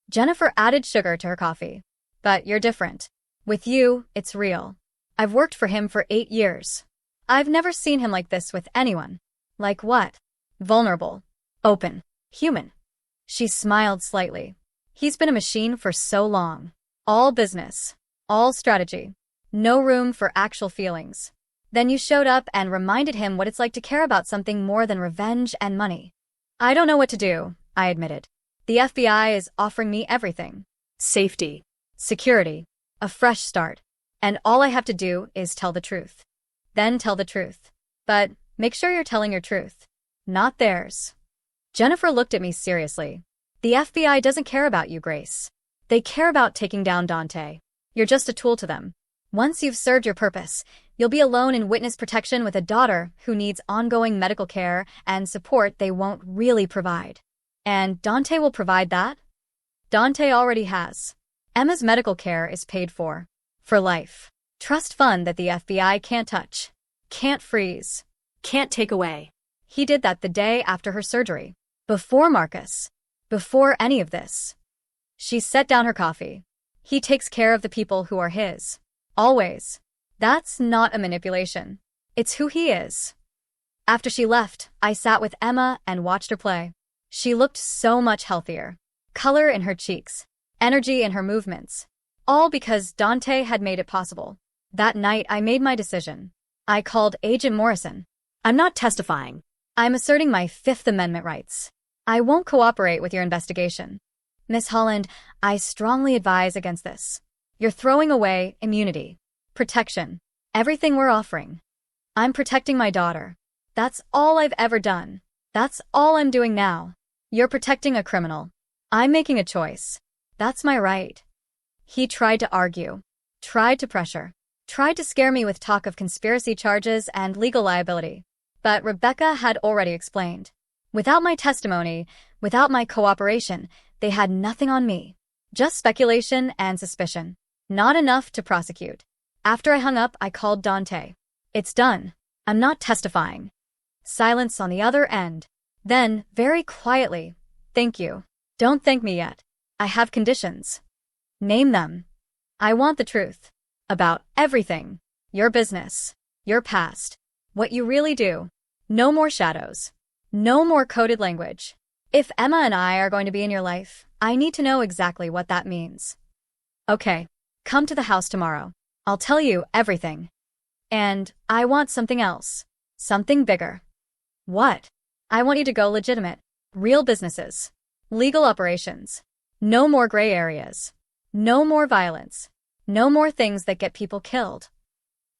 Jennifer added sugar to her coffee. But you're different. With you, it's real. I've worked for him for 8 years. I've never seen him like this with anyone. Like what? Vulnerable. Open. Human. She smiled slightly. He's been a machine for so long. All business. All strategy. No room for actual feelings. Then you showed up and reminded him what it's like to care about something more than revenge and money. I don't know what to do, I admitted. The FBI is offering me everything. Safety. Security. A fresh start. And all I have to do is tell the truth. Then tell the truth. But make sure you're telling your truth. Not theirs. Jennifer looked at me seriously. The FBI doesn't care about you, Grace. They care about taking down Dante. You're just a tool to them. Once you've served your purpose, you'll be alone in witness protection with a daughter who needs ongoing medical care and support they won't really provide. And Dante will provide that? Dante already has. Emma's medical care is paid for. For life. Trust fund that the FBI can't touch. Can't freeze. Can't take away. He did that the day after her surgery. Before Marcus. Before any of this. She set down her coffee. He takes care of the people who are his. Always. That's not a manipulation. It's who he is. After she left, I sat with Emma and watched her play. She looked so much healthier. Color in her cheeks. Energy in her movements. All because Dante had made it possible. That night I made my decision. I called Agent Morrison. I'm not testifying. I'm asserting my Fifth Amendment rights. I won't cooperate with your investigation. Miss Holland, I strongly advise against this. You're throwing away immunity, protection, everything we're offering. I'm protecting my daughter. That's all I've ever done. That's all I'm doing now. You're protecting a criminal. I'm making a choice. That's my right. He tried to argue, tried to pressure, tried to scare me with talk of conspiracy charges and legal liability. But Rebecca had already explained. Without my testimony, without my cooperation, they had nothing on me. Just speculation and suspicion. Not enough to prosecute. After I hung up, I called Dante. It's done. I'm not testifying. Silence on the other end. Then, very quietly, thank you. Don't thank me yet. I have conditions. Name them. I want the truth. About everything. Your business. Your past. What you really do. No more shadows. No more coded language. If Emma and I are going to be in your life, I need to know exactly what that means. Okay. Come to the house tomorrow. I'll tell you everything. And I want something else. Something bigger. What? I want you to go legitimate. Real businesses. Legal operations. No more gray areas. No more violence. No more things that get people killed.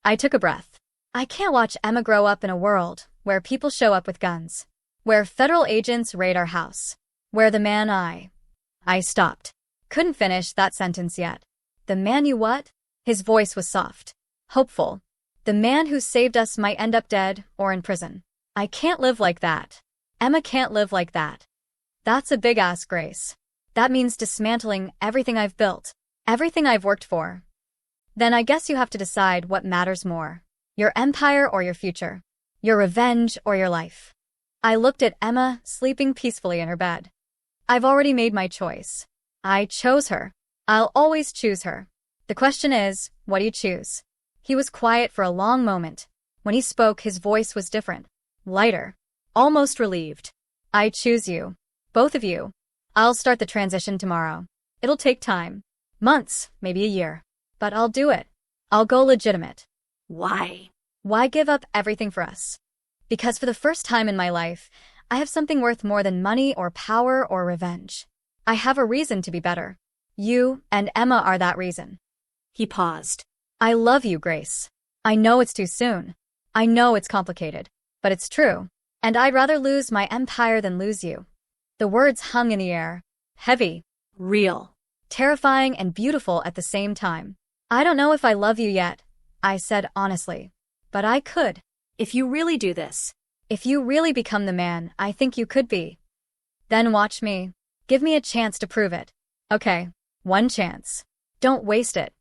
I took a breath. I can't watch Emma grow up in a world where people show up with guns. Where federal agents raid our house. Where the man I stopped. Couldn't finish that sentence yet. The man you what? His voice was soft. Hopeful. The man who saved us might end up dead or in prison. I can't live like that. Emma can't live like that. That's a big ask, Grace. That means dismantling everything I've built. Everything I've worked for. Then I guess you have to decide what matters more. Your empire or your future. Your revenge or your life. I looked at Emma, sleeping peacefully in her bed. I've already made my choice. I chose her. I'll always choose her. The question is, what do you choose? He was quiet for a long moment. When he spoke, his voice was different. Lighter. Almost relieved. I choose you. Both of you. I'll start the transition tomorrow. It'll take time. Months, maybe a year. But I'll do it. I'll go legitimate. Why? Why give up everything for us? Because for the first time in my life, I have something worth more than money or power or revenge. I have a reason to be better. You and Emma are that reason. He paused. I love you, Grace. I know it's too soon. I know it's complicated. But it's true. And I'd rather lose my empire than lose you. The words hung in the air. Heavy. Real. Terrifying and beautiful at the same time. I don't know if I love you yet, I said honestly. But I could. If you really do this. If you really become the man I think you could be. Then watch me. Give me a chance to prove it. Okay, one chance. Don't waste it.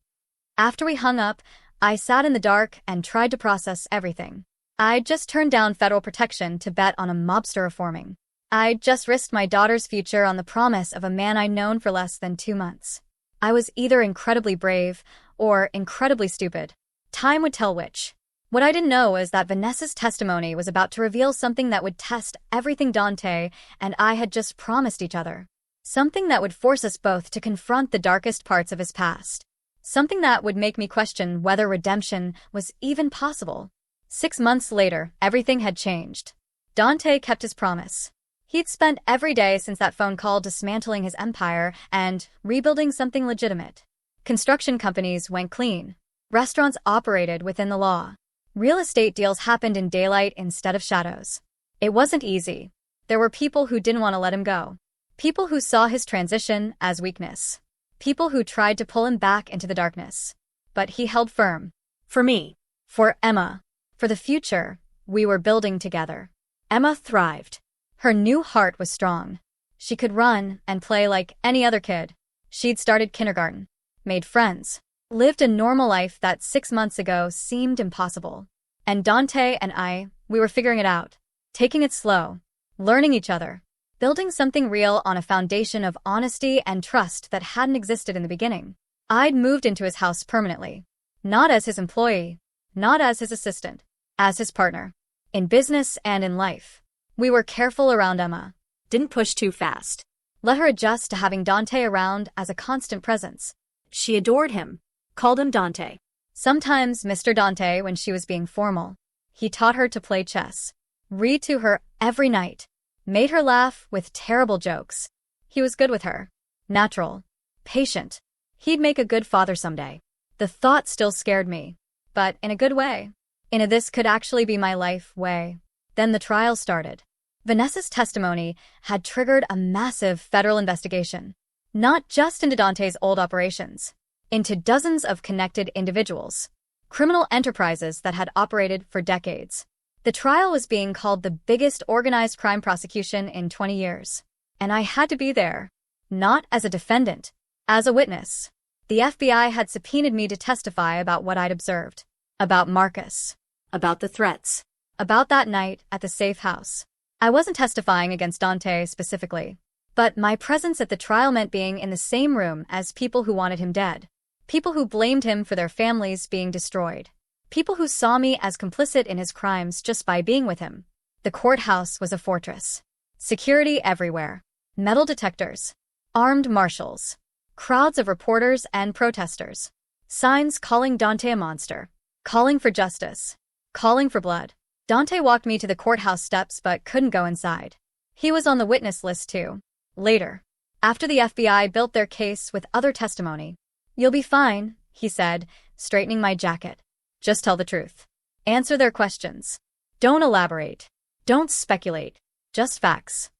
After we hung up, I sat in the dark and tried to process everything. I'd just turned down federal protection to bet on a mobster reforming. I'd just risked my daughter's future on the promise of a man I'd known for less than 2 months. I was either incredibly brave or incredibly stupid. Time would tell which. What I didn't know was that Vanessa's testimony was about to reveal something that would test everything Dante and I had just promised each other. Something that would force us both to confront the darkest parts of his past. Something that would make me question whether redemption was even possible. 6 months later, everything had changed. Dante kept his promise. He'd spent every day since that phone call dismantling his empire and rebuilding something legitimate. Construction companies went clean. Restaurants operated within the law. Real estate deals happened in daylight instead of shadows. It wasn't easy. There were people who didn't want to let him go. People who saw his transition as weakness. People who tried to pull him back into the darkness. But he held firm. For me. For Emma. For the future we were building together. Emma thrived. Her new heart was strong. She could run and play like any other kid. She'd started kindergarten. Made friends. Lived a normal life that 6 months ago seemed impossible. And Dante and we were figuring it out. Taking it slow. Learning each other. Building something real on a foundation of honesty and trust that hadn't existed in the beginning. I'd moved into his house permanently. Not as his employee. Not as his assistant. As his partner. In business and in life. We were careful around Emma. Didn't push too fast. Let her adjust to having Dante around as a constant presence. She adored him. Called him Dante. Sometimes Mr. Dante when she was being formal. He taught her to play chess. Read to her every night. Made her laugh with terrible jokes. He was good with her. Natural. Patient. He'd make a good father someday. The thought still scared me. But in a good way. In a this could actually be my life way. Then the trial started. Vanessa's testimony had triggered a massive federal investigation. Not just into Dante's old operations. Into dozens of connected individuals. Criminal enterprises that had operated for decades. The trial was being called the biggest organized crime prosecution in 20 years. And I had to be there. Not as a defendant. As a witness. The FBI had subpoenaed me to testify about what I'd observed. About Marcus. About the threats. About that night at the safe house. I wasn't testifying against Dante specifically. But my presence at the trial meant being in the same room as people who wanted him dead. People who blamed him for their families being destroyed. People who saw me as complicit in his crimes just by being with him. The courthouse was a fortress. Security everywhere. Metal detectors. Armed marshals. Crowds of reporters and protesters. Signs calling Dante a monster. Calling for justice. Calling for blood. Dante walked me to the courthouse steps but couldn't go inside. He was on the witness list too. Later. After the FBI built their case with other testimony. You'll be fine, he said, straightening my jacket. Just tell the truth. Answer their questions. Don't elaborate. Don't speculate. Just facts.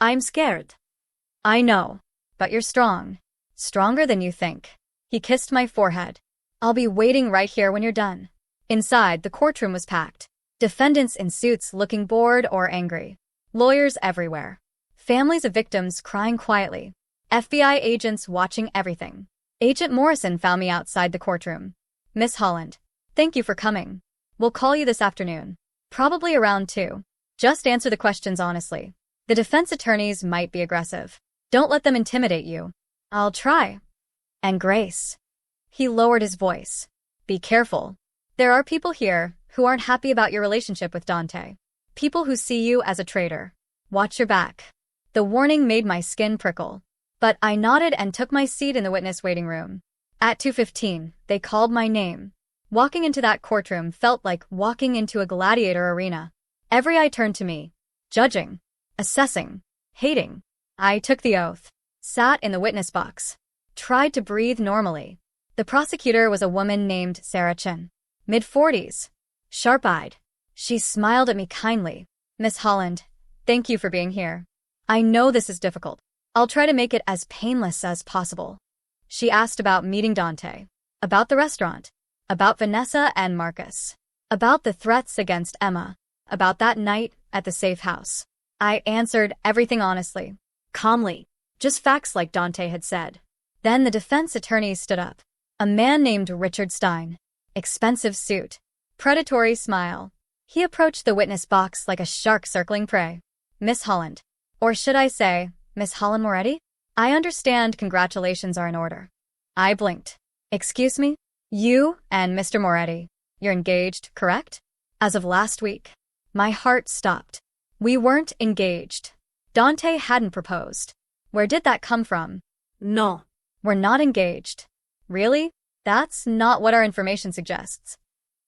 I'm scared. I know. But you're strong. Stronger than you think. He kissed my forehead. I'll be waiting right here when you're done. Inside, the courtroom was packed. Defendants in suits looking bored or angry. Lawyers everywhere. Families of victims crying quietly. FBI agents watching everything. Agent Morrison found me outside the courtroom. Miss Holland, thank you for coming. We'll call you this afternoon. Probably around 2. Just answer the questions honestly. The defense attorneys might be aggressive. Don't let them intimidate you. I'll try. And Grace. He lowered his voice. Be careful. There are people here who aren't happy about your relationship with Dante. People who see you as a traitor. Watch your back. The warning made my skin prickle. But I nodded and took my seat in the witness waiting room. At 2:15, they called my name. Walking into that courtroom felt like walking into a gladiator arena. Every eye turned to me. Judging. Assessing. Hating. I took the oath. Sat in the witness box. Tried to breathe normally. The prosecutor was a woman named Sarah Chen. Mid-40s. Sharp-eyed. She smiled at me kindly. Miss Holland, thank you for being here. I know this is difficult. I'll try to make it as painless as possible. She asked about meeting Dante. About the restaurant. About Vanessa and Marcus. About the threats against Emma. About that night at the safe house. I answered everything honestly. Calmly. Just facts like Dante had said. Then the defense attorney stood up. A man named Richard Stein. Expensive suit. Predatory smile. He approached the witness box like a shark circling prey. Miss Holland. Or should I say, Miss Holland Moretti? I understand congratulations are in order. I blinked. Excuse me? You and Mr. Moretti. You're engaged, correct? As of last week. My heart stopped. We weren't engaged. Dante hadn't proposed. Where did that come from? No. We're not engaged. Really? That's not what our information suggests.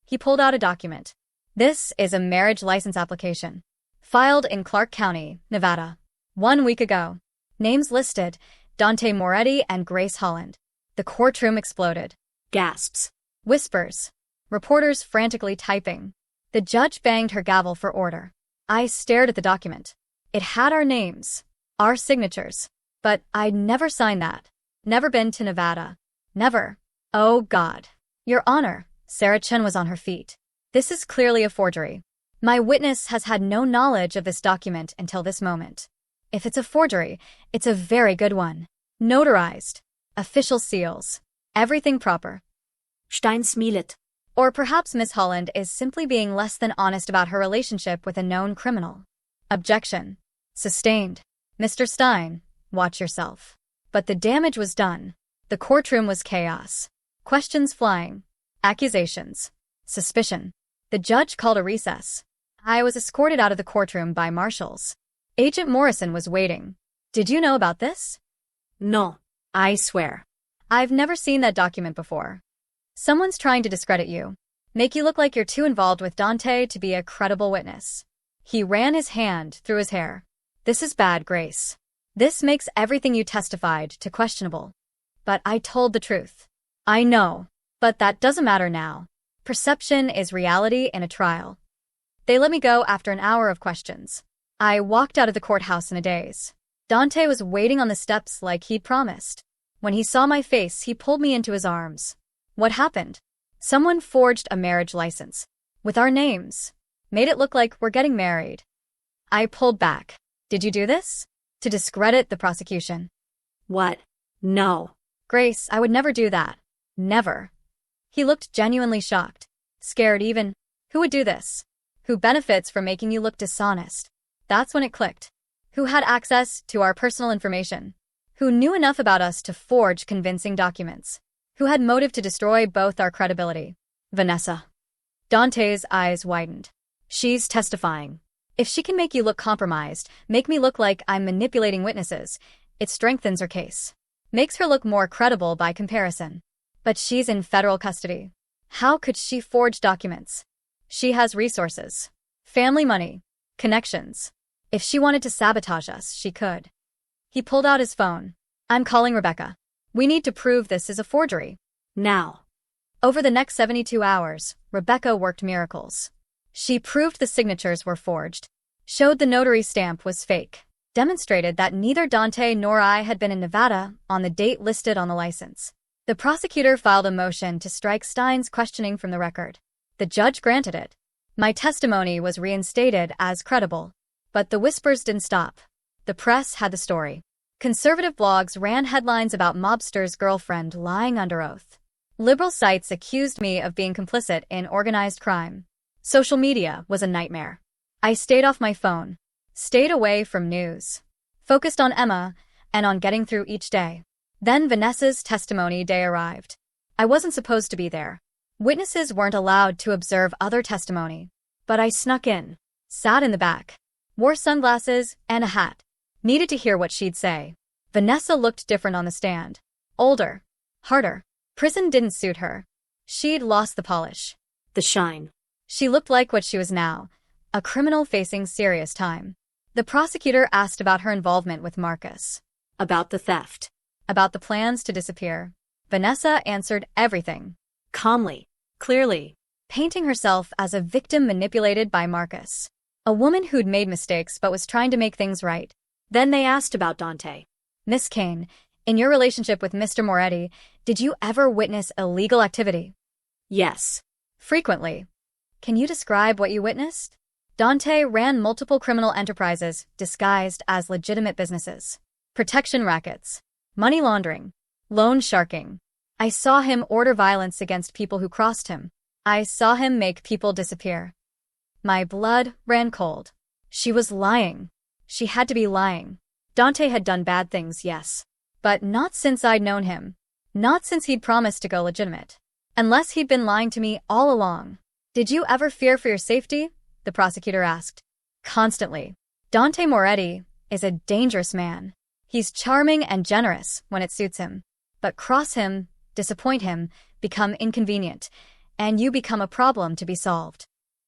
He pulled out a document. This is a marriage license application. Filed in Clark County, Nevada. 1 week ago. Names listed, Dante Moretti and Grace Holland. The courtroom exploded. Gasps. Whispers. Reporters frantically typing. The judge banged her gavel for order. I stared at the document. It had our names. Our signatures. But I'd never signed that. Never been to Nevada. Never. Oh God. Your Honor. Sarah Chen was on her feet. This is clearly a forgery. My witness has had no knowledge of this document until this moment. If it's a forgery, it's a very good one. Notarized. Official seals. Everything proper. Stein smilet. Or perhaps Miss Holland is simply being less than honest about her relationship with a known criminal. Objection. Sustained. Mr. Stein, watch yourself. But the damage was done. The courtroom was chaos. Questions flying. Accusations. Suspicion. The judge called a recess. I was escorted out of the courtroom by marshals. Agent Morrison was waiting. Did you know about this? No. I swear. I've never seen that document before. Someone's trying to discredit you. Make you look like you're too involved with Dante to be a credible witness. He ran his hand through his hair. This is bad, Grace. This makes everything you testified to questionable. But I told the truth. I know. But that doesn't matter now. Perception is reality in a trial. They let me go after an hour of questions. I walked out of the courthouse in a daze. Dante was waiting on the steps like he'd promised. When he saw my face, he pulled me into his arms. What happened? Someone forged a marriage license. With our names. Made it look like we're getting married. I pulled back. Did you do this? To discredit the prosecution. What? No. Grace, I would never do that. Never. He looked genuinely shocked. Scared even. Who would do this? Who benefits from making you look dishonest? That's when it clicked. Who had access to our personal information? Who knew enough about us to forge convincing documents? Who had motive to destroy both our credibility? Vanessa. Dante's eyes widened. She's testifying. If she can make you look compromised, make me look like I'm manipulating witnesses, it strengthens her case. Makes her look more credible by comparison. But she's in federal custody. How could she forge documents? She has resources. Family money. Connections. If she wanted to sabotage us, she could. He pulled out his phone. I'm calling Rebecca. We need to prove this is a forgery. Now. Over the next 72 hours, Rebecca worked miracles. She proved the signatures were forged. Showed the notary stamp was fake. Demonstrated that neither Dante nor I had been in Nevada on the date listed on the license. The prosecutor filed a motion to strike Stein's questioning from the record. The judge granted it. My testimony was reinstated as credible. But the whispers didn't stop. The press had the story. Conservative blogs ran headlines about mobster's girlfriend lying under oath. Liberal sites accused me of being complicit in organized crime. Social media was a nightmare. I stayed off my phone. Stayed away from news. Focused on Emma and on getting through each day. Then Vanessa's testimony day arrived. I wasn't supposed to be there. Witnesses weren't allowed to observe other testimony. But I snuck in. Sat in the back. Wore sunglasses and a hat. Needed to hear what she'd say. Vanessa looked different on the stand. Older. Harder. Prison didn't suit her. She'd lost the polish. The shine. She looked like what she was now. A criminal facing serious time. The prosecutor asked about her involvement with Marcus. About the theft. About the plans to disappear. Vanessa answered everything. Calmly. Clearly. Painting herself as a victim manipulated by Marcus. A woman who'd made mistakes but was trying to make things right. Then they asked about Dante. Miss Kane, in your relationship with Mr. Moretti, did you ever witness illegal activity? Yes. Frequently. Can you describe what you witnessed? Dante ran multiple criminal enterprises disguised as legitimate businesses. Protection rackets. Money laundering. Loan sharking. I saw him order violence against people who crossed him. I saw him make people disappear. My blood ran cold. She was lying. She had to be lying. Dante had done bad things, yes. But not since I'd known him. Not since he'd promised to go legitimate. Unless he'd been lying to me all along. Did you ever fear for your safety? The prosecutor asked. Constantly. Dante Moretti is a dangerous man. He's charming and generous when it suits him. But cross him, disappoint him, become inconvenient, and you become a problem to be solved.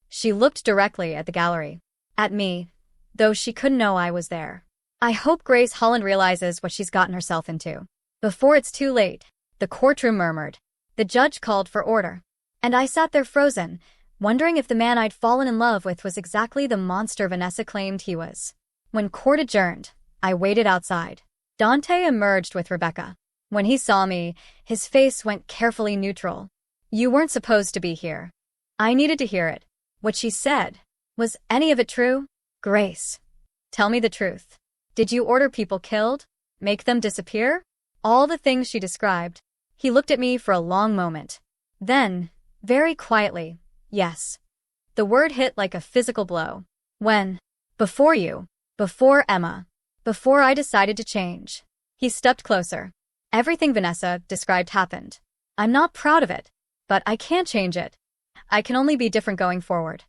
She looked directly at the gallery. At me, though she couldn't know I was there. I hope Grace Holland realizes what she's gotten herself into. Before it's too late, the courtroom murmured. The judge called for order. And I sat there frozen, wondering if the man I'd fallen in love with was exactly the monster Vanessa claimed he was. When court adjourned, I waited outside. Dante emerged with Rebecca. When he saw me, his face went carefully neutral. You weren't supposed to be here. I needed to hear it. What she said. Was any of it true? Grace. Tell me the truth. Did you order people killed? Make them disappear? All the things she described. He looked at me for a long moment. Then, very quietly, yes. The word hit like a physical blow. When? Before you. Before Emma. Before I decided to change. He stepped closer. Everything Vanessa described happened. I'm not proud of it, but I can't change it. I can only be different going forward.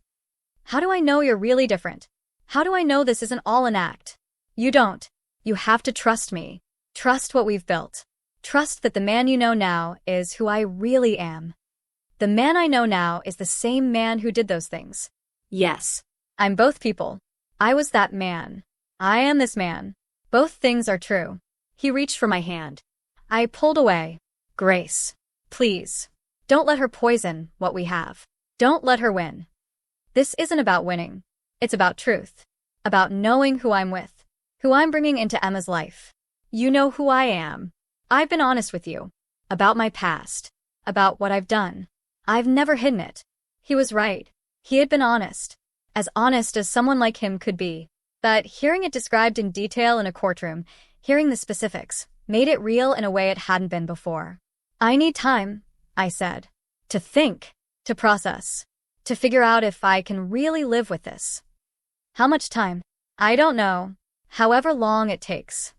How do I know you're really different? How do I know this isn't all an act? You don't. You have to trust me. Trust what we've built. Trust that the man you know now is who I really am. The man I know now is the same man who did those things. Yes. I'm both people. I was that man. I am this man. Both things are true. He reached for my hand. I pulled away. Grace. Please. Don't let her poison what we have. Don't let her win. This isn't about winning. It's about truth. About knowing who I'm with. Who I'm bringing into Emma's life. You know who I am. I've been honest with you. About my past. About what I've done. I've never hidden it. He was right. He had been honest. As honest as someone like him could be. But hearing it described in detail in a courtroom, hearing the specifics, made it real in a way it hadn't been before. I need time, I said. To think. To process. To figure out if I can really live with this. How much time? I don't know. However long it takes.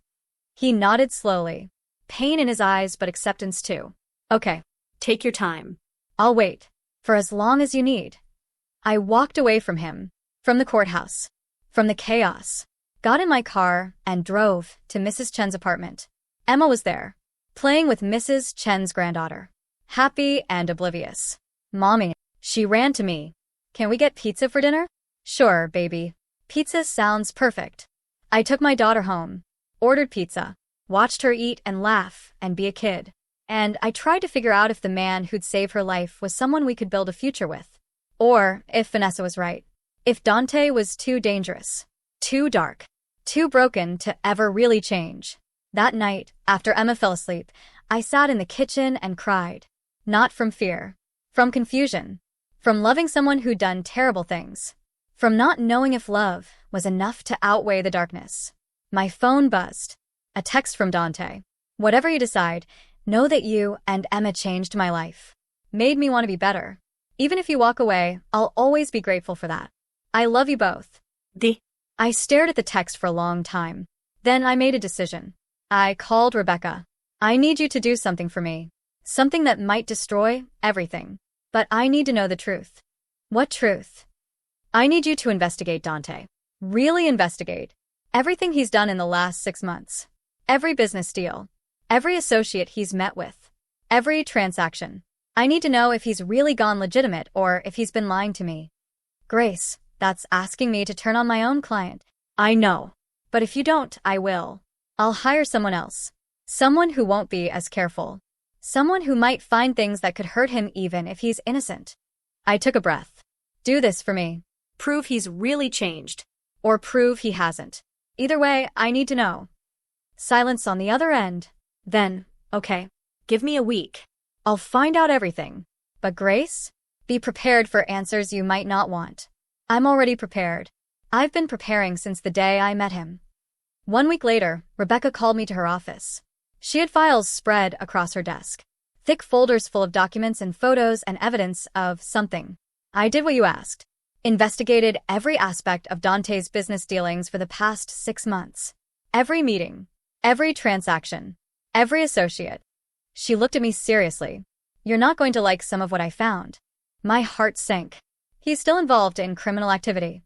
He nodded slowly. Pain in his eyes, but acceptance too. Okay. Take your time. I'll wait. For as long as you need. I walked away from him. From the courthouse. From the chaos. Got in my car and drove to Mrs. Chen's apartment. Emma was there. Playing with Mrs. Chen's granddaughter. Happy and oblivious. Mommy. She ran to me. Can we get pizza for dinner? Sure, baby. Pizza sounds perfect. I took my daughter home. Ordered pizza. Watched her eat and laugh and be a kid. And I tried to figure out if the man who'd save her life was someone we could build a future with. Or if Vanessa was right. If Dante was too dangerous, too dark, too broken to ever really change. That night, after Emma fell asleep, I sat in the kitchen and cried. Not from fear. From confusion. From loving someone who'd done terrible things. From not knowing if love was enough to outweigh the darkness. My phone buzzed. A text from Dante. Whatever you decide, know that you and Emma changed my life. Made me want to be better. Even if you walk away, I'll always be grateful for that. I love you both. I stared at the text for a long time. Then I made a decision. I called Rebecca. I need you to do something for me. Something that might destroy everything. But I need to know the truth. What truth? I need you to investigate Dante. Really investigate. Everything he's done in the last 6 months. Every business deal. Every associate he's met with. Every transaction. I need to know if he's really gone legitimate or if he's been lying to me. Grace, that's asking me to turn on my own client. I know. But if you don't, I will. I'll hire someone else. Someone who won't be as careful. Someone who might find things that could hurt him even if he's innocent. I took a breath. Do this for me. Prove he's really changed. Or prove he hasn't. Either way, I need to know. Silence on the other end. Then, okay. Give me a week. I'll find out everything. But Grace, be prepared for answers you might not want. I'm already prepared. I've been preparing since the day I met him. 1 week later, Rebecca called me to her office. She had files spread across her desk. Thick folders full of documents and photos and evidence of something. I did what you asked. Investigated every aspect of Dante's business dealings for the past 6 months. Every meeting. Every transaction. Every associate. She looked at me seriously. You're not going to like some of what I found. My heart sank. He's still involved in criminal activity.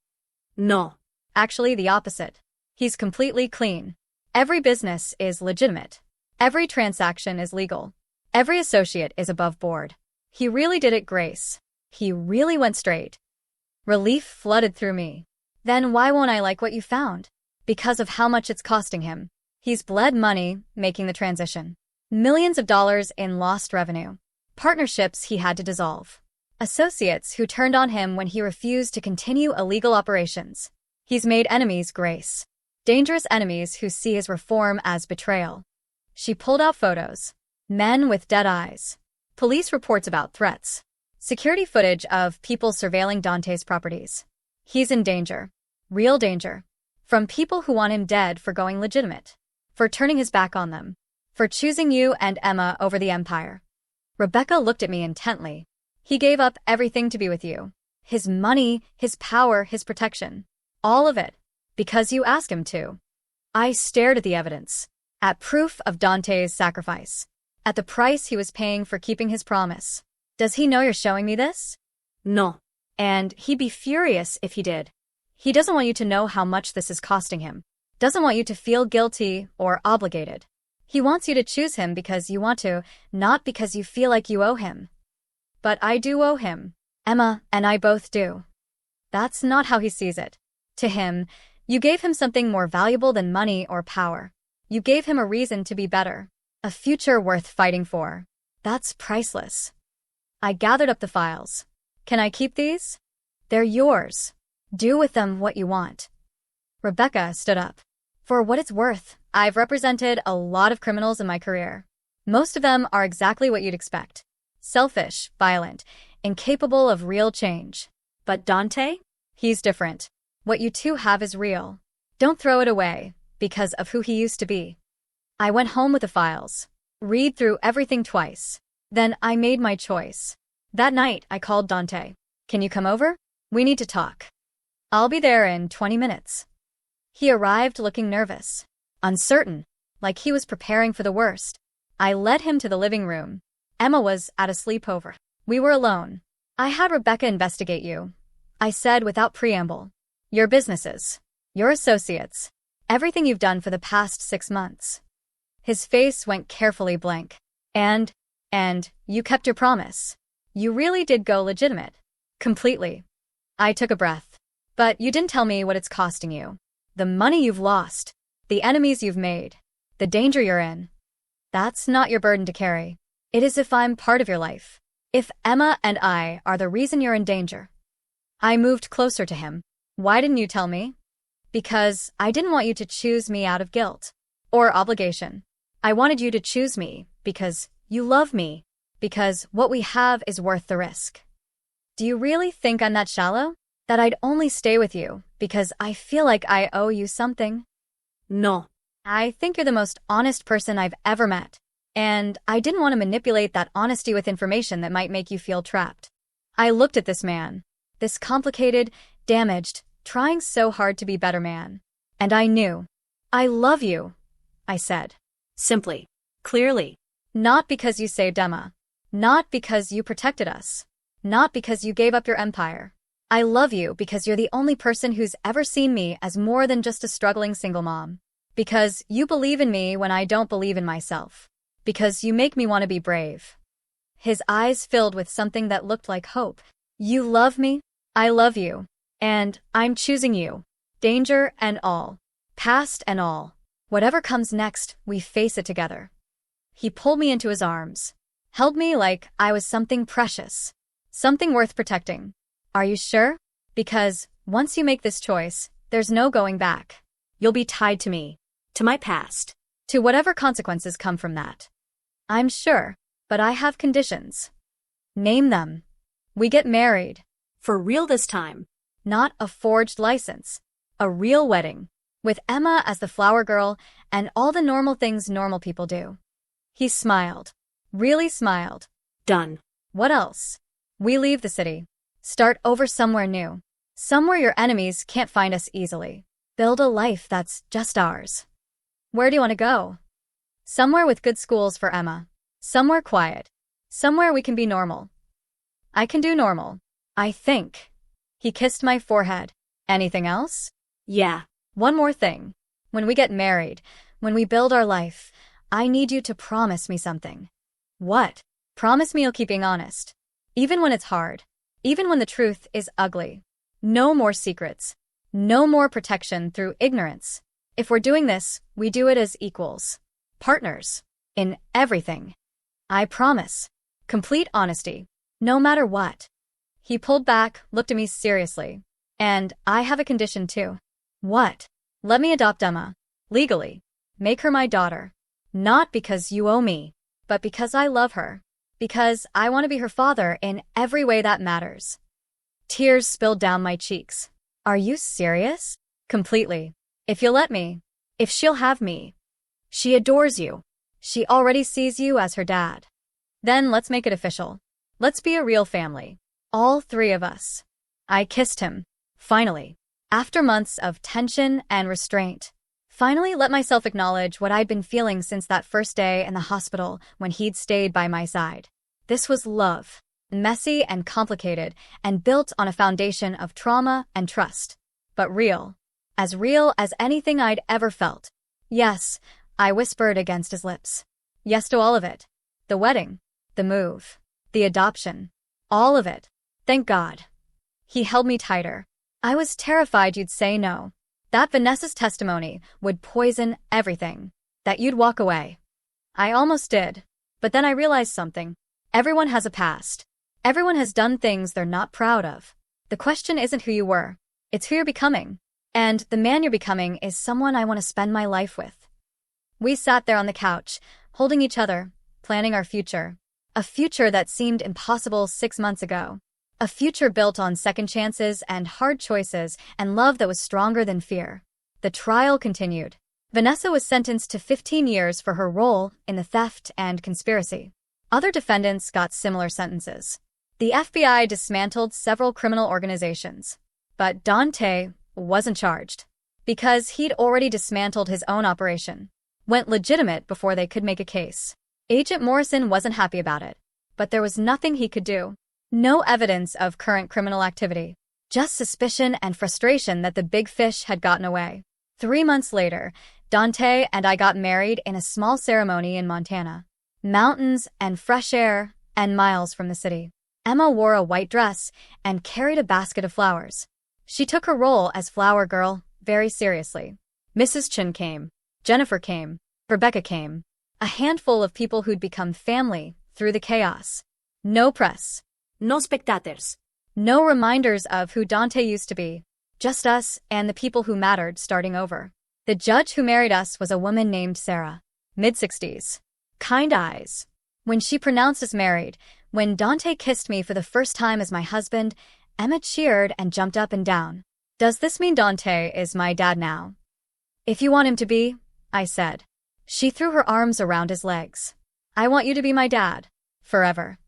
No. Actually, the opposite. He's completely clean. Every business is legitimate. Every transaction is legal. Every associate is above board. He really did it, Grace. He really went straight. Relief flooded through me. Then why won't I like what you found? Because of how much it's costing him. He's bled money making the transition. Millions of dollars in lost revenue. Partnerships he had to dissolve. Associates who turned on him when he refused to continue illegal operations. He's made enemies, Grace. Dangerous enemies who see his reform as betrayal. She pulled out photos. Men with dead eyes. Police reports about threats. Security footage of people surveilling Dante's properties. He's in danger. Real danger. From people who want him dead for going legitimate. For turning his back on them. For choosing you and Emma over the empire. Rebecca looked at me intently. He gave up everything to be with you. His money, his power, his protection. All of it. Because you asked him to. I stared at the evidence. At proof of Dante's sacrifice. At the price he was paying for keeping his promise. Does he know you're showing me this? No. And he'd be furious if he did. He doesn't want you to know how much this is costing him. Doesn't want you to feel guilty or obligated. He wants you to choose him because you want to, not because you feel like you owe him. But I do owe him. Emma and I both do. That's not how he sees it. To him, you gave him something more valuable than money or power. You gave him a reason to be better. A future worth fighting for. That's priceless. I gathered up the files. Can I keep these? They're yours. Do with them what you want. Rebecca stood up. For what it's worth, I've represented a lot of criminals in my career. Most of them are exactly what you'd expect. Selfish, violent, incapable of real change. But Dante? He's different. What you two have is real. Don't throw it away, because of who he used to be. I went home with the files. Read through everything twice. Then I made my choice. That night, I called Dante. Can you come over? We need to talk. I'll be there in 20 minutes. He arrived looking nervous. Uncertain. Like he was preparing for the worst. I led him to the living room. Emma was at a sleepover. We were alone. I had Rebecca investigate you. I said without preamble. Your businesses. Your associates. Everything you've done for the past 6 months. His face went carefully blank. And you kept your promise. You really did go legitimate. Completely. I took a breath. But you didn't tell me what it's costing you. The money you've lost. The enemies you've made. The danger you're in. That's not your burden to carry. It is if I'm part of your life. If Emma and I are the reason you're in danger. I moved closer to him. Why didn't you tell me? Because I didn't want you to choose me out of guilt or obligation. I wanted you to choose me because you love me, because what we have is worth the risk. Do you really think I'm that shallow? That I'd only stay with you because I feel like I owe you something? No. I think you're the most honest person I've ever met, and I didn't want to manipulate that honesty with information that might make you feel trapped. I looked at this man, this complicated, damaged, trying so hard to be better man, and I knew. I love you, I said. Simply. Clearly. Not because you saved Emma. Not because you protected us. Not because you gave up your empire. I love you because you're the only person who's ever seen me as more than just a struggling single mom. Because you believe in me when I don't believe in myself. Because you make me want to be brave. His eyes filled with something that looked like hope. You love me? I love you. And I'm choosing you. Danger and all. Past and all. Whatever comes next, we face it together. He pulled me into his arms. Held me like I was something precious. Something worth protecting. Are you sure? Because once you make this choice, there's no going back. You'll be tied to me. To my past. To whatever consequences come from that. I'm sure, but I have conditions. Name them. We get married. For real this time. Not a forged license. A real wedding. With Emma as the flower girl and all the normal things normal people do. He smiled. Really smiled. Done. What else? We leave the city. Start over somewhere new. Somewhere your enemies can't find us easily. Build a life that's just ours. Where do you want to go? Somewhere with good schools for Emma. Somewhere quiet. Somewhere we can be normal. I can do normal. I think. He kissed my forehead. Anything else? Yeah. One more thing. When we get married, when we build our life, I need you to promise me something. What? Promise me you'll keep being honest. Even when it's hard. Even when the truth is ugly. No more secrets. No more protection through ignorance. If we're doing this, we do it as equals. Partners. In everything. I promise. Complete honesty. No matter what. He pulled back, looked at me seriously. And I have a condition too. What? Let me adopt Emma. Legally. Make her my daughter. Not because you owe me, but because I love her. Because I want to be her father in every way that matters. Tears spilled down my cheeks. Are you serious? Completely. If you'll let me. If she'll have me. She adores you. She already sees you as her dad. Then let's make it official. Let's be a real family. All three of us. I kissed him. Finally. After months of tension and restraint. Finally let myself acknowledge what I'd been feeling since that first day in the hospital when he'd stayed by my side. This was love. Messy and complicated and built on a foundation of trauma and trust. But real. As real as anything I'd ever felt. Yes, I whispered against his lips. Yes to all of it. The wedding. The move. The adoption. All of it. Thank God. He held me tighter. I was terrified you'd say no. That Vanessa's testimony would poison everything. That you'd walk away. I almost did. But then I realized something. Everyone has a past. Everyone has done things they're not proud of. The question isn't who you were. It's who you're becoming. And the man you're becoming is someone I want to spend my life with. We sat there on the couch, holding each other, planning our future. A future that seemed impossible 6 months ago. A future built on second chances and hard choices and love that was stronger than fear. The trial continued. Vanessa was sentenced to 15 years for her role in the theft and conspiracy. Other defendants got similar sentences. The FBI dismantled several criminal organizations. But Dante wasn't charged. Because he'd already dismantled his own operation. Went legitimate before they could make a case. Agent Morrison wasn't happy about it. But there was nothing he could do. No evidence of current criminal activity. Just suspicion and frustration that the big fish had gotten away. 3 months later, Dante and I got married in a small ceremony in Montana. Mountains and fresh air and miles from the city. Emma wore a white dress and carried a basket of flowers. She took her role as flower girl very seriously. Mrs. Chin came. Jennifer came. Rebecca came. A handful of people who'd become family through the chaos. No press. No spectators. No reminders of who Dante used to be. Just us and the people who mattered starting over. The judge who married us was a woman named Sarah. Mid-60s. Kind eyes. When she pronounced us married, when Dante kissed me for the first time as my husband, Emma cheered and jumped up and down. Does this mean Dante is my dad now? If you want him to be, I said. She threw her arms around his legs. I want you to be my dad. Forever.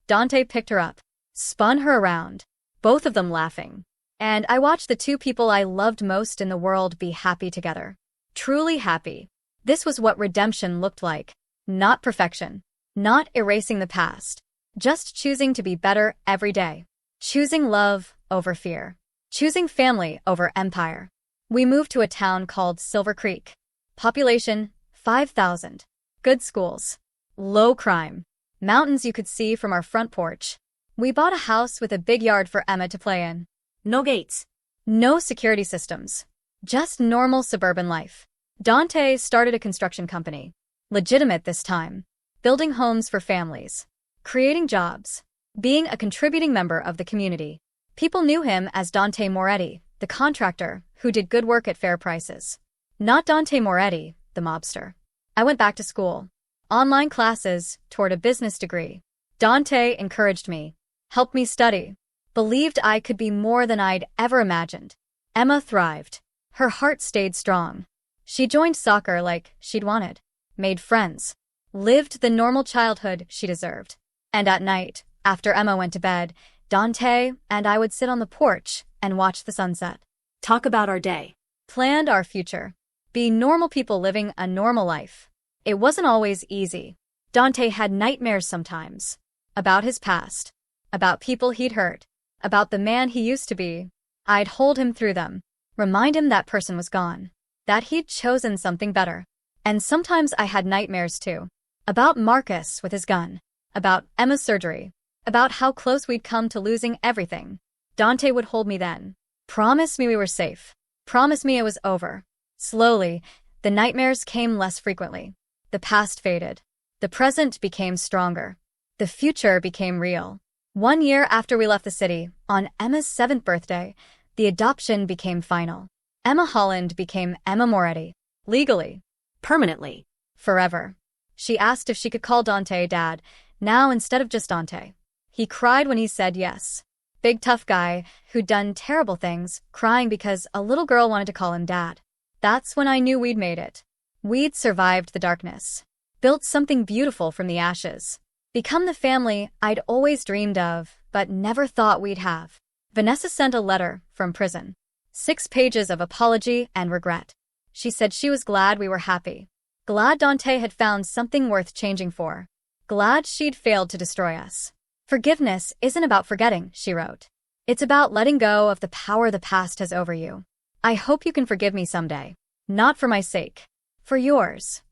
Dante picked her up, spun her around, both of them laughing. And I watched the two people I loved most in the world be happy together. Truly happy. This was what redemption looked like. Not perfection. Not erasing the past. Just choosing to be better every day. Choosing love over fear. Choosing family over empire. We moved to a town called Silver Creek. Population, 5,000. Good schools. Low crime. Mountains you could see from our front porch. We bought a house with a big yard for Emma to play in. No gates. No security systems. Just normal suburban life. Dante started a construction company. Legitimate this time. Building homes for families. Creating jobs. Being a contributing member of the community. People knew him as Dante Moretti, the contractor who did good work at fair prices. Not Dante Moretti, the mobster. I went back to school. Online classes toward a business degree. Dante encouraged me. Helped me study. Believed I could be more than I'd ever imagined. Emma thrived. Her heart stayed strong. She joined soccer like she'd wanted. Made friends. Lived the normal childhood she deserved. And at night, after Emma went to bed, Dante and I would sit on the porch and watch the sunset. Talk about our day. Planned our future. Be normal people living a normal life. It wasn't always easy. Dante had nightmares sometimes. About his past. About people he'd hurt. About the man he used to be. I'd hold him through them. Remind him that person was gone. That he'd chosen something better. And sometimes I had nightmares too. About Marcus with his gun. About Emma's surgery. About how close we'd come to losing everything. Dante would hold me then. Promise me we were safe. Promise me it was over. Slowly, the nightmares came less frequently. The past faded. The present became stronger. The future became real. 1 year after we left the city, on Emma's 7th birthday, the adoption became final. Emma Holland became Emma Moretti. Legally. Permanently. Forever. She asked if she could call Dante Dad, now instead of just Dante. He cried when he said yes. Big tough guy, who'd done terrible things, crying because a little girl wanted to call him Dad. That's when I knew we'd made it. We'd survived the darkness. Built something beautiful from the ashes. Become the family I'd always dreamed of, but never thought we'd have. Vanessa sent a letter from prison. 6 pages of apology and regret. She said she was glad we were happy. Glad Dante had found something worth changing for. Glad she'd failed to destroy us. Forgiveness isn't about forgetting, she wrote. It's about letting go of the power the past has over you. I hope you can forgive me someday. Not for my sake. For yours.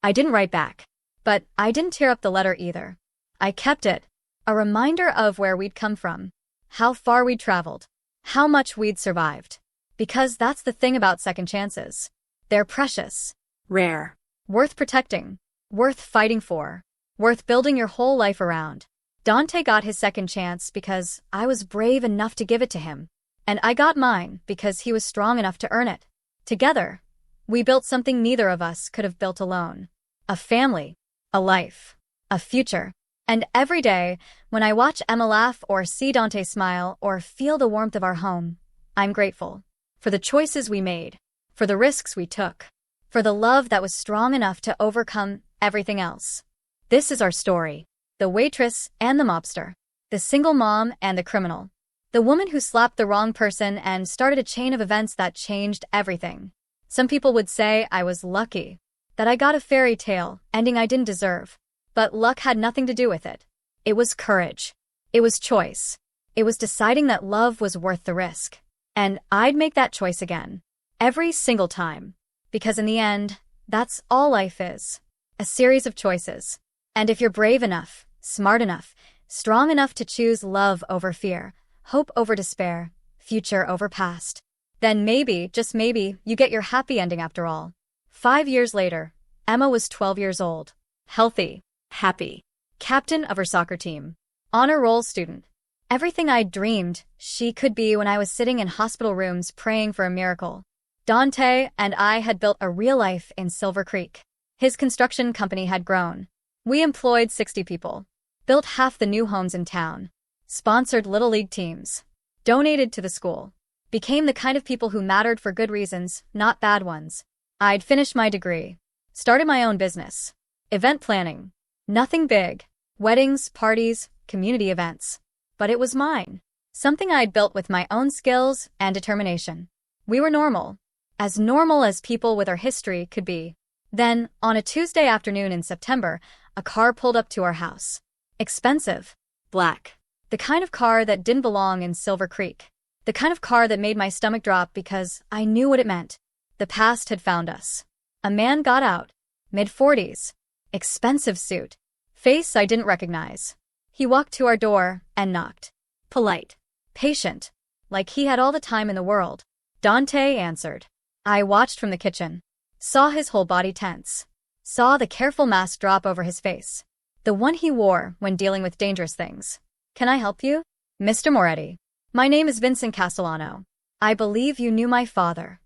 I didn't write back. But I didn't tear up the letter either. I kept it. A reminder of where we'd come from. How far we'd traveled. How much we'd survived. Because that's the thing about second chances. They're precious. Rare. Worth protecting. Worth fighting for. Worth building your whole life around. Dante got his second chance because I was brave enough to give it to him. And I got mine because he was strong enough to earn it. Together, we built something neither of us could have built alone. A family. A life. A future. And every day, when I watch Emma laugh or see Dante smile or feel the warmth of our home, I'm grateful. For the choices we made. For the risks we took. For the love that was strong enough to overcome everything else. This is our story. The waitress and the mobster. The single mom and the criminal. The woman who slapped the wrong person and started a chain of events that changed everything. Some people would say I was lucky. That I got a fairy tale ending I didn't deserve. But luck had nothing to do with it. It was courage. It was choice. It was deciding that love was worth the risk. And I'd make that choice again. Every single time. Because in the end, that's all life is. A series of choices. And if you're brave enough, smart enough, strong enough to choose love over fear, hope over despair, future over past, then maybe, just maybe, you get your happy ending after all. 5 years later, Emma was 12 years old. Healthy. Happy. Captain of her soccer team. Honor roll student. Everything I'd dreamed she could be when I was sitting in hospital rooms praying for a miracle. Dante and I had built a real life in Silver Creek. His construction company had grown. We employed 60 people, built half the new homes in town, sponsored Little League teams, donated to the school, became the kind of people who mattered for good reasons, not bad ones. I'd finished my degree, started my own business. Event planning. Nothing big. Weddings, parties, community events. But it was mine. Something I'd built with my own skills and determination. We were normal. As normal as people with our history could be. Then, on a Tuesday afternoon in September, a car pulled up to our house. Expensive. Black. The kind of car that didn't belong in Silver Creek. The kind of car that made my stomach drop because I knew what it meant. The past had found us. A man got out. Mid-40s. Expensive suit. Face I didn't recognize. He walked to our door and knocked. Polite. Patient. Like he had all the time in the world. Dante answered. I watched from the kitchen. Saw his whole body tense. Saw the careful mask drop over his face. The one he wore when dealing with dangerous things. Can I help you? Mr. Moretti. My name is Vincent Castellano. I believe you knew my father.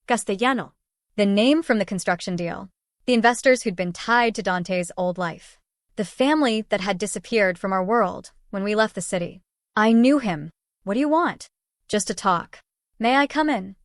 Castellano. The name from the construction deal. The investors who'd been tied to Dante's old life. The family that had disappeared from our world when we left the city. I knew him. What do you want? Just to talk. May I come in?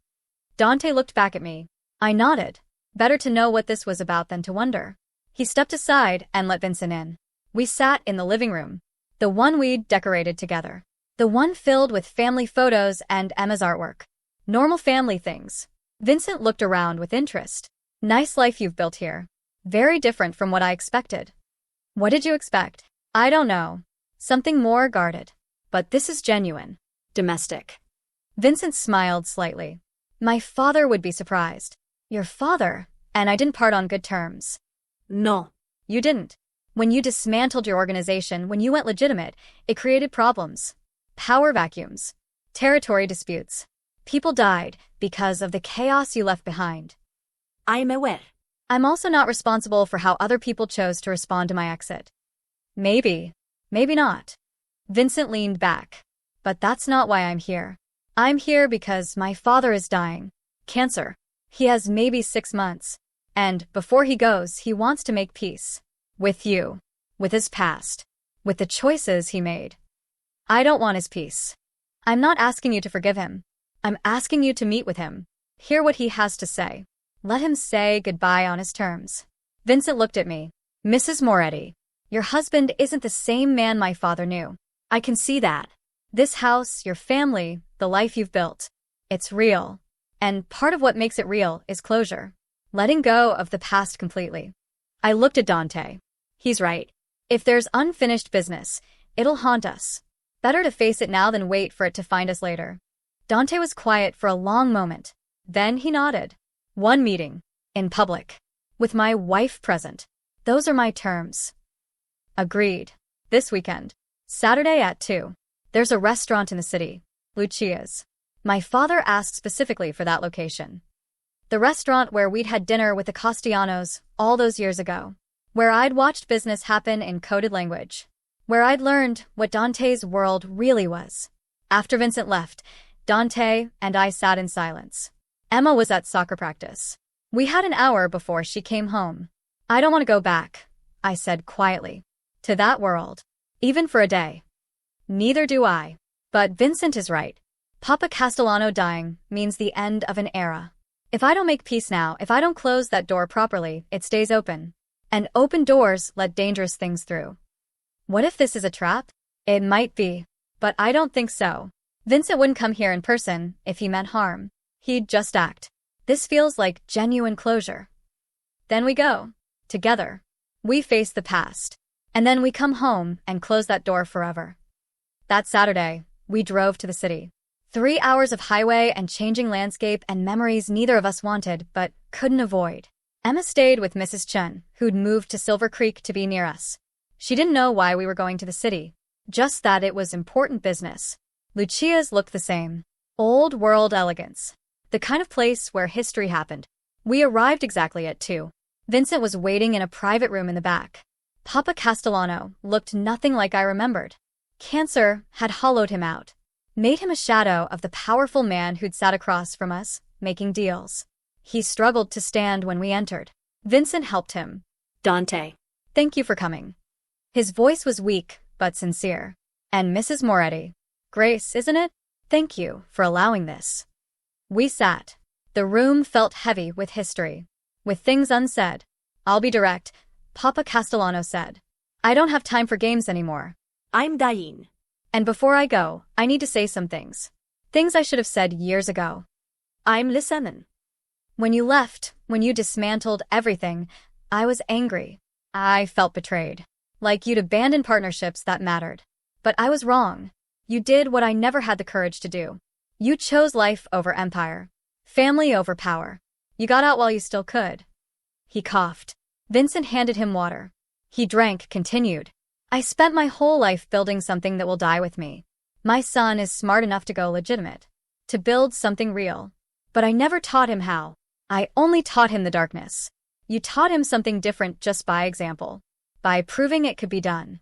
Dante looked back at me. I nodded. Better to know what this was about than to wonder. He stepped aside and let Vincent in. We sat in the living room. The one we'd decorated together. The one filled with family photos and Emma's artwork. Normal family things. Vincent looked around with interest. Nice life you've built here. Very different from what I expected. What did you expect? I don't know. Something more guarded. But this is genuine. Domestic. Vincent smiled slightly. My father would be surprised. Your father? And I didn't part on good terms. No. You didn't. When you dismantled your organization, when you went legitimate, it created problems. Power vacuums. Territory disputes. People died because of the chaos you left behind. I am aware. I'm also not responsible for how other people chose to respond to my exit. Maybe. Maybe not. Vincent leaned back. But that's not why I'm here. I'm here because my father is dying. Cancer. He has maybe 6 months. And before he goes, he wants to make peace. With you. With his past. With the choices he made. I don't want his peace. I'm not asking you to forgive him. I'm asking you to meet with him. Hear what he has to say. Let him say goodbye on his terms. Vincent looked at me. Mrs. Moretti, your husband isn't the same man my father knew. I can see that. This house, your family, the life you've built. It's real. And part of what makes it real is closure. Letting go of the past completely. I looked at Dante. He's right. If there's unfinished business, it'll haunt us. Better to face it now than wait for it to find us later. Dante was quiet for a long moment. Then he nodded. One meeting. In public. With my wife present. Those are my terms. Agreed. This weekend. Saturday at 2. There's a restaurant in the city. Lucia's. My father asked specifically for that location. The restaurant where we'd had dinner with the Castellanos all those years ago. Where I'd watched business happen in coded language. Where I'd learned what Dante's world really was. After Vincent left, Dante and I sat in silence. Emma was at soccer practice. We had an hour before she came home. I don't want to go back, I said quietly. To that world. Even for a day. Neither do I. But Vincent is right. Papa Castellano dying means the end of an era. If I don't make peace now, if I don't close that door properly, it stays open. And open doors let dangerous things through. What if this is a trap? It might be. But I don't think so. Vincent wouldn't come here in person if he meant harm. He'd just act. This feels like genuine closure. Then we go. Together. We face the past. And then we come home and close that door forever. That Saturday, we drove to the city. 3 hours of highway and changing landscape and memories neither of us wanted but couldn't avoid. Emma stayed with Mrs. Chun, who'd moved to Silver Creek to be near us. She didn't know why we were going to the city. Just that it was important business. Lucia's looked the same. Old world elegance. The kind of place where history happened. We arrived exactly at 2. Vincent was waiting in a private room in the back. Papa Castellano looked nothing like I remembered. Cancer had hollowed him out, made him a shadow of the powerful man who'd sat across from us, making deals. He struggled to stand when we entered. Vincent helped him. Dante. Thank you for coming. His voice was weak, but sincere. And Mrs. Moretti. Grace, isn't it? Thank you for allowing this. We sat. The room felt heavy with history, with things unsaid. I'll be direct, Papa Castellano said. I don't have time for games anymore. I'm dying. And before I go, I need to say some things. Things I should have said years ago. I'm listening. When you left, when you dismantled everything, I was angry. I felt betrayed. Like you'd abandoned partnerships that mattered. But I was wrong. You did what I never had the courage to do. You chose life over empire. Family over power. You got out while you still could. He coughed. Vincent handed him water. He drank, continued. I spent my whole life building something that will die with me. My son is smart enough to go legitimate. To build something real. But I never taught him how. I only taught him the darkness. You taught him something different just by example. By proving it could be done.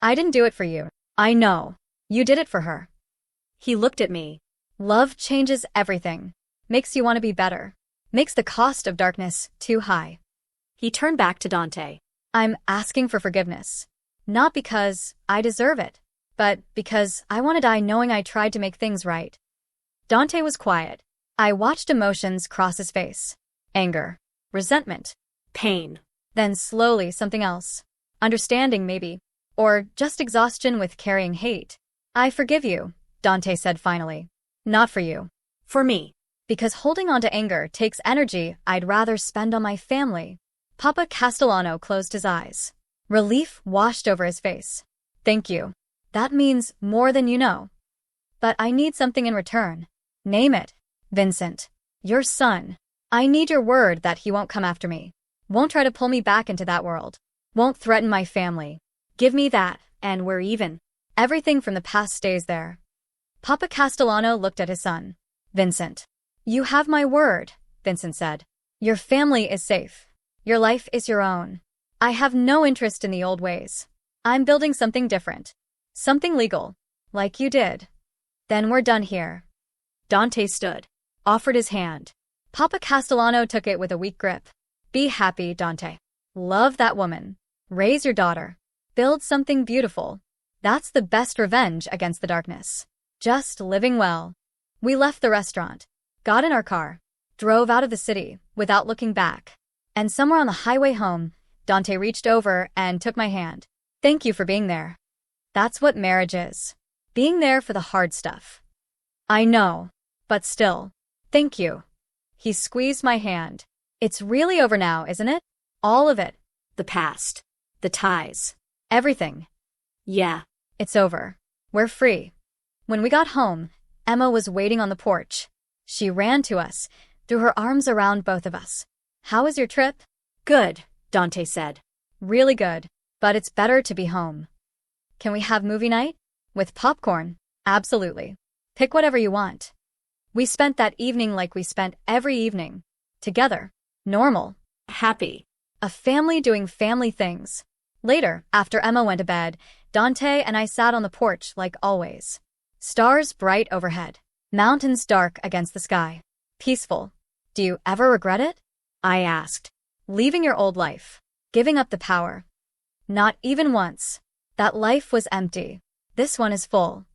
I didn't do it for you. I know. You did it for her. He looked at me. Love changes everything. Makes you want to be better. Makes the cost of darkness too high. He turned back to Dante. I'm asking for forgiveness. Not because I deserve it, but because I want to die knowing I tried to make things right. Dante was quiet. I watched emotions cross his face. Anger. Resentment. Pain. Then slowly something else. Understanding maybe. Or just exhaustion with carrying hate. I forgive you, Dante said finally. Not for you. For me. Because holding on to anger takes energy I'd rather spend on my family. Papa Castellano closed his eyes. Relief washed over his face. Thank you. That means more than you know. But I need something in return. Name it. Vincent. Your son. I need your word that he won't come after me. Won't try to pull me back into that world. Won't threaten my family. Give me that, and we're even. Everything from the past stays there. Papa Castellano looked at his son. Vincent. You have my word, Vincent said. Your family is safe. Your life is your own. I have no interest in the old ways. I'm building something different. Something legal. Like you did. Then we're done here. Dante stood. Offered his hand. Papa Castellano took it with a weak grip. Be happy, Dante. Love that woman. Raise your daughter. Build something beautiful. That's the best revenge against the darkness. Just living well. We left the restaurant. Got in our car. Drove out of the city, without looking back. And somewhere on the highway home, Dante reached over and took my hand. Thank you for being there. That's what marriage is. Being there for the hard stuff. I know. But still. Thank you. He squeezed my hand. It's really over now, isn't it? All of it. The past. The ties. Everything. Yeah. It's over. We're free. When we got home, Emma was waiting on the porch. She ran to us, threw her arms around both of us. How was your trip? Good, Dante said. Really good, but it's better to be home. Can we have movie night? With popcorn? Absolutely. Pick whatever you want. We spent that evening like we spent every evening. Together. Normal. Happy. A family doing family things. Later, after Emma went to bed, Dante and I sat on the porch like always. Stars bright overhead. Mountains dark against the sky. Peaceful. Do you ever regret it? I asked. Leaving your old life. Giving up the power. Not even once. That life was empty. This one is full.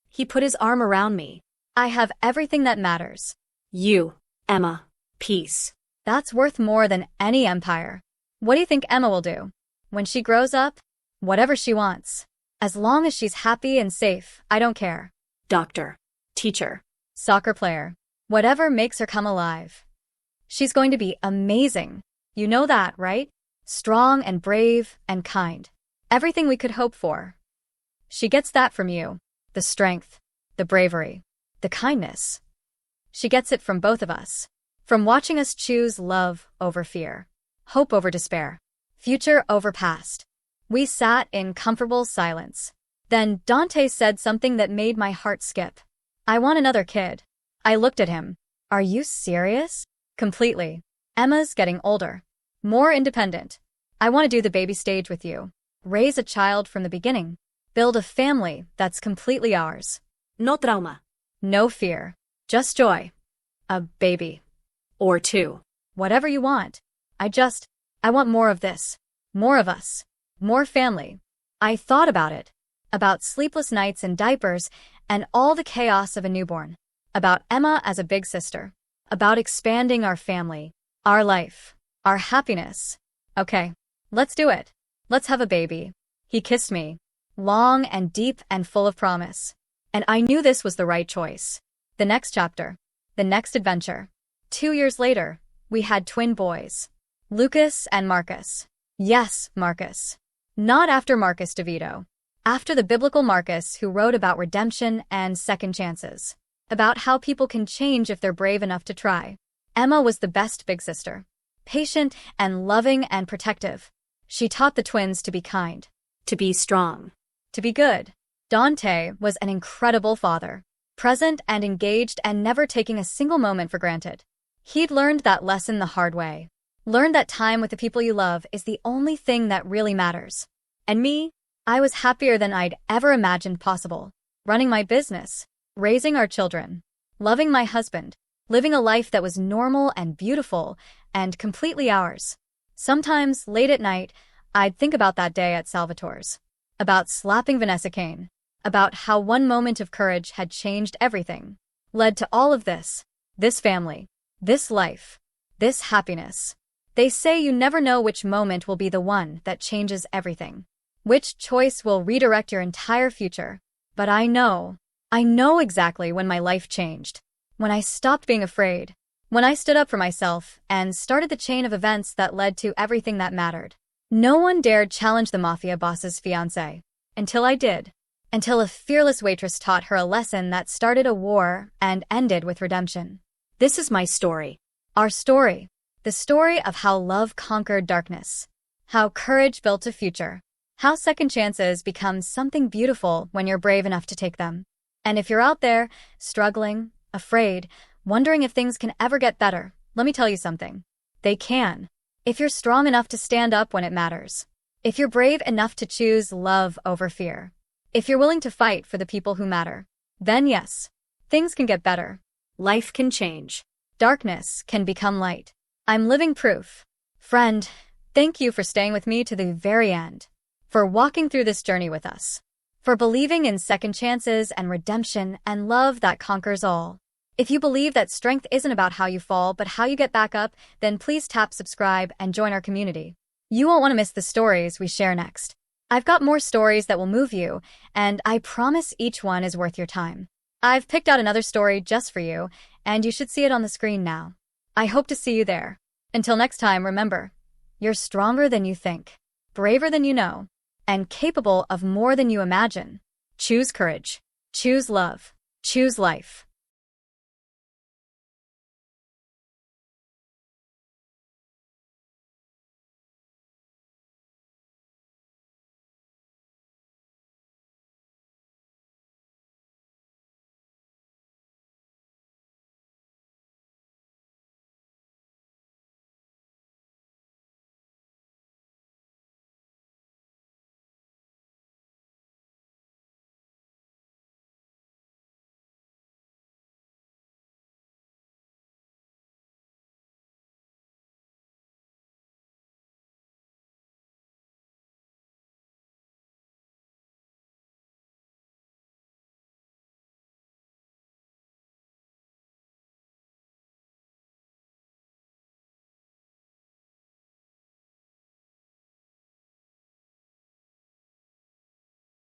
He put his arm around me. I have everything that matters. You, Emma, peace. That's worth more than any empire. What do you think Emma will do? When she grows up? Whatever she wants. As long as she's happy and safe, I don't care. Doctor. Teacher. Soccer player. Whatever makes her come alive. She's going to be amazing. You know that, right? Strong and brave and kind. Everything we could hope for. She gets that from you. The strength. The bravery. The kindness. She gets it from both of us. From watching us choose love over fear. Hope over despair. Future over past. We sat in comfortable silence. Then Dante said something that made my heart skip. I want another kid. I looked at him. Are you serious? Completely. Emma's getting older. More independent. I want to do the baby stage with you. Raise a child from the beginning. Build a family that's completely ours. No trauma. No fear. Just joy. A baby. Or two. Whatever you want. I want more of this. More of us. More family. I thought about it. About sleepless nights in diapers and all the chaos of a newborn. About Emma as a big sister. About expanding our family. Our life. Our happiness. Okay, let's do it. Let's have a baby. He kissed me. Long and deep and full of promise. And I knew this was the right choice. The next chapter. The next adventure. 2 years later, we had twin boys. Lucas and Marcus. Yes, Marcus. Not after Marcus DeVito. After the biblical Marcus who wrote about redemption and second chances. About how people can change if they're brave enough to try. Emma was the best big sister. Patient and loving and protective. She taught the twins to be kind. To be strong. To be good. Dante was an incredible father. Present and engaged and never taking a single moment for granted. He'd learned that lesson the hard way. Learned that time with the people you love is the only thing that really matters. And me, I was happier than I'd ever imagined possible. Running my business. Raising our children. Loving my husband. Living a life that was normal and beautiful and completely ours. Sometimes, late at night, I'd think about that day at Salvatore's. About slapping Vanessa Kane. About how one moment of courage had changed everything. Led to all of this. This family. This life. This happiness. They say you never know which moment will be the one that changes everything. Which choice will redirect your entire future. But I know exactly when my life changed. When I stopped being afraid. When I stood up for myself and started the chain of events that led to everything that mattered. No one dared challenge the Mafia boss's fiancée. Until I did. Until a fearless waitress taught her a lesson that started a war and ended with redemption. This is my story. Our story. The story of how love conquered darkness. How courage built a future. How second chances become something beautiful when you're brave enough to take them. And if you're out there, struggling, afraid, wondering if things can ever get better, let me tell you something. They can. If you're strong enough to stand up when it matters. If you're brave enough to choose love over fear. If you're willing to fight for the people who matter. Then yes, things can get better. Life can change. Darkness can become light. I'm living proof. Friend, thank you for staying with me to the very end. For walking through this journey with us. For believing in second chances and redemption and love that conquers all. If you believe that strength isn't about how you fall but how you get back up, then please tap subscribe and join our community. You won't want to miss the stories we share next. I've got more stories that will move you, and I promise each one is worth your time. I've picked out another story just for you, and you should see it on the screen now. I hope to see you there. Until next time, remember, you're stronger than you think, braver than you know, and capable of more than you imagine. Choose courage. Choose love. Choose life.